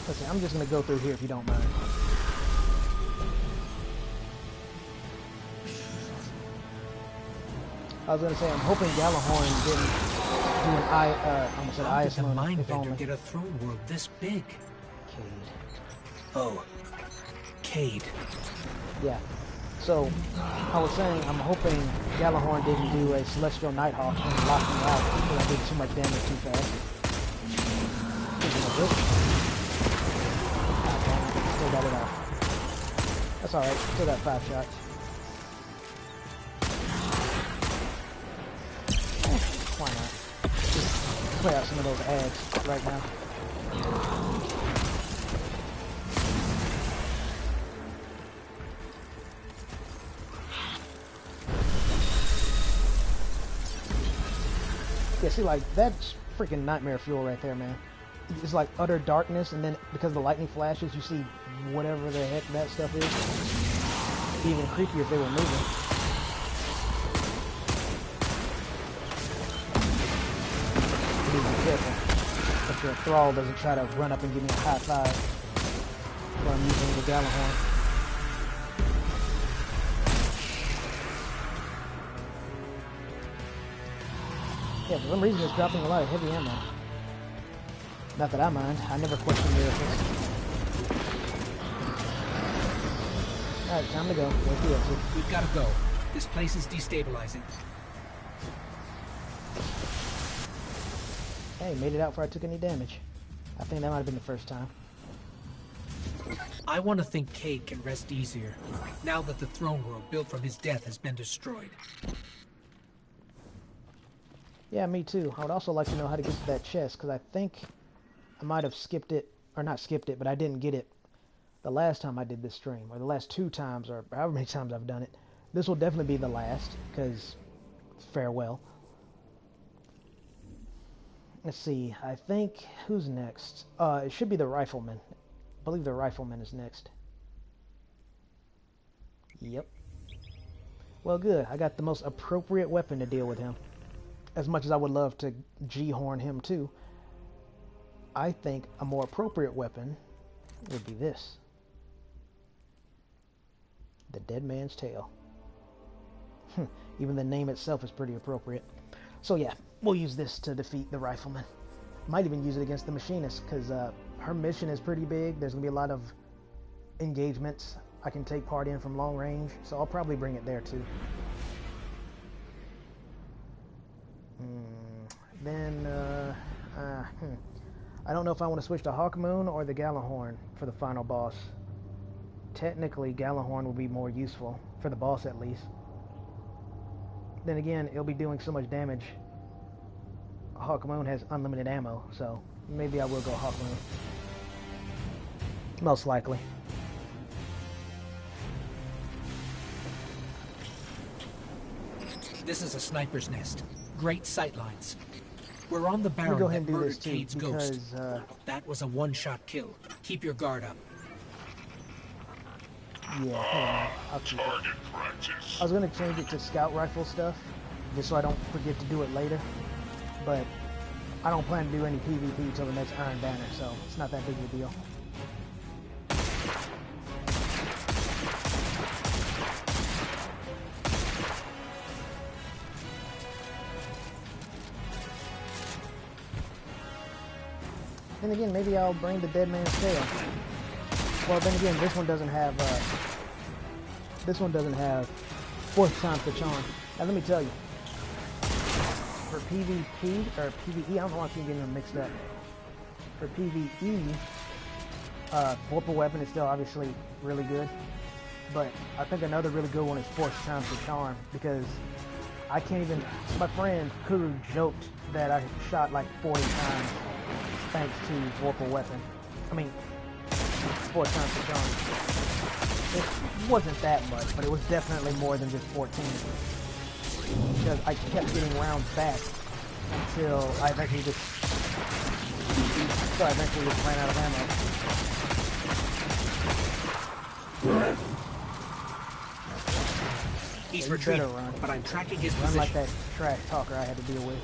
Let's see, I'm just going to go through here if you don't mind. I was going to say, I'm hoping Gallahorn didn't do an almost said How did the Iasmoon, if Mindbender only. get a throne world this big? Cade. Oh, Cade. Yeah. So, I was saying, I'm hoping Gallahorn didn't do a Celestial Nighthawk and lock me out because I did too much damage too fast. Speaking of which, still got it off. That's alright, still got 5 shots. Why not? Just play out some of those ads right now. Yeah, see, like, that's freaking nightmare fuel right there, man. It's like utter darkness, and then because of the lightning flashes, you see whatever the heck that stuff is. It'd be even creepier if they were moving. Please be careful that your thrall doesn't try to run up and give me a high five while I'm using the Gallahorn. Yeah, for some reason it's dropping a lot of heavy ammo. Not that I mind. I never question miracles. Alright, time to go. Where's the exit? We've got to go. This place is destabilizing. Hey, made it out before I took any damage. I think that might have been the first time. I want to think Cade can rest easier, now that the throne world built from his death has been destroyed. Yeah, me too. I would also like to know how to get to that chest, because I think I might have skipped it, or not skipped it, but I didn't get it the last time I did this stream, or the last 2 times, or however many times I've done it. This will definitely be the last, because farewell. Let's see, I think, who's next? It should be the Rifleman. I believe the Rifleman is next. Yep. Well, good. I got the most appropriate weapon to deal with him. As much as I would love to G-horn him too, I think a more appropriate weapon would be this. The Dead Man's Tail. Even the name itself is pretty appropriate. So yeah, we'll use this to defeat the Rifleman. Might even use it against the Machinist, because her mission is pretty big. There's going to be a lot of engagements I can take part in from long range, so I'll probably bring it there too. Then, I don't know if I want to switch to Hawkmoon or the Gallahorn for the final boss. Technically, Gallahorn will be more useful, for the boss at least. Then again, it'll be doing so much damage. Hawkmoon has unlimited ammo, so maybe I will go Hawkmoon. Most likely. This is a sniper's nest. Great sightlines. We're on the Let me Baron go ahead that and do murdered this too, Cade's because ghost. That was a one-shot kill. Keep your guard up. Yeah, hold on. I'll keep it. I was going to change it to scout rifle stuff, just so I don't forget to do it later. But I don't plan to do any PvP until the next Iron Banner, so it's not that big of a deal. then again, maybe I'll bring the Dead Man's Tale. Well, then again, this one doesn't have fourth time's the charm. Now let me tell you, for PvP or PvE, I don't know why I keep getting them mixed up. For PvE, Vorpal Weapon is still obviously really good, but I think another really good one is fourth time's the charm, because I can't even. My friend Kuru joked that I shot like 40 times thanks to Vorpal Weapon. I mean, fourth time's the charm. It wasn't that much, but it was definitely more than just 14. Because I kept getting rounds back until I eventually just ran out of ammo. He's retreating, but I'm tracking his position. Unlike that trash talker I had to deal with.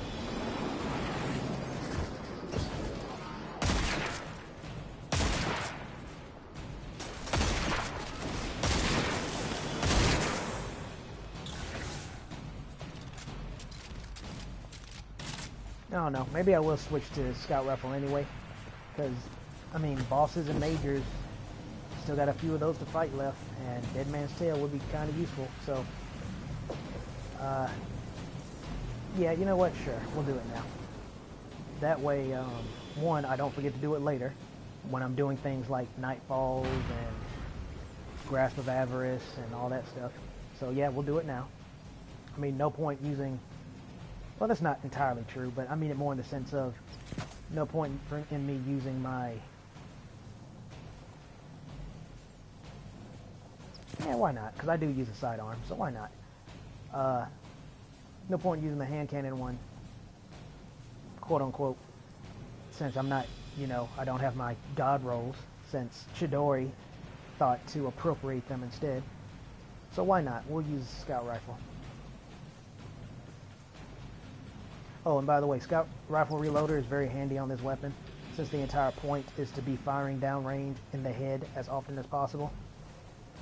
I don't know. Maybe I will switch to Scout Rifle anyway. Because, I mean, bosses and majors still got a few of those to fight left. And Dead Man's Tale would be kind of useful. So, yeah, you know what? Sure. We'll do it now. That way, one, I don't forget to do it later. When I'm doing things like Nightfalls and Grasp of Avarice and all that stuff. So, yeah, we'll do it now. I mean, no point using... Well, that's not entirely true, but I mean it more in the sense of no point in me using my... Yeah, why not? Because I do use a sidearm, so why not? No point in using the hand cannon one, quote-unquote, since I'm not, you know, I don't have my god rolls, since Chidori thought to appropriate them instead. So why not? We'll use Scout Rifle. Oh, and by the way, Scout Rifle Reloader is very handy on this weapon, since the entire point is to be firing downrange in the head as often as possible.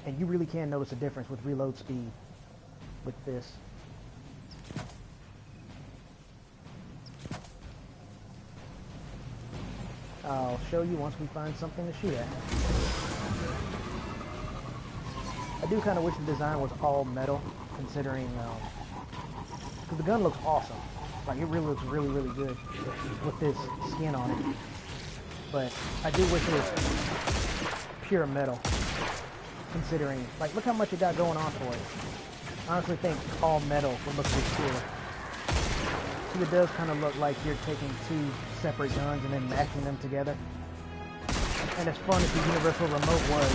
And you really can notice a difference with reload speed with this. I'll show you once we find something to shoot at. I do kind of wish the design was all metal, considering, because the gun looks awesome. Like, it really looks really, really good with this skin on it. But I do wish it was pure metal, considering, like, look how much it got going on for it. I honestly think all metal would look a bit cooler. So it does kind of look like you're taking two separate guns and then matching them together. And as fun as the Universal Remote was,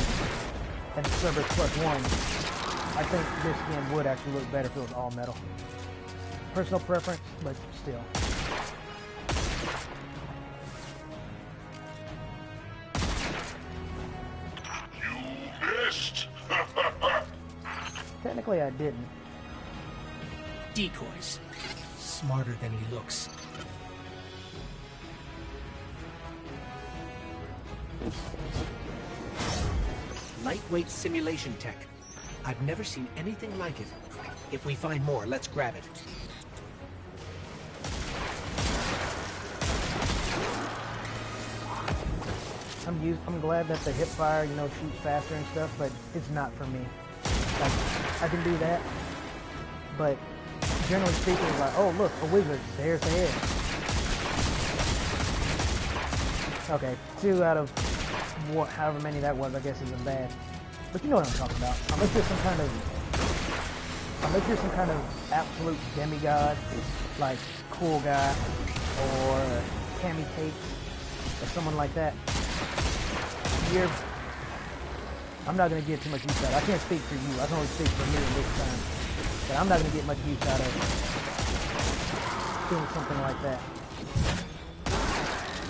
and Cerberus Plus One, I think this skin would actually look better if it was all metal. Personal preference, but still. You missed! Technically, I didn't. Decoys. Smarter than he looks. Lightweight simulation tech. I've never seen anything like it. If we find more, let's grab it. I'm glad that the hip fire, you know, shoots faster and stuff, but it's not for me. Like, I can do that, but generally speaking, it's like, oh look, a wizard, there's the head. Okay, 2 out of however many that was, I guess isn't bad. But you know what I'm talking about. Unless you're some kind of absolute demigod, like Cool Guy, or Cammy Cakes, or someone like that. I'm not going to get too much use out of it. I can't speak for you. I can only speak for me in this time. But I'm not going to get much use out of doing something like that.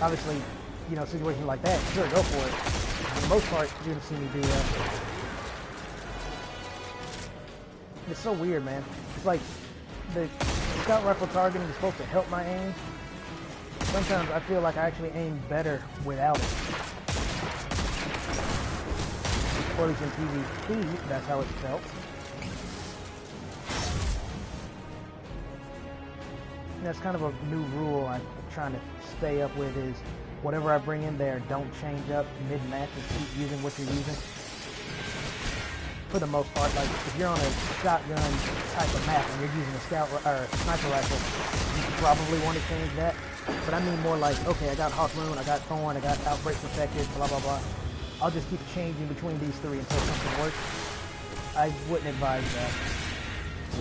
Obviously, you know, situations like that, sure, go for it. For the most part, you're going to see me do that. It's so weird, man. It's like the Scout Rifle targeting is supposed to help my aim. Sometimes I feel like I actually aim better without it. Or at least in PvP, that's how it felt. And that's kind of a new rule I'm trying to stay up with is whatever I bring in there, don't change up mid-match and keep using what you're using. For the most part, like if you're on a shotgun type of map and you're using a scout or sniper rifle, you probably want to change that. But I mean more like, okay, I got Hawk Moon, I got Thorn, I got Outbreak Perfected, blah blah blah. I'll just keep changing between these three until something works. I wouldn't advise that.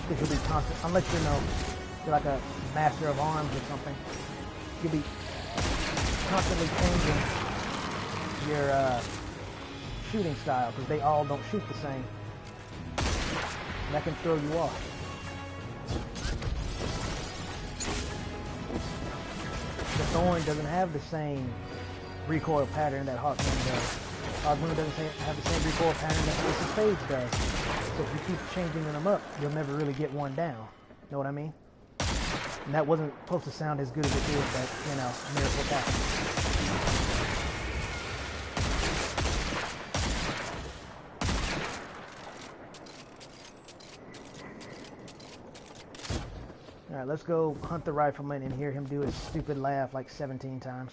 Because you'll be constant, unless you're like a master of arms or something. You'll be constantly changing your shooting style because they all don't shoot the same. And that can throw you off. The Thorn doesn't have the same recoil pattern that Hawk Moon does. Hawk Moon doesn't have the same recoil pattern that Ace of Spades does. So if you keep changing them up, you'll never really get one down. Know what I mean? And that wasn't supposed to sound as good as it did, but, you know, miracles happen. Alright, let's go hunt the rifleman and hear him do his stupid laugh like 17 times.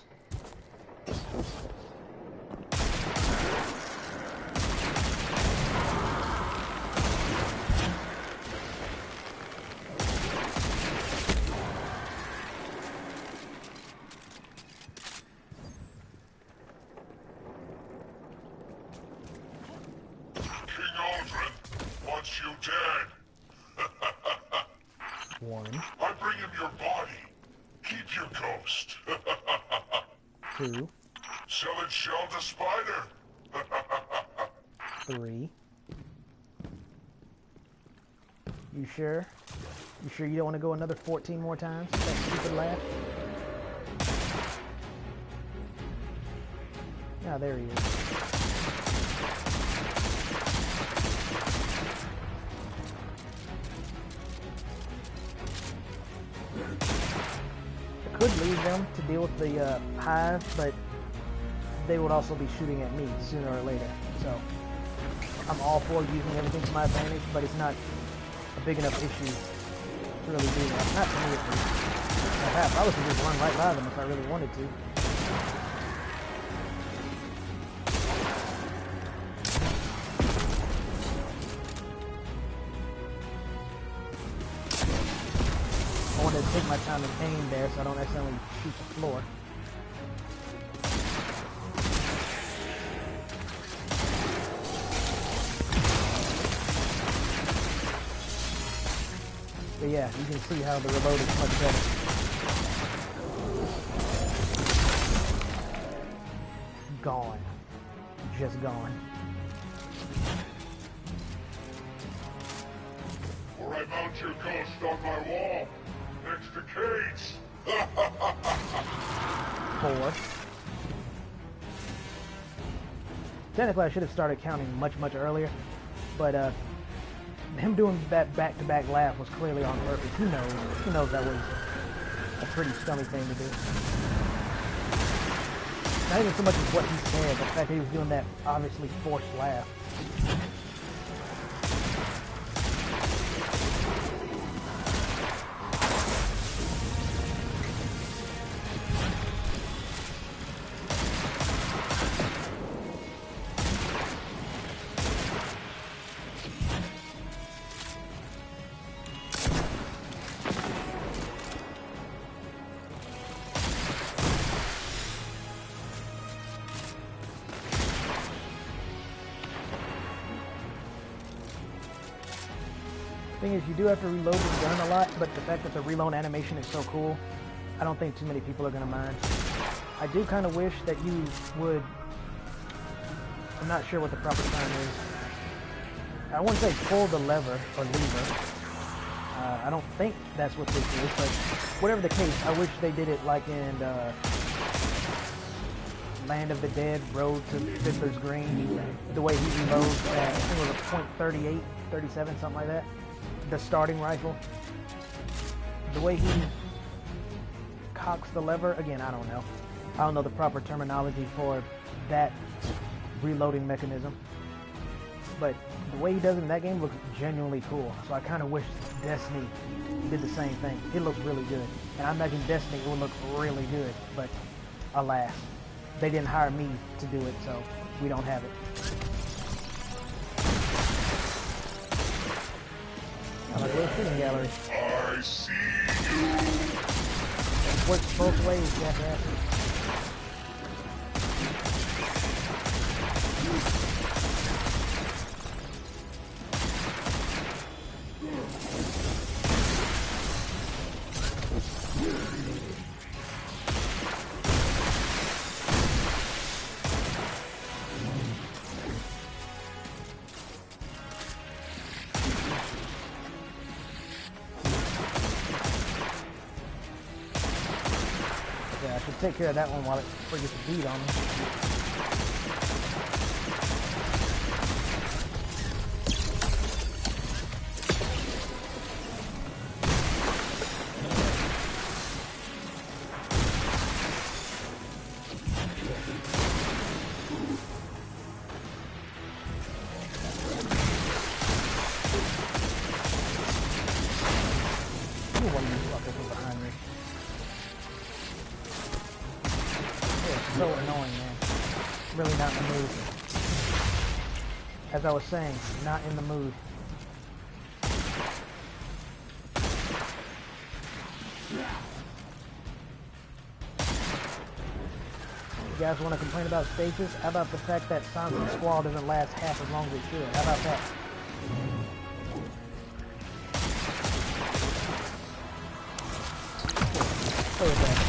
I bring him your body. Keep your ghost. 2. Sell it shell to Spider. 3. You sure? You sure you don't want to go another 14 more times? That stupid laugh? Ah, there he is. I could leave them to deal with the hive, but they would also be shooting at me sooner or later. So I'm all for using everything to my advantage, but it's not a big enough issue to really do that. Not to me at least. I probably could just run right by them if I really wanted to. I wanted to take my time and aim there so I don't accidentally shoot the floor. But yeah, you can see how the reload is much better. Gone. Just gone. Or I mount your ghost on my wall, next to Kate's. 4. Technically, I should have started counting much earlier, but him doing that back-to-back laugh was clearly on purpose. He knows that was a pretty scummy thing to do. Not even so much as what he said, but the fact that he was doing that obviously forced laugh. Thing is, you do have to reload the gun a lot, but the fact that the reload animation is so cool, I don't think too many people are going to mind. I do kind of wish that you would... I'm not sure what the proper term is. I wouldn't say pull the lever or lever. I don't think that's what this is, but whatever the case, I wish they did it like in Land of the Dead, Road to Fiddler's Green, the way he reloads at, I think it was a .38, 37, something like that. The starting rifle. The way he cocks the lever, again, I don't know. I don't know the proper terminology for that reloading mechanism. But the way he does it in that game looks genuinely cool. So I kind of wish Destiny did the same thing. It looks really good. And I imagine Destiny will look really good, but alas. they didn't hire me to do it, so we don't have it. I like a little shooting gallery. I see you. It works both ways, jackass. Take care of that one while it gets a beat on me. Ooh, one of these fuckers was behind me. So annoying, man. Really not in the mood. As I was saying, not in the mood. You guys want to complain about stasis? How about the fact that Sansa Squall doesn't last half as long as it should? How about that? Play with that.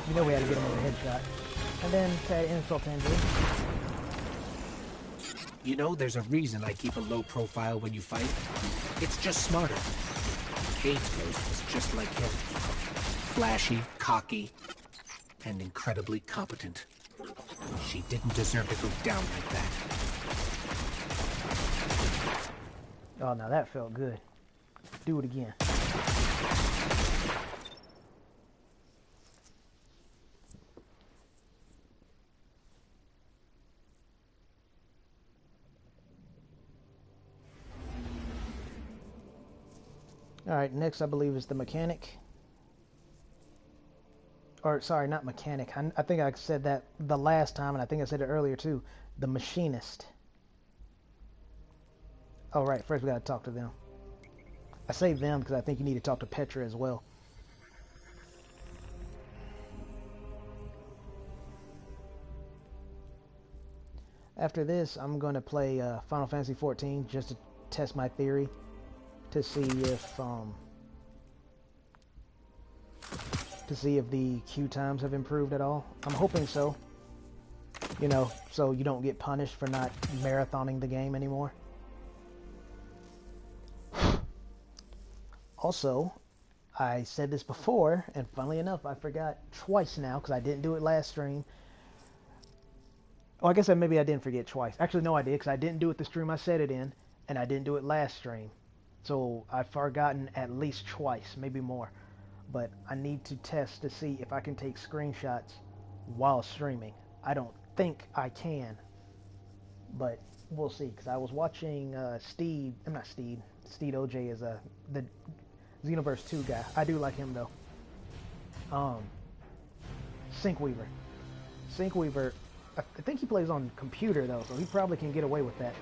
You know we had to get him with a headshot. And then to add insult to injury. You know, there's a reason I keep a low profile when you fight. It's just smarter. Cade's Ghost was just like him. Flashy, cocky, and incredibly competent. She didn't deserve to go down like that. Oh, now that felt good. Do it again. Alright, next I believe is the mechanic. Or, sorry, not mechanic. I think I said that the last time, and I think I said it earlier too. The machinist. Oh, right, first we gotta talk to them. I say them because I think you need to talk to Petra as well. After this, I'm going to play Final Fantasy XIV just to test my theory. To see if the queue times have improved at all. I'm hoping so. You know, so you don't get punished for not marathoning the game anymore. Also, I said this before, and funnily enough, I forgot twice now because I didn't do it last stream. Oh, I guess maybe I didn't forget twice. Actually, no, I did because I didn't do it the stream I said it in, and I didn't do it last stream. So I've forgotten at least twice, maybe more. But I need to test to see if I can take screenshots while streaming. I don't think I can, but we'll see. Because I was watching Steed OJ is the Xenoverse 2 guy. I do like him though. Syncweaver. I think he plays on computer though, so he probably can get away with that.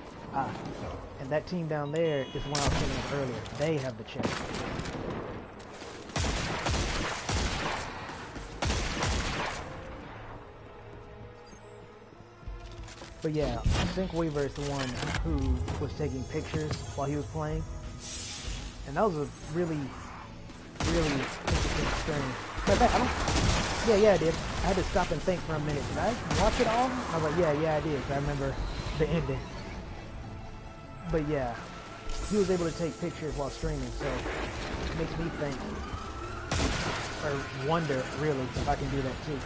And that team down there is the one I was thinking of earlier. They have the chest. But yeah, Syncweaver is the one who was taking pictures while he was playing. And that was a really, really interesting stream. Matter of fact, yeah, I did. I had to stop and think for a minute. Did I watch it all? I was like, yeah, I did. I remember the ending. But yeah, he was able to take pictures while streaming, so it makes me think, or wonder, really, if I can do that too.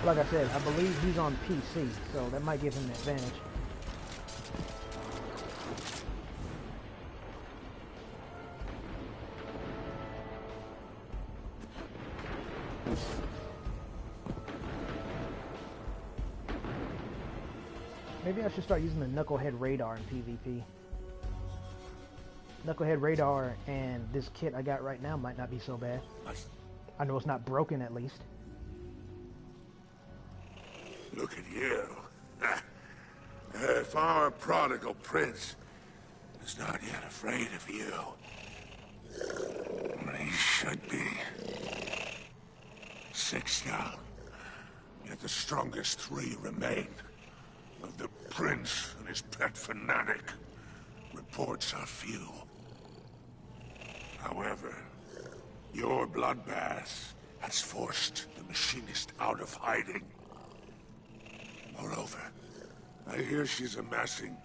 Like I said, I believe he's on PC, so that might give him an advantage. Maybe I should start using the Knucklehead radar in PvP. Knucklehead radar and this kit I got right now might not be so bad. I know it's not broken, at least. Look at you. If our prodigal prince is not yet afraid of you, he should be. 6 down, yet the strongest 3 remain. Of the prince and his pet fanatic, reports are few. However, your bloodbath has forced the machinist out of hiding. Moreover, I hear she's amassing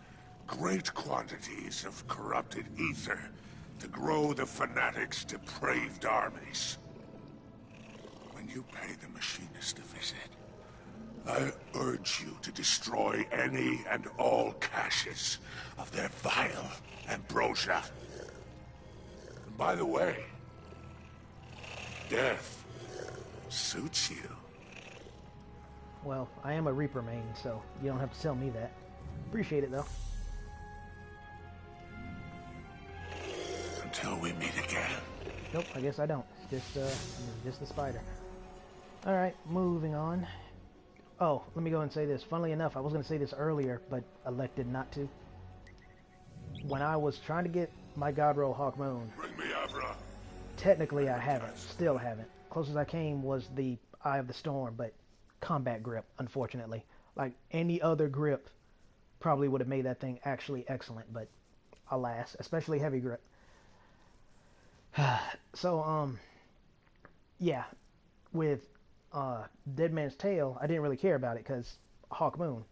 great quantities of corrupted ether to grow the fanatic's depraved armies. When you pay the machinist a visit, I urge you to destroy any and all caches of their vile ambrosia. And by the way, death suits you. Well, I am a Reaper main, so you don't have to tell me that. Appreciate it, though. Until we meet again. Nope, I guess I don't. Just the spider. Alright, moving on. Oh, let me go and say this. Funnily enough, I was going to say this earlier, but elected not to. When I was trying to get my God Roll Hawk Moon, technically I haven't. Still haven't. Closest I came was the Eye of the Storm, but combat grip, unfortunately. Like, any other grip probably would have made that thing actually excellent, but alas, especially heavy grip. So, yeah, with Dead Man's Tale, I didn't really care about it because Hawk Moon.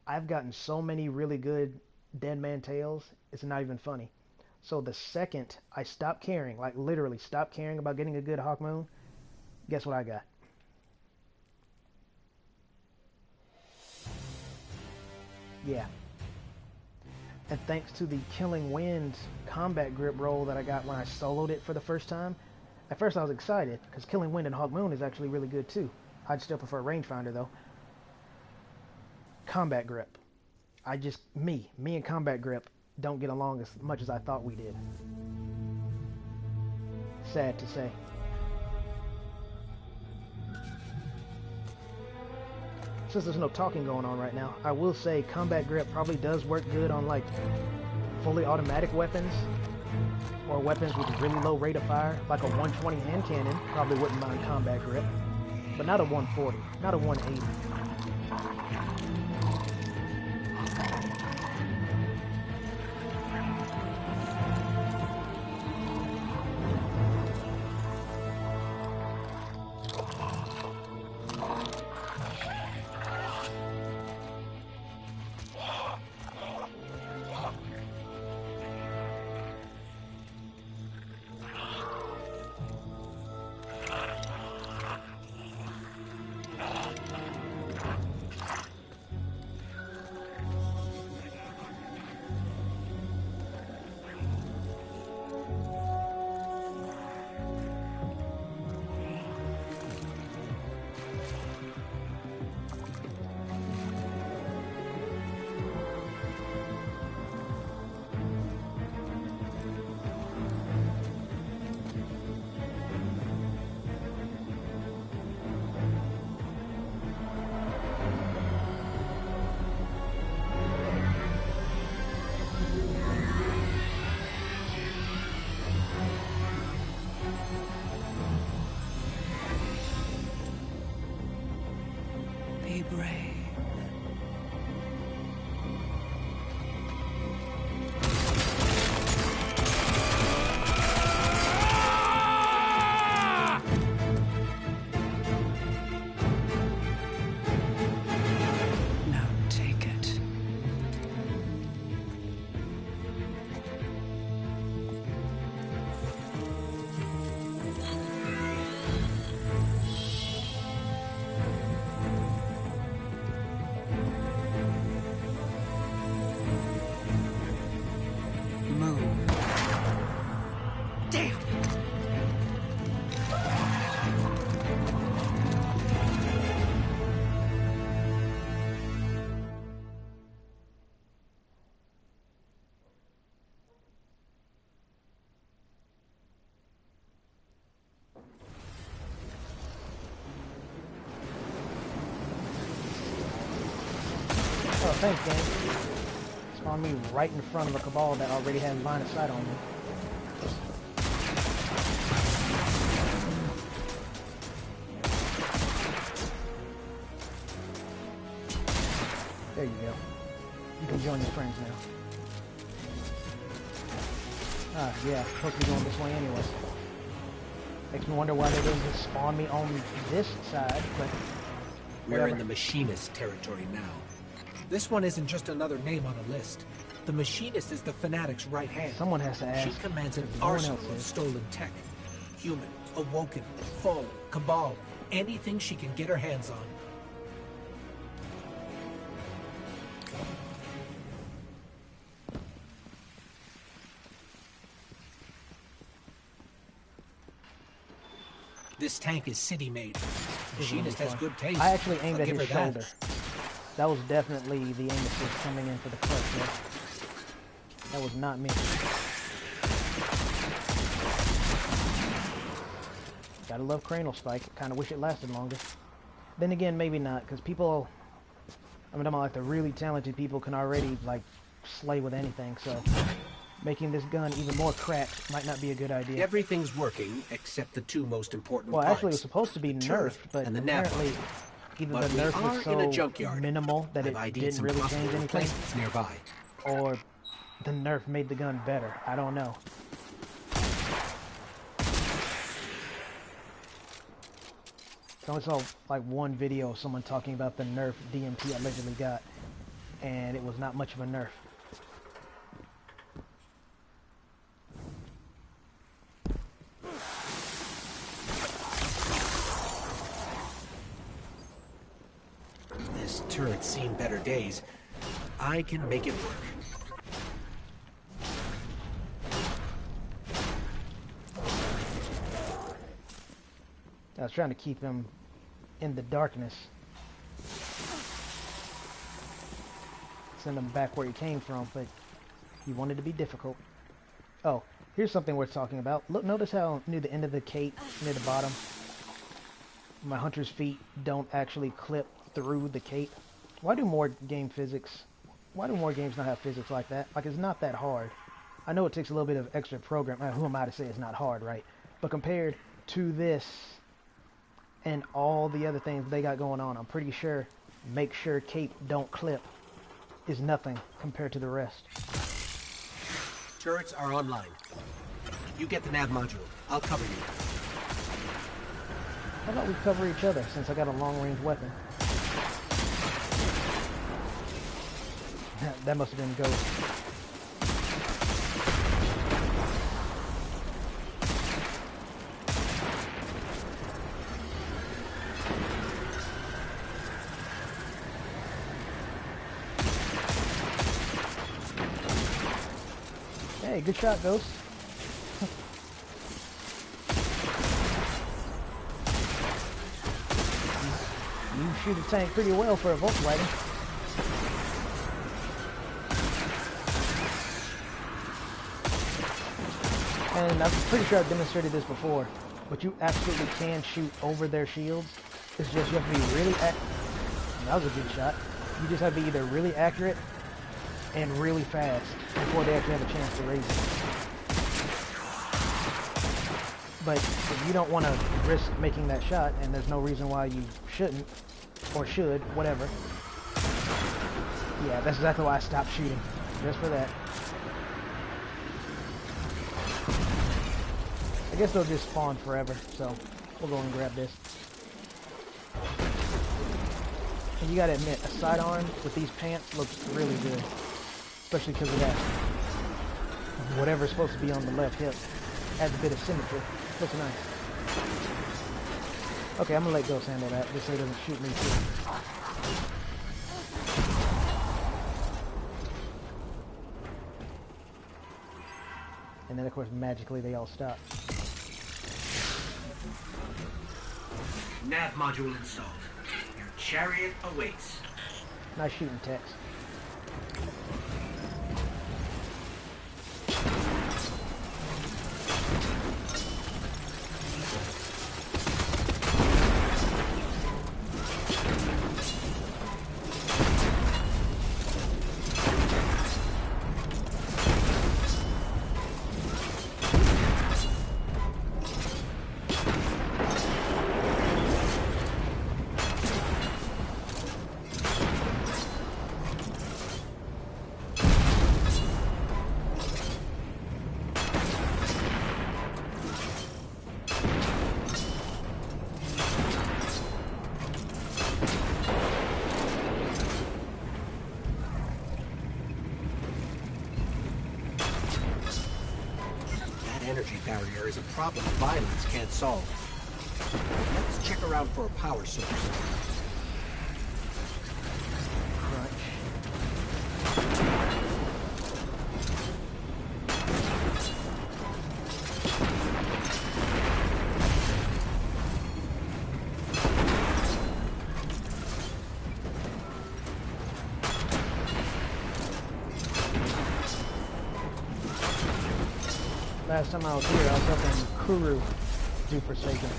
I've gotten so many really good Dead Man Tales, it's not even funny. So the second I stopped caring, like literally stopped caring about getting a good Hawk Moon, guess what I got? Yeah. And thanks to the Killing Wind combat grip roll that I got when I soloed it for the first time, at first I was excited, because Killing Wind and Hawk Moon is actually really good too. I'd still prefer Rangefinder though. Combat grip. Me and combat grip don't get along as much as I thought we did. Sad to say. Since there's no talking going on right now, I will say combat grip probably does work good on like fully automatic weapons or weapons with a really low rate of fire, like a 120 hand cannon. Probably wouldn't mind combat grip, but not a 140, not a 180. Thanks, game. Spawned me right in front of a cabal that already had line of sight on me. There you go. You can join your friends now. Ah, yeah, supposed to be going this way anyway. Makes me wonder why they didn't just spawn me on this side, but we're in the Machinist territory now. This one isn't just another name on a list. The Machinist is the Fanatic's right hand. Someone has to ask. She commands an No one arsenal else of is. stolen tech. Human, awoken, fallen, cabal, anything she can get her hands on. This tank is city-made. Machinist has good taste. I actually aimed I'll at give his her that. shoulder. That was definitely the aim assist coming in for the clutch there. That was not me. Gotta love Cranial Spike. Kinda wish it lasted longer. Then again, maybe not, because people, I'm talking about like the really talented people can already like slay with anything, so making this gun even more cracked might not be a good idea. Everything's working except the two most important Well, parts. actually, it was supposed to be the nerfed, turret but and the nav apparently module. either But the we nerf are was in a so junkyard. minimal that I've it ID'd didn't some really possible change anything, replacements nearby. or the nerf made the gun better. I don't know. I only saw like one video of someone talking about the nerf DMP allegedly got, and it was not much of a nerf. This turret's seen better days. I can make it work. I was trying to keep him in the darkness. Send him back where he came from, but he wanted to be difficult. Oh, here's something worth talking about. Look, notice how near the end of the cape, near the bottom, my hunter's feet don't actually clip through the cape. Why do more games not have physics like that? Like, it's not that hard. I know it takes a little bit of extra program. Who am I to say it's not hard, right? But compared to this and all the other things they got going on, I'm pretty sure make sure cape don't clip is nothing compared to the rest. Turrets are online. You get the nav module. I'll cover you. How about we cover each other since I got a long-range weapon? That must have been Ghost. Hey, good shot, Ghost. You shoot a tank pretty well for a Volkswagen. And I'm pretty sure I've demonstrated this before, but you absolutely can shoot over their shields. It's just you have to be really that was a good shot. You just have to be either really accurate and really fast before they actually have a chance to raise it. But if you don't want to risk making that shot, and there's no reason why you shouldn't, or should, whatever. Yeah, that's exactly why I stopped shooting. Just for that. I guess they'll just spawn forever, so we'll go and grab this. And you gotta admit, a sidearm with these pants looks really good. Especially because of that. Whatever's supposed to be on the left hip adds a bit of symmetry. Looks nice. Okay, I'm gonna let Ghost handle that, just so he doesn't shoot me too. And then of course magically they all stop. Nav module installed. Your chariot awaits. Nice shooting, Tex. barrier is a problem violence can't solve. Let's check around for a power source. Last time I was here, I was helping Kuru do Forsaken.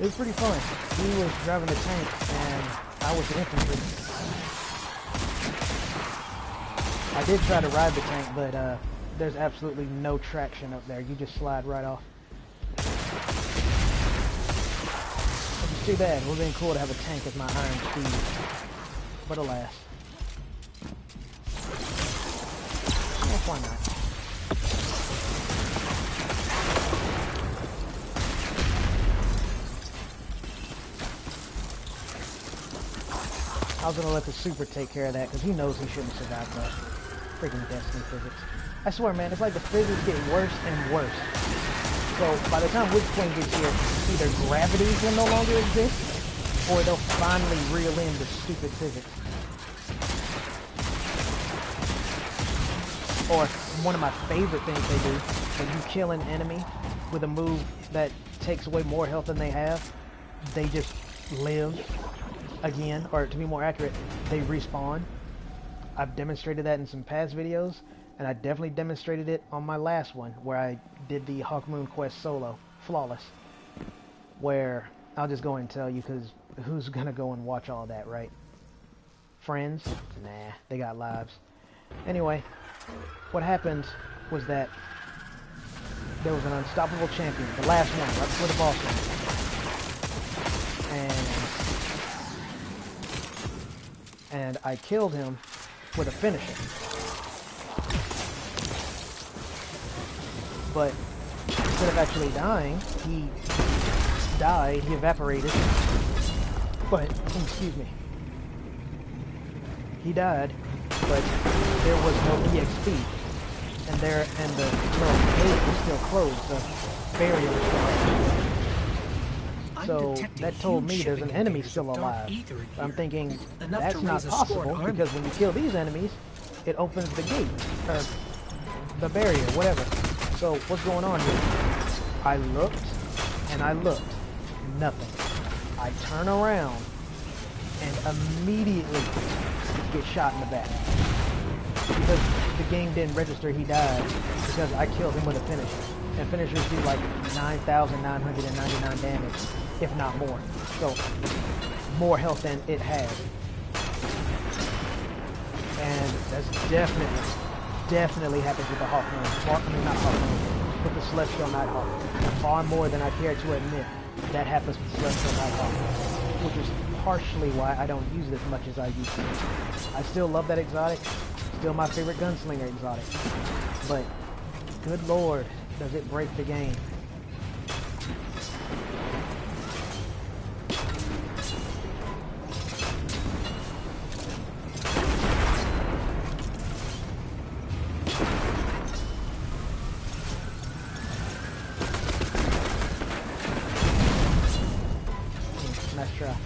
It was pretty fun. He was driving the tank, and I was the infantry. I did try to ride the tank, but there's absolutely no traction up there. You just slide right off. It's too bad. It would have been cool to have a tank as my iron speed. But alas. Well, why not? I was gonna let the super take care of that because he knows he shouldn't survive that. Freaking Destiny physics. I swear, man, it's like the physics get worse and worse. So by the time Witch Queen gets here, either gravity will no longer exist, or they'll finally reel in the stupid physics. Or one of my favorite things they do, when you kill an enemy with a move that takes away more health than they have, they just live again, or to be more accurate, they respawn. I've demonstrated that in some past videos, and I definitely demonstrated it on my last one, where I did the Hawkmoon quest solo, flawless, where I'll just go and tell you, because who's gonna go and watch all that, right? Friends? Nah, they got lives. Anyway, what happened was that there was an unstoppable champion, the last one, right before the boss one. And I killed him with a finisher. But instead of actually dying, he died, he evaporated. But, excuse me. He died, but there was no EXP. And the gate was still closed, the barrier was still open. So that told me there's an enemy still alive. I'm thinking, that's not possible, because when you kill these enemies, it opens the gate, or the barrier, whatever. So what's going on here? I looked, and I looked. Nothing. I turn around, and immediately get shot in the back. Because the game didn't register he died, because I killed him with a finisher. And finishers do like 9,999 damage, if not more. So, more health than it had. And that's definitely happens with the Hawkmoon. I mean, not Hawkmoon, with the Celestial Nighthawk. Far more than I care to admit, that happens with Celestial Nighthawk. Which is partially why I don't use it as much as I used to. I still love that exotic. Still my favorite gunslinger exotic. But, good lord, does it break the game. Nice try.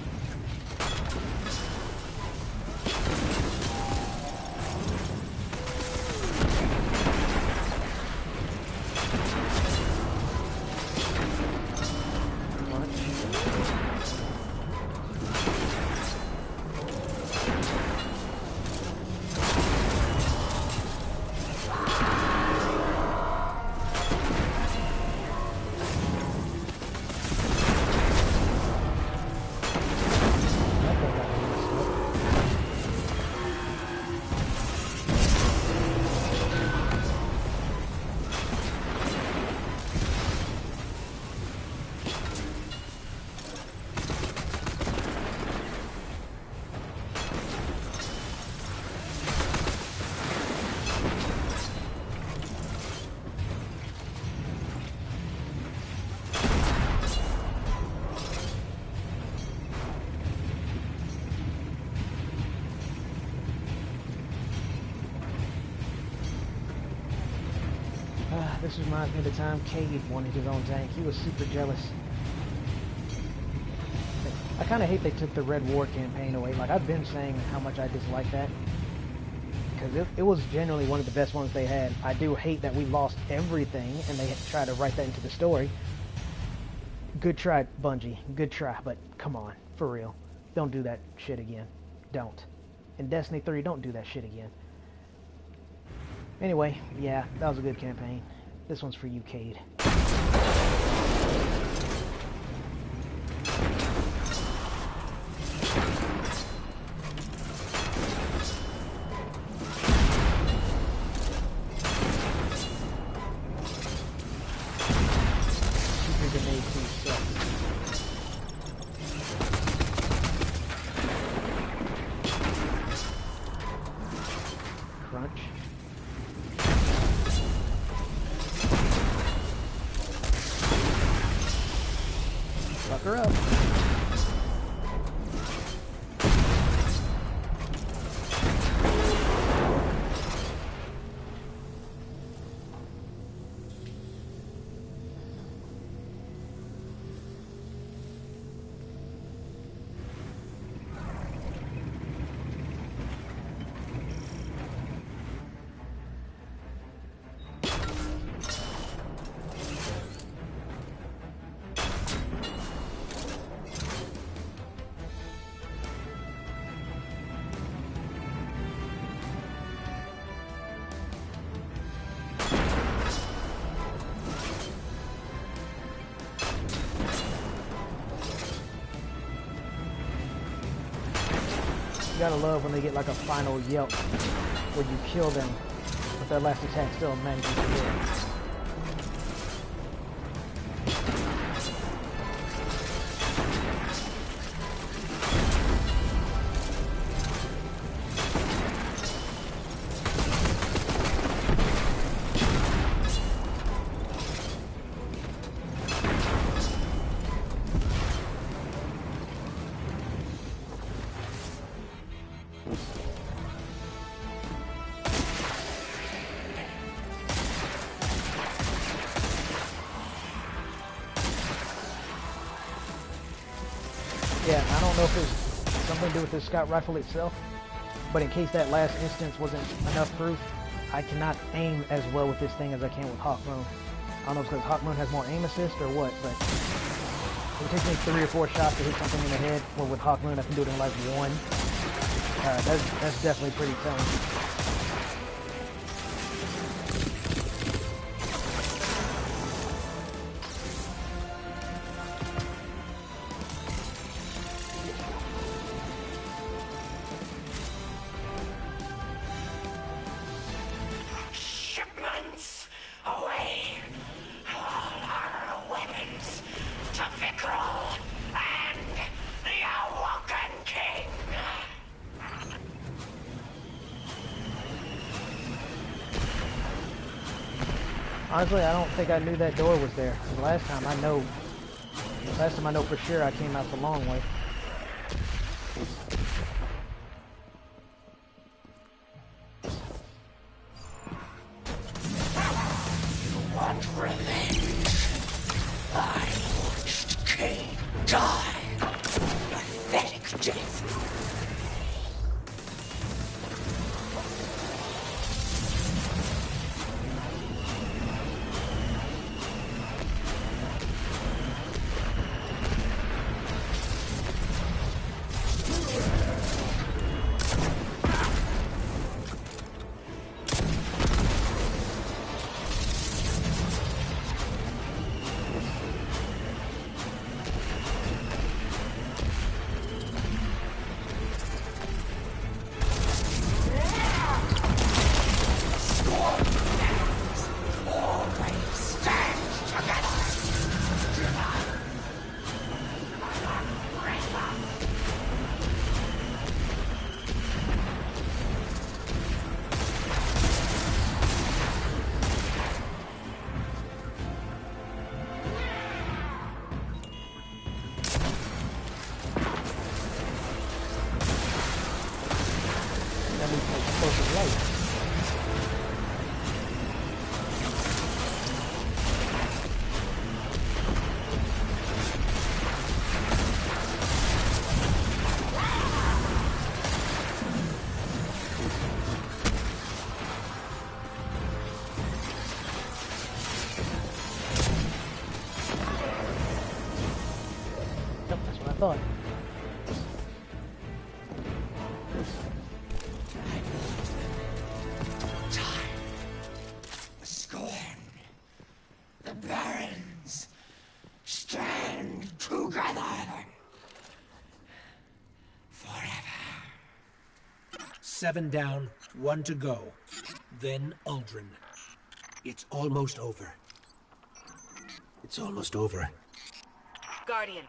this reminds me of the time Cade wanted his own tank. He was super jealous. I kind of hate they took the Red War campaign away. Like, I've been saying how much I dislike that. Because it was generally one of the best ones they had. I do hate that we lost everything and they tried to write that into the story. Good try, Bungie. Good try, but come on, for real. Don't do that shit again. Don't. In Destiny 3, don't do that shit again. Anyway, yeah, that was a good campaign. This one's for you, Cade. Her up. You gotta love when they get like a final yelp where you kill them, but their last attack still manages to hit. Yeah, I don't know if there's something to do with the scout rifle itself, but in case that last instance wasn't enough proof, I cannot aim as well with this thing as I can with Hawk Moon. I don't know if it's because Hawk Moon has more aim assist or what, but it takes me 3 or 4 shots to hit something in the head, where with Hawk Moon I can do it in like 1. That's definitely pretty telling. Honestly, I don't think I knew that door was there. Last time I know for sure I came out the long way. You want revenge? I watched Cain die. Pathetic death. 7 down, 1 to go. Then Uldren. It's almost over. It's almost over. Guardian,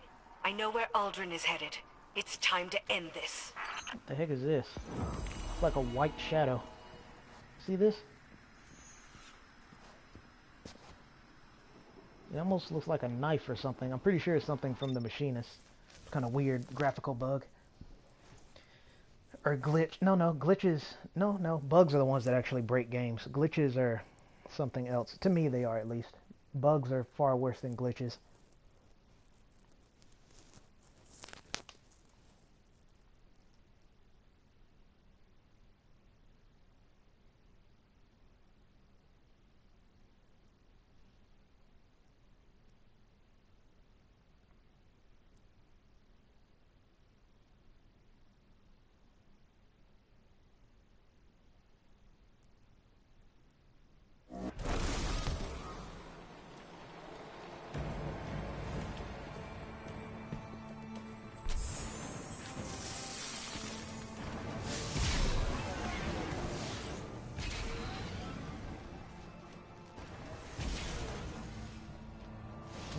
I know where Uldren is headed. It's time to end this. What the heck is this? It's like a white shadow. See this? It almost looks like a knife or something. I'm pretty sure it's something from the Machinist. Kind of weird graphical bug. Or glitch. No, glitches. No, bugs are the ones that actually break games. Glitches are something else. To me, they are at least. Bugs are far worse than glitches.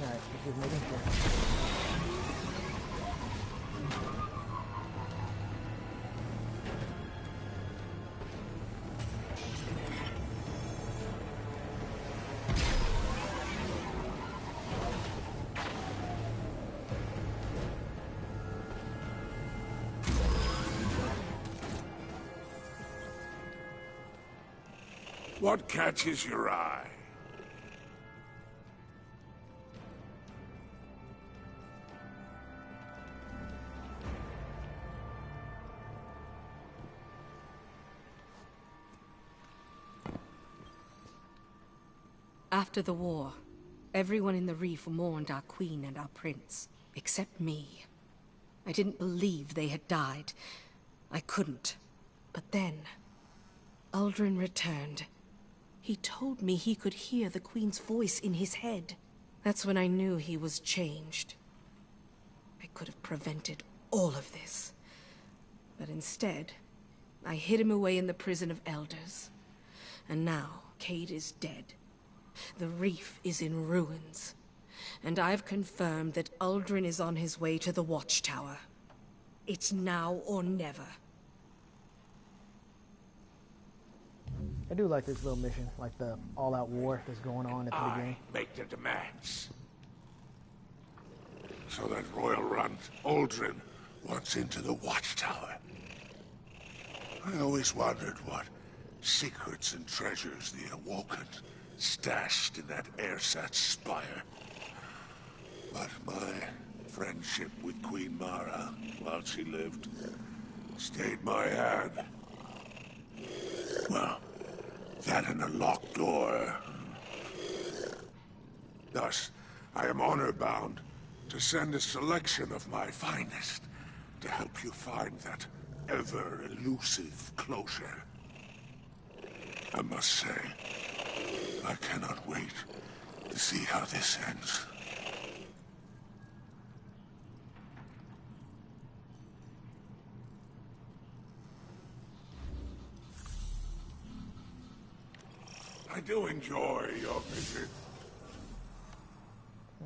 Alright, just making sure. What catches your eye? After the war, everyone in the reef mourned our queen and our prince, except me. I didn't believe they had died. I couldn't. But then, Uldren returned. He told me he could hear the queen's voice in his head. That's when I knew he was changed. I could have prevented all of this. But instead, I hid him away in the prison of elders. And now, Cade is dead. The reef is in ruins. And I've confirmed that Uldren is on his way to the Watchtower. It's now or never. I do like this little mission, like the all-out war that's going on at the beginning. Make the demands. So that royal runt, Uldren, wants into the Watchtower. I always wondered what secrets and treasures the Awoken stashed in that airsat spire. But my friendship with Queen Mara, while she lived, stayed my hand. Well, that and a locked door. Thus, I am honor-bound to send a selection of my finest to help you find that ever-elusive closure. I must say, I cannot wait to see how this ends. I do enjoy your visit.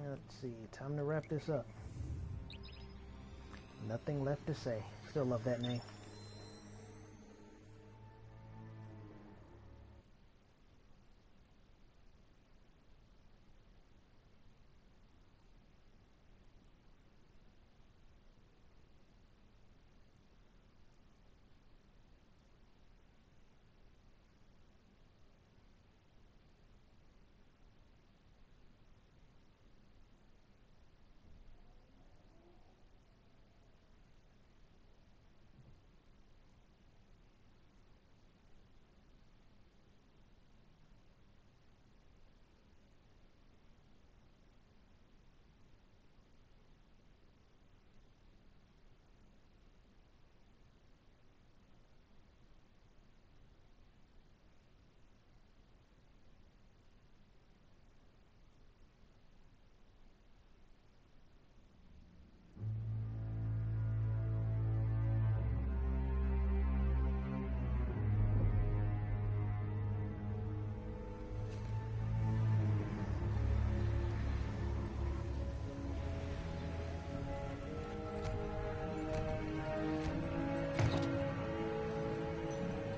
Let's see, time to wrap this up. Nothing left to say. Still love that name.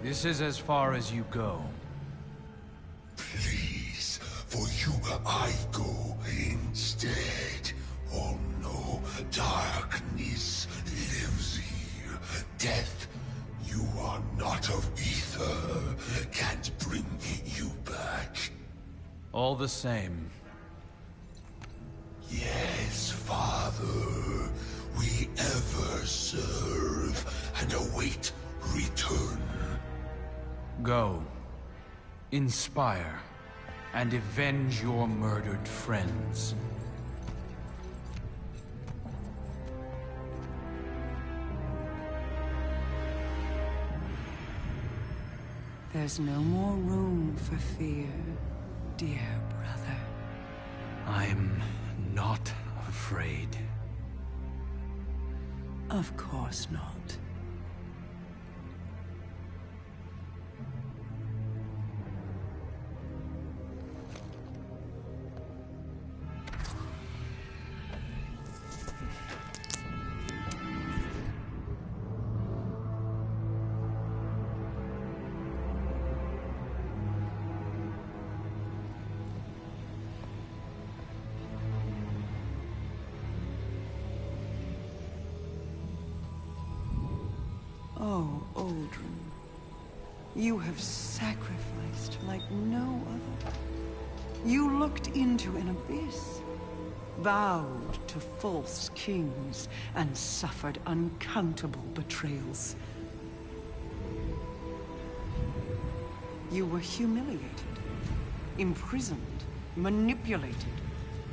This is as far as you go. Please, for you I go instead. Oh no, darkness lives here. Death, you are not of ether. Can't bring you back. All the same. Yes, Father. We ever serve and await return. Go. Inspire. And avenge your murdered friends. There's no more room for fear, dear brother. I'm not afraid. Of course not. Oh, Aldrin, you have sacrificed like no other. You looked into an abyss, vowed to false kings, and suffered uncountable betrayals. You were humiliated, imprisoned, manipulated,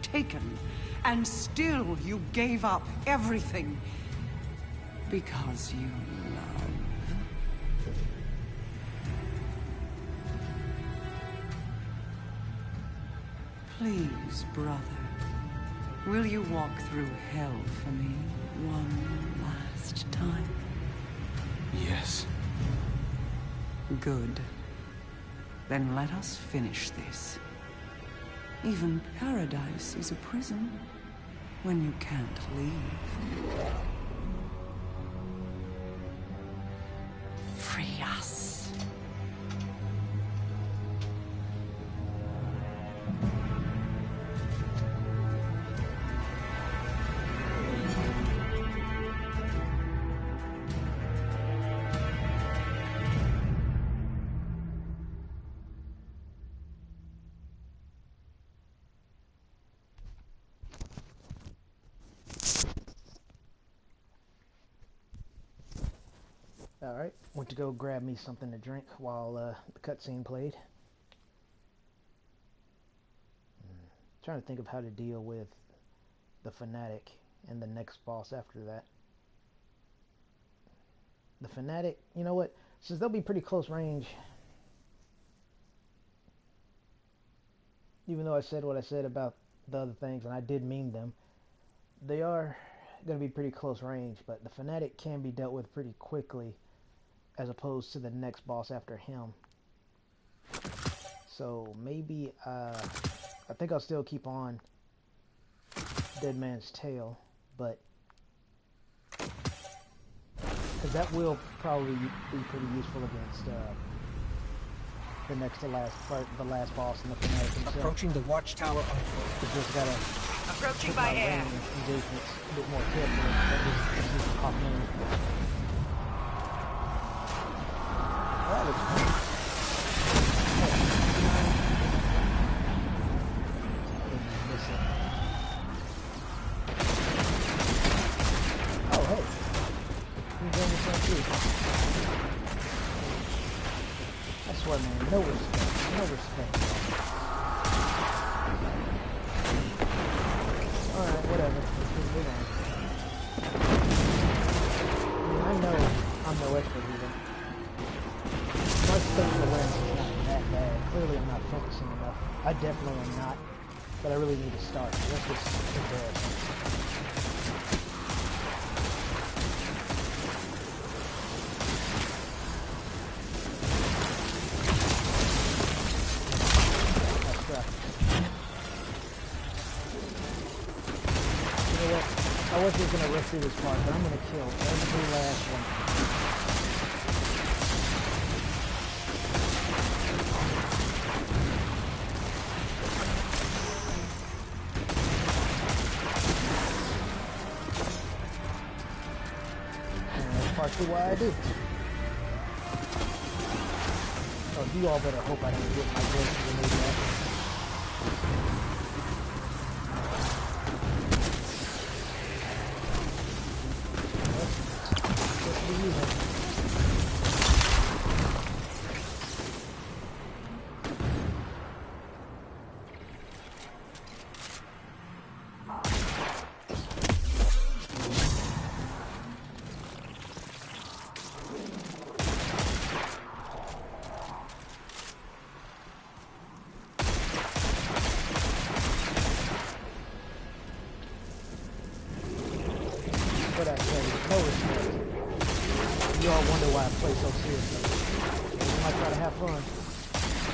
taken, and still you gave up everything because you love. Please, brother, will you walk through hell for me one last time? Yes. Good. Then let us finish this. Even paradise is a prison when you can't leave. Free us. Alright, went to go grab me something to drink while the cutscene played. Trying to think of how to deal with the fanatic and the next boss after that. The fanatic, you know what? Since they'll be pretty close range, even though I said what I said about the other things, and I did mean them, they are going to be pretty close range, but the fanatic can be dealt with pretty quickly as opposed to the next boss after him. So maybe I think I'll still keep on Dead Man's Tale, but because that will probably be pretty useful against the next to last part, the last boss and the fanatic himself. Approaching the watchtower on foot. Just gotta approaching by air. Engagements a bit more carefully. Just pop in. That looks fun. Oh, hey. You doing this one too? I swear, man, no respect. No respect. Alright, whatever. Let's move on. I know I'm no expert either. My spatial awareness is not that bad. Clearly I'm not focusing enough. I definitely am not. But I really need to start. So let's just get there. I was just gonna rush through this part, but I'm gonna kill every last one. exactly why I do. Oh, you all better hope I don't get my voice removed out. Just be you, man. But I tell you, no respect. You all wonder why I play so seriously. When I try to have fun,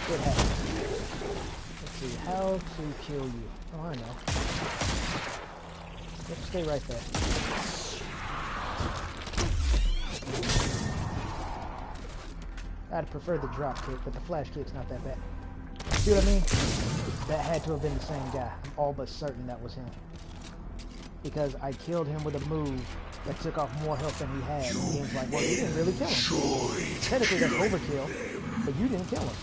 it happens. Let's see, how to kill you. Oh, I know. Let's stay right there. I'd prefer the drop kick, but the flash kick's not that bad. See what I mean? That had to have been the same guy. I'm all but certain that was him. Because I killed him with a move that took off more health than he had. And the game's like, well, you didn't really kill him. Technically, that's overkill, but you didn't kill him.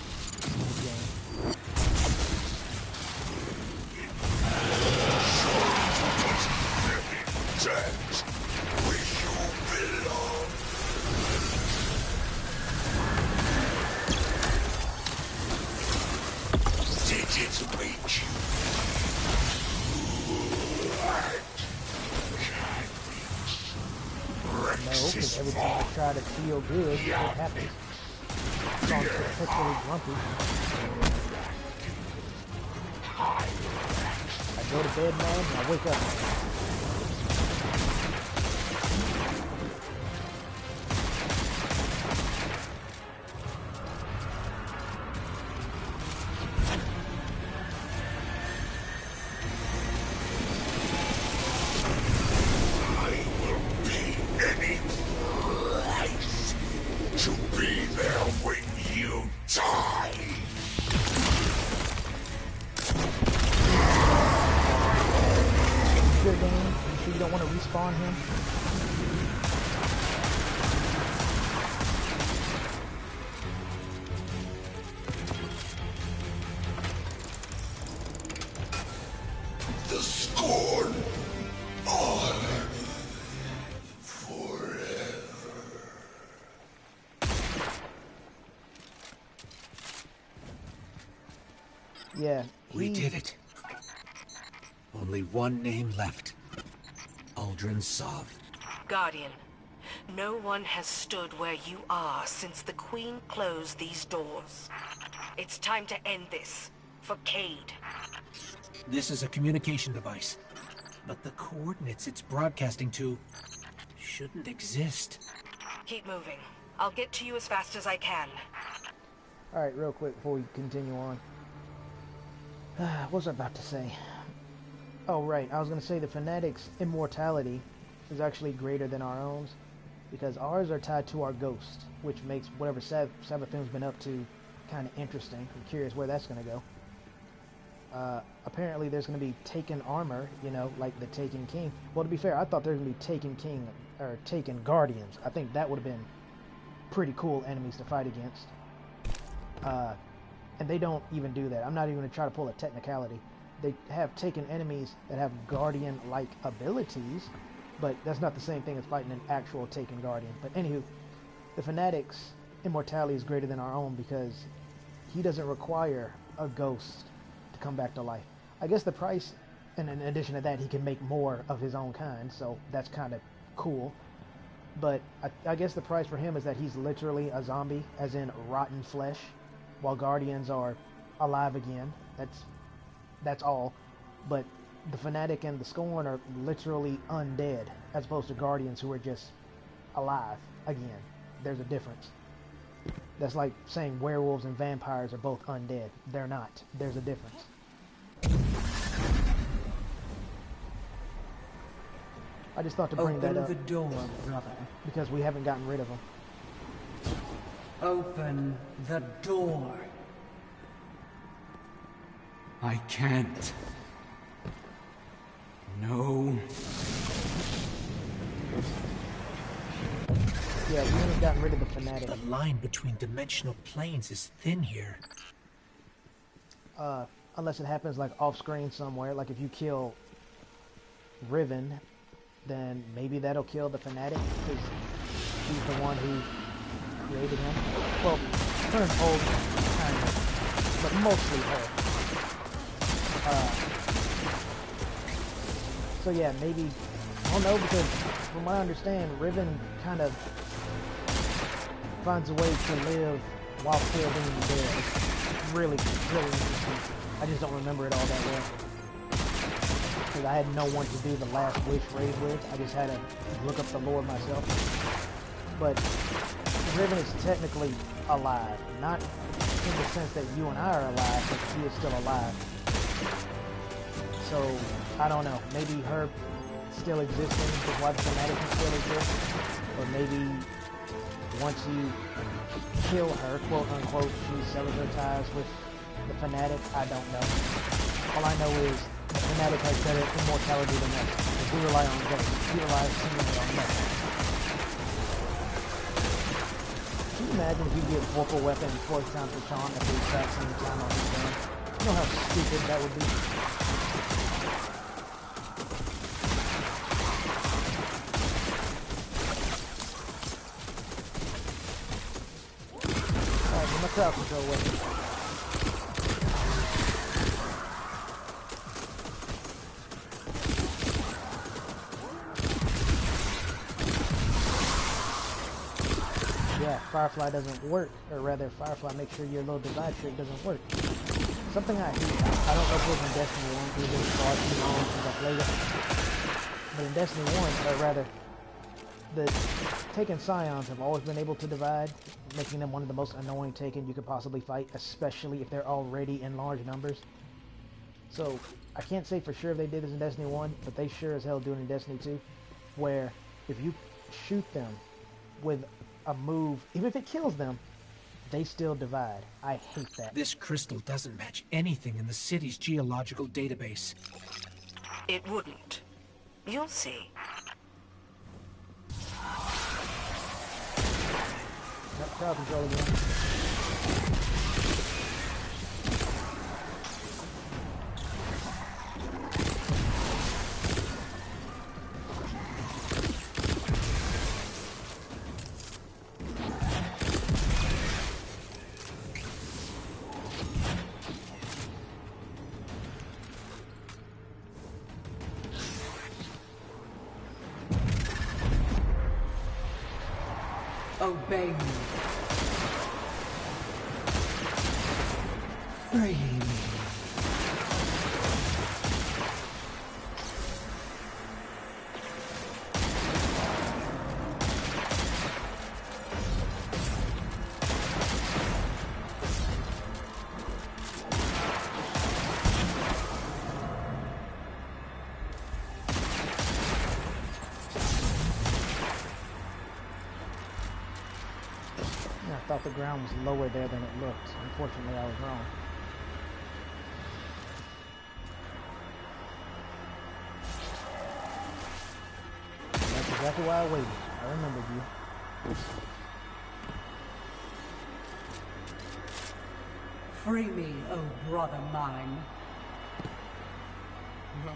No, because every time I try to feel good, it happens. So I'm perpetually grumpy. I go to bed mad and I wake up mad. You don't want to respawn him? The scorn on forever. Yeah. We did it. Only one name left. Uldren Sov. Guardian, no one has stood where you are since the Queen closed these doors. It's time to end this, for Cade. This is a communication device, but the coordinates it's broadcasting to shouldn't exist. Keep moving. I'll get to you as fast as I can. Alright, real quick before we continue on. What was I about to say? Oh, right. I was going to say the Fanatic's immortality is actually greater than our own, because ours are tied to our ghost, which makes whatever Savathun's been up to kind of interesting. I'm curious where that's going to go. Apparently there's going to be Taken armor, you know, like the Taken King. Well, to be fair, I thought there was going to be Taken King, or Taken Guardians. I think that would have been pretty cool enemies to fight against. And they don't even do that. I'm not even going to try to pull a technicality. They have taken enemies that have Guardian-like abilities, but that's not the same thing as fighting an actual Taken Guardian. But anywho, the Fanatic's immortality is greater than our own because he doesn't require a ghost to come back to life. I guess the price, and in addition to that, he can make more of his own kind, so that's kind of cool. But I guess the price for him is that he's literally a zombie, as in rotten flesh, while Guardians are alive again. That's all. But the Fanatic and the Scorn are literally undead, as opposed to Guardians who are just alive again. There's a difference. That's like saying werewolves and vampires are both undead. They're not. There's a difference. I just thought to bring that up. Open the door, brother. Because we haven't gotten rid of them. Open the door. I can't. No. Yeah, we haven't gotten rid of the fanatic. The line between dimensional planes is thin here. Unless it happens like off screen somewhere, like if you kill Riven, then maybe that'll kill the fanatic because she's the one who created him. Well, her and Old kind of, but mostly her. So yeah, maybe, I don't know, because from what I understand, Riven kind of finds a way to live while still being dead. It's really, really interesting. I just don't remember it all that well. Because I had no one to do the last wish raid with. I just had to look up the lore myself. But Riven is technically alive. Not in the sense that you and I are alive, but she is still alive. So, I don't know. Maybe her still existing is why the fanatic can still exist. Or maybe once you kill her, quote unquote, she severs her ties with the fanatic. I don't know. All I know is the fanatic has better immortality than us. Because we rely on ghosts. We rely seemingly on nothing. Can you imagine if you get Vorpal Weapon 4 times for Sean at the exact same time on his gun? You know how stupid that would be? Alright, get my crowd control weapon. Yeah, Firefly doesn't work, or rather, Firefly makes sure your little divide trick doesn't work. Something I hate. I don't know if it was in Destiny 1, because it's far too long since I played it. But in Destiny 1, or rather, the Taken Scions have always been able to divide, making them one of the most annoying Taken you could possibly fight, especially if they're already in large numbers. So, I can't say for sure if they did this in Destiny 1, but they sure as hell do it in Destiny 2, where if you shoot them with a move, even if it kills them, they still divide. I hate that. This crystal doesn't match anything in the city's geological database. It wouldn't. You'll see. Got crowd control again. Obey me. Free me. I thought the ground was lower there than it looked. Unfortunately, I was wrong. That's exactly why I waited. I remembered you. Free me, oh brother mine. No!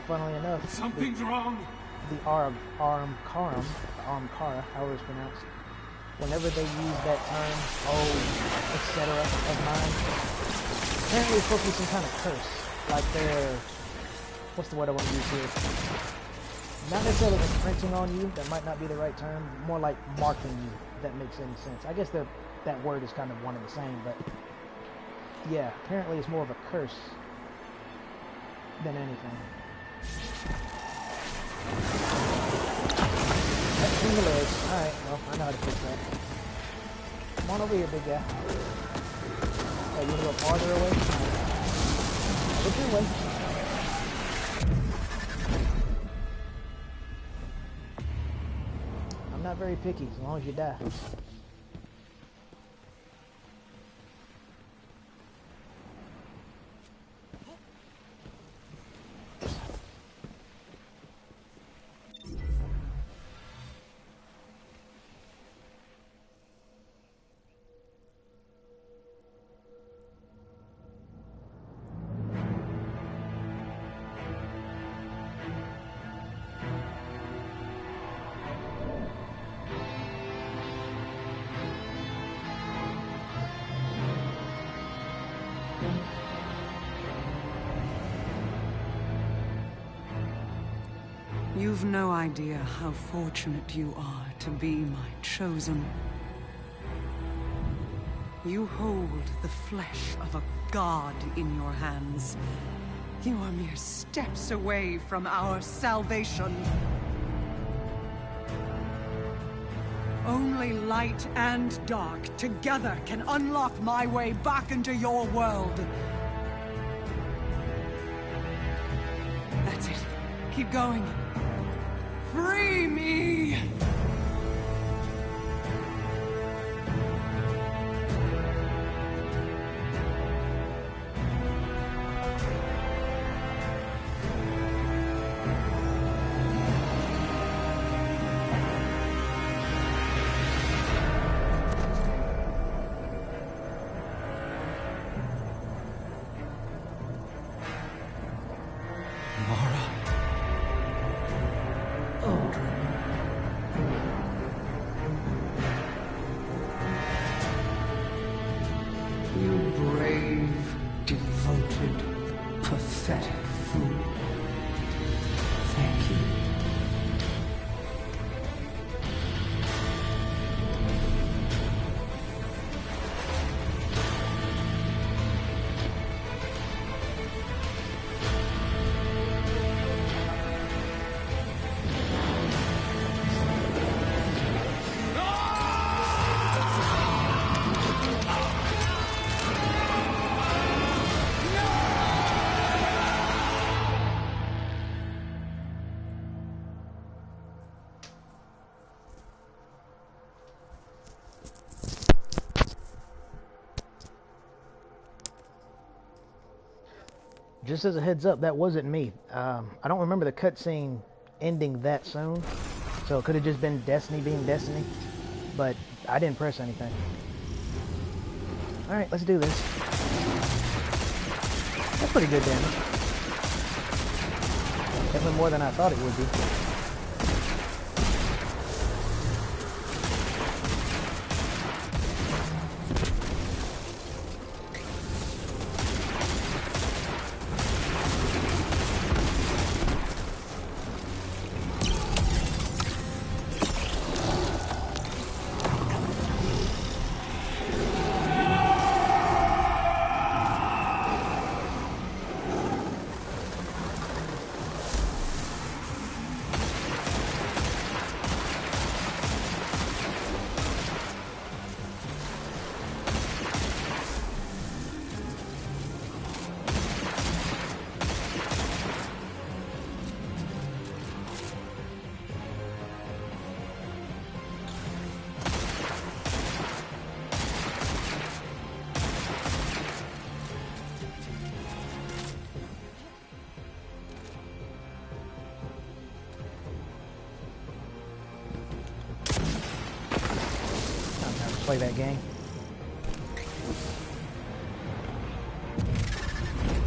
Funnily enough, Something's wrong! The Arm Kara, however it's pronounced, whenever they use that term, etc. of mine, apparently it's supposed to be some kind of curse. Like they're, what's the word I want to use here? Not necessarily imprinting on you, that might not be the right term, more like marking you, if that makes any sense. I guess that word is kind of one and the same, but yeah, apparently it's more of a curse than anything. Between the legs. Alright, well, I know how to fix that. Come on over here, big guy. Oh, you wanna go farther away? Alright. Look your way. I'm not very picky, as long as you die. You've no idea how fortunate you are to be my chosen. You hold the flesh of a god in your hands. You are mere steps away from our salvation. Only light and dark together can unlock my way back into your world. That's it. Keep going. Free me! Just as a heads up, that wasn't me. I don't remember the cutscene ending that soon, so it could have just been Destiny being Destiny, but I didn't press anything. Alright, let's do this. That's pretty good damage. Definitely more than I thought it would be. Play that game.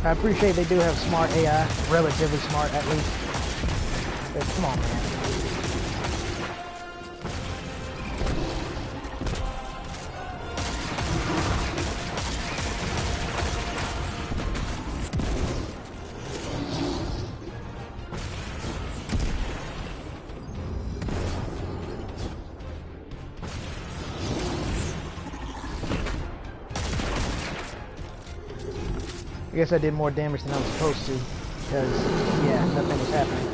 I appreciate they do have smart AI, relatively smart at least. But come on, man. I guess I did more damage than I was supposed to, because, yeah, nothing was happening.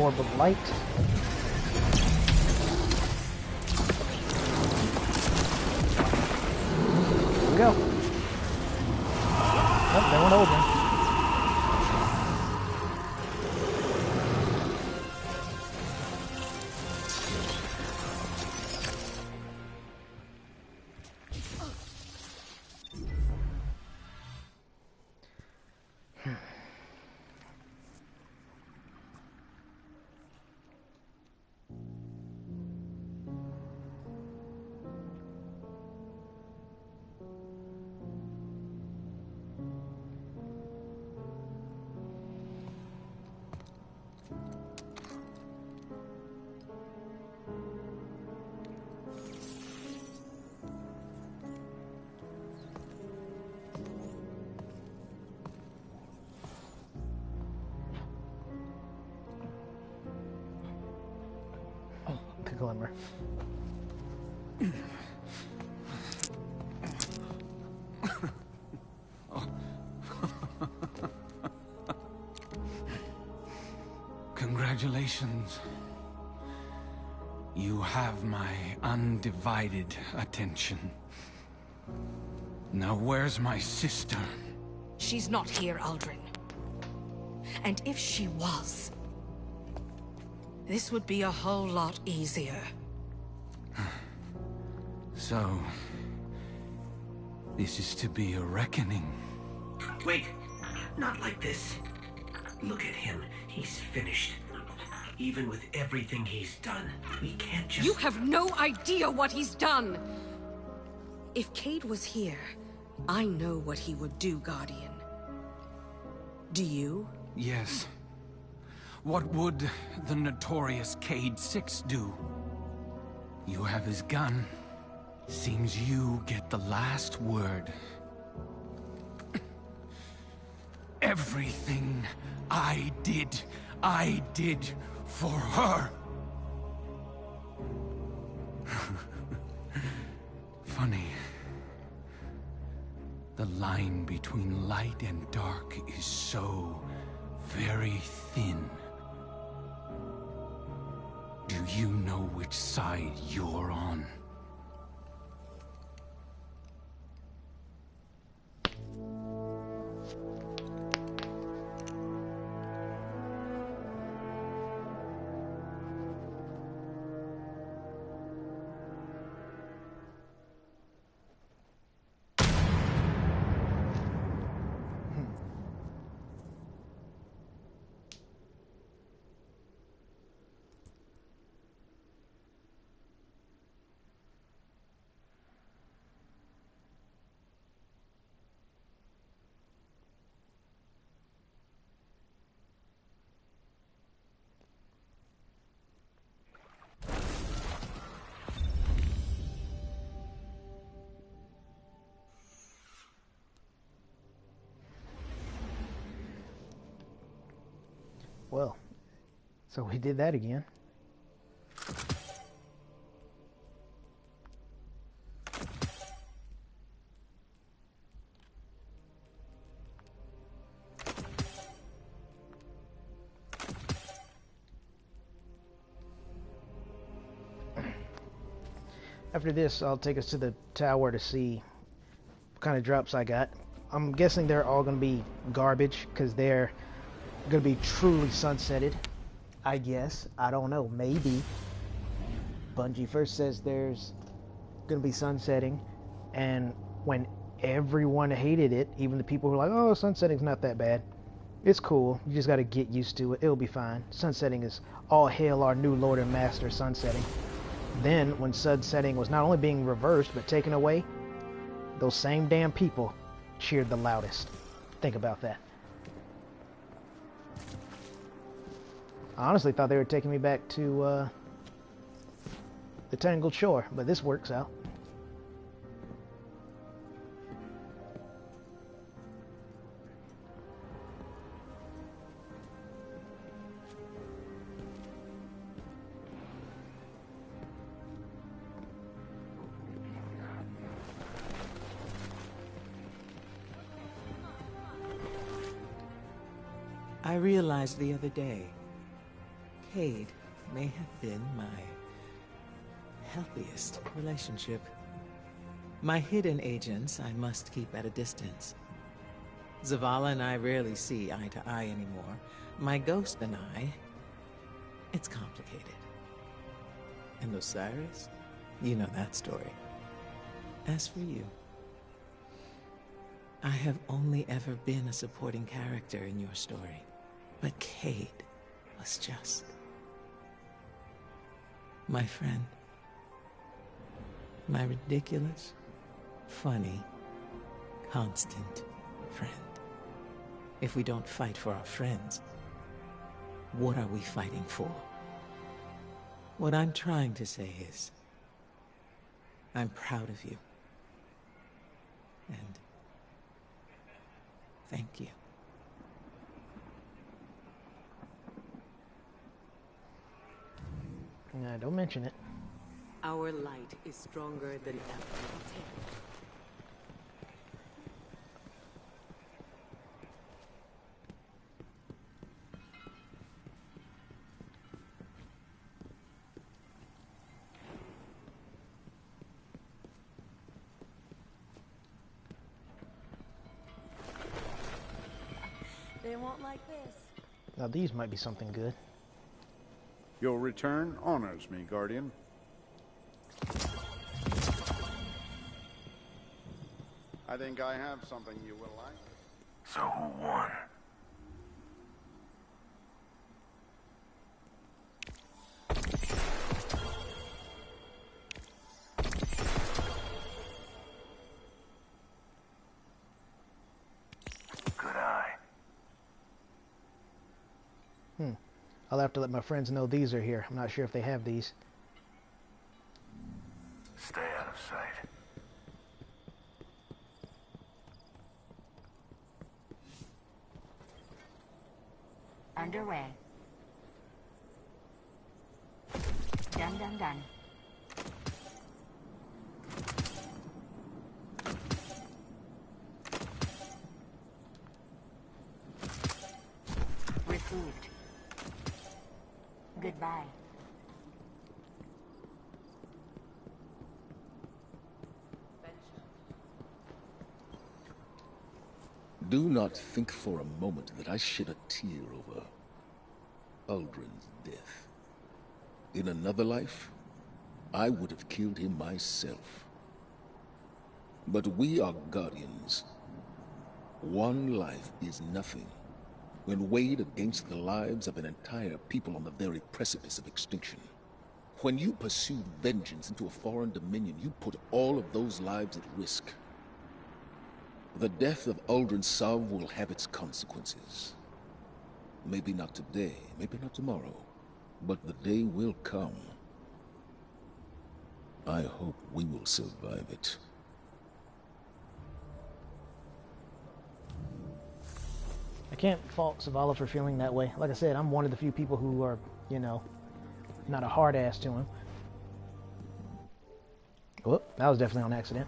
orb of light. Here we go. Oh, they went over. Glimmer. Congratulations. You have my undivided attention. Now where's my sister? She's not here, Aldrin. And if she was, this would be a whole lot easier. So, this is to be a reckoning. Wait, not like this. Look at him. He's finished. Even with everything he's done, we can't just... You have no idea what he's done! If Cade was here, I know what he would do, Guardian. Do you? Yes. What would the notorious Cade 6 do? You have his gun. Seems you get the last word. Everything I did for her. Funny. The line between light and dark is so very thin. Do you know which side you're on? Well, so we did that again. After this, I'll take us to the tower to see what kind of drops I got. I'm guessing they're all going to be garbage because they're going to be truly sunsetted. I guess. I don't know. Maybe. Bungie first says there's going to be sunsetting, and when everyone hated it, even the people who were like, oh, sunsetting's not that bad, it's cool. You just got to get used to it. It'll be fine. Sunsetting is all hail our new Lord and Master sunsetting. Then, when sunsetting was not only being reversed, but taken away, those same damn people cheered the loudest. Think about that. I honestly thought they were taking me back to the Tangled Shore, but this works out. I realized the other day, Cade may have been my healthiest relationship. My hidden agents I must keep at a distance. Zavala and I rarely see eye to eye anymore. My ghost and I, it's complicated. And Osiris, you know that story. As for you, I have only ever been a supporting character in your story. But Cade was just my friend. My ridiculous, funny, constant friend. If we don't fight for our friends, what are we fighting for? What I'm trying to say is, I'm proud of you. And thank you. Nah, don't mention it. Our light is stronger than ever. They won't like this. Now these might be something good. Your return honors me, Guardian. I think I have something you will like. So who won? Good eye. I'll have to let my friends know these are here. I'm not sure if they have these. Stay out of sight. Underway. Done. Received. Goodbye. Do not think for a moment that I shed a tear over Uldren's death. In another life, I would have killed him myself. But we are guardians. One life is nothing when weighed against the lives of an entire people on the very precipice of extinction. When you pursue vengeance into a foreign dominion, you put all of those lives at risk. The death of Uldren Sov will have its consequences. Maybe not today, maybe not tomorrow, but the day will come. I hope we will survive it. I can't fault Zavala for feeling that way. Like I said, I'm one of the few people who are, you know, not a hard ass to him. Whoop, that was definitely on accident.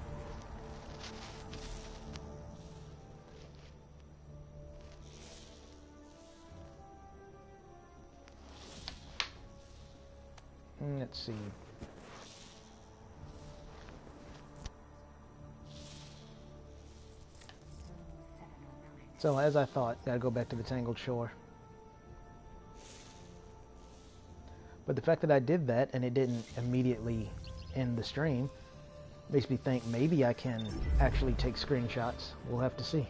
Let's see. So, as I thought, gotta go back to the Tangled Shore. But the fact that I did that and it didn't immediately end the stream makes me think maybe I can actually take screenshots. We'll have to see.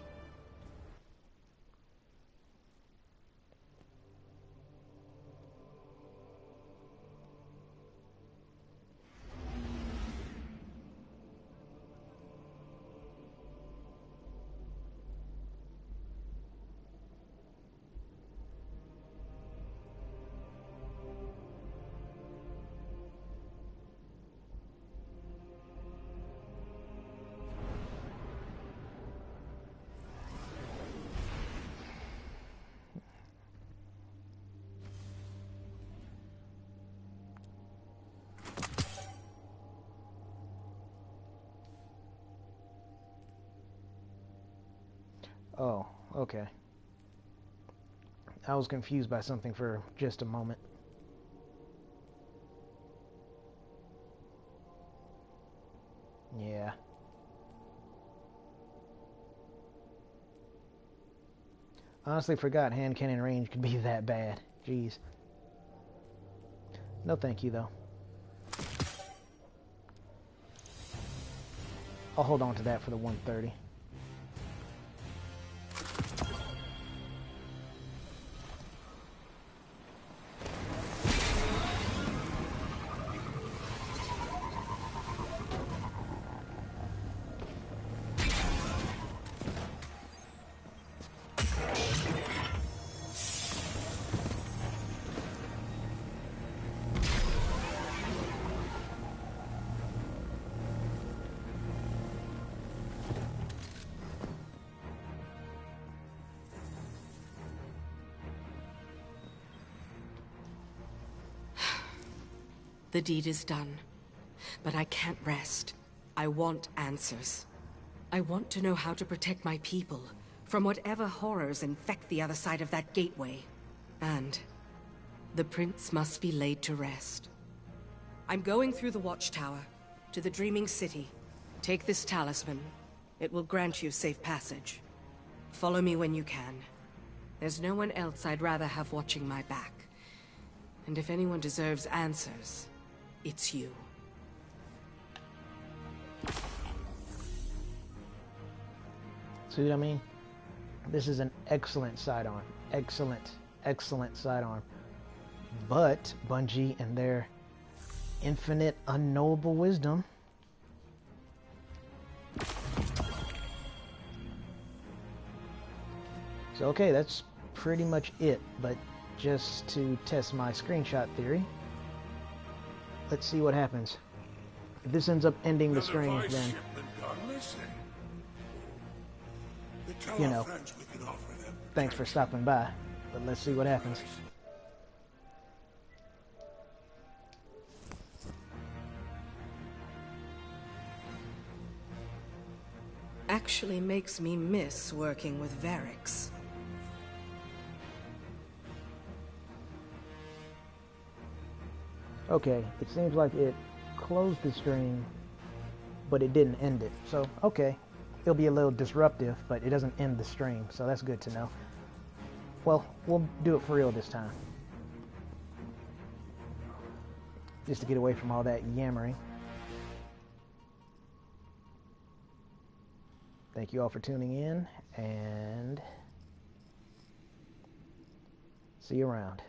Oh, okay. I was confused by something for just a moment. Honestly forgot hand cannon range could be that bad. Jeez. No thank you, though. I'll hold on to that for the 130. The deed is done, but I can't rest. I want answers. I want to know how to protect my people from whatever horrors infect the other side of that gateway. And the prince must be laid to rest. I'm going through the watchtower to the Dreaming City. Take this talisman. It will grant you safe passage. Follow me when you can. There's no one else I'd rather have watching my back. And if anyone deserves answers, it's you. See what I mean? This is an excellent sidearm. Excellent, excellent sidearm. But Bungie and their infinite unknowable wisdom so okay, that's pretty much it. But just to test my screenshot theory, let's see what happens. If this ends up ending the stream, then you know, thanks for stopping by, but let's see what happens. Actually makes me miss working with Varix. Okay, it seems like it closed the stream, but it didn't end it. So, okay, it'll be a little disruptive, but it doesn't end the stream, so that's good to know. Well, we'll do it for real this time. Just to get away from all that yammering. Thank you all for tuning in, and see you around.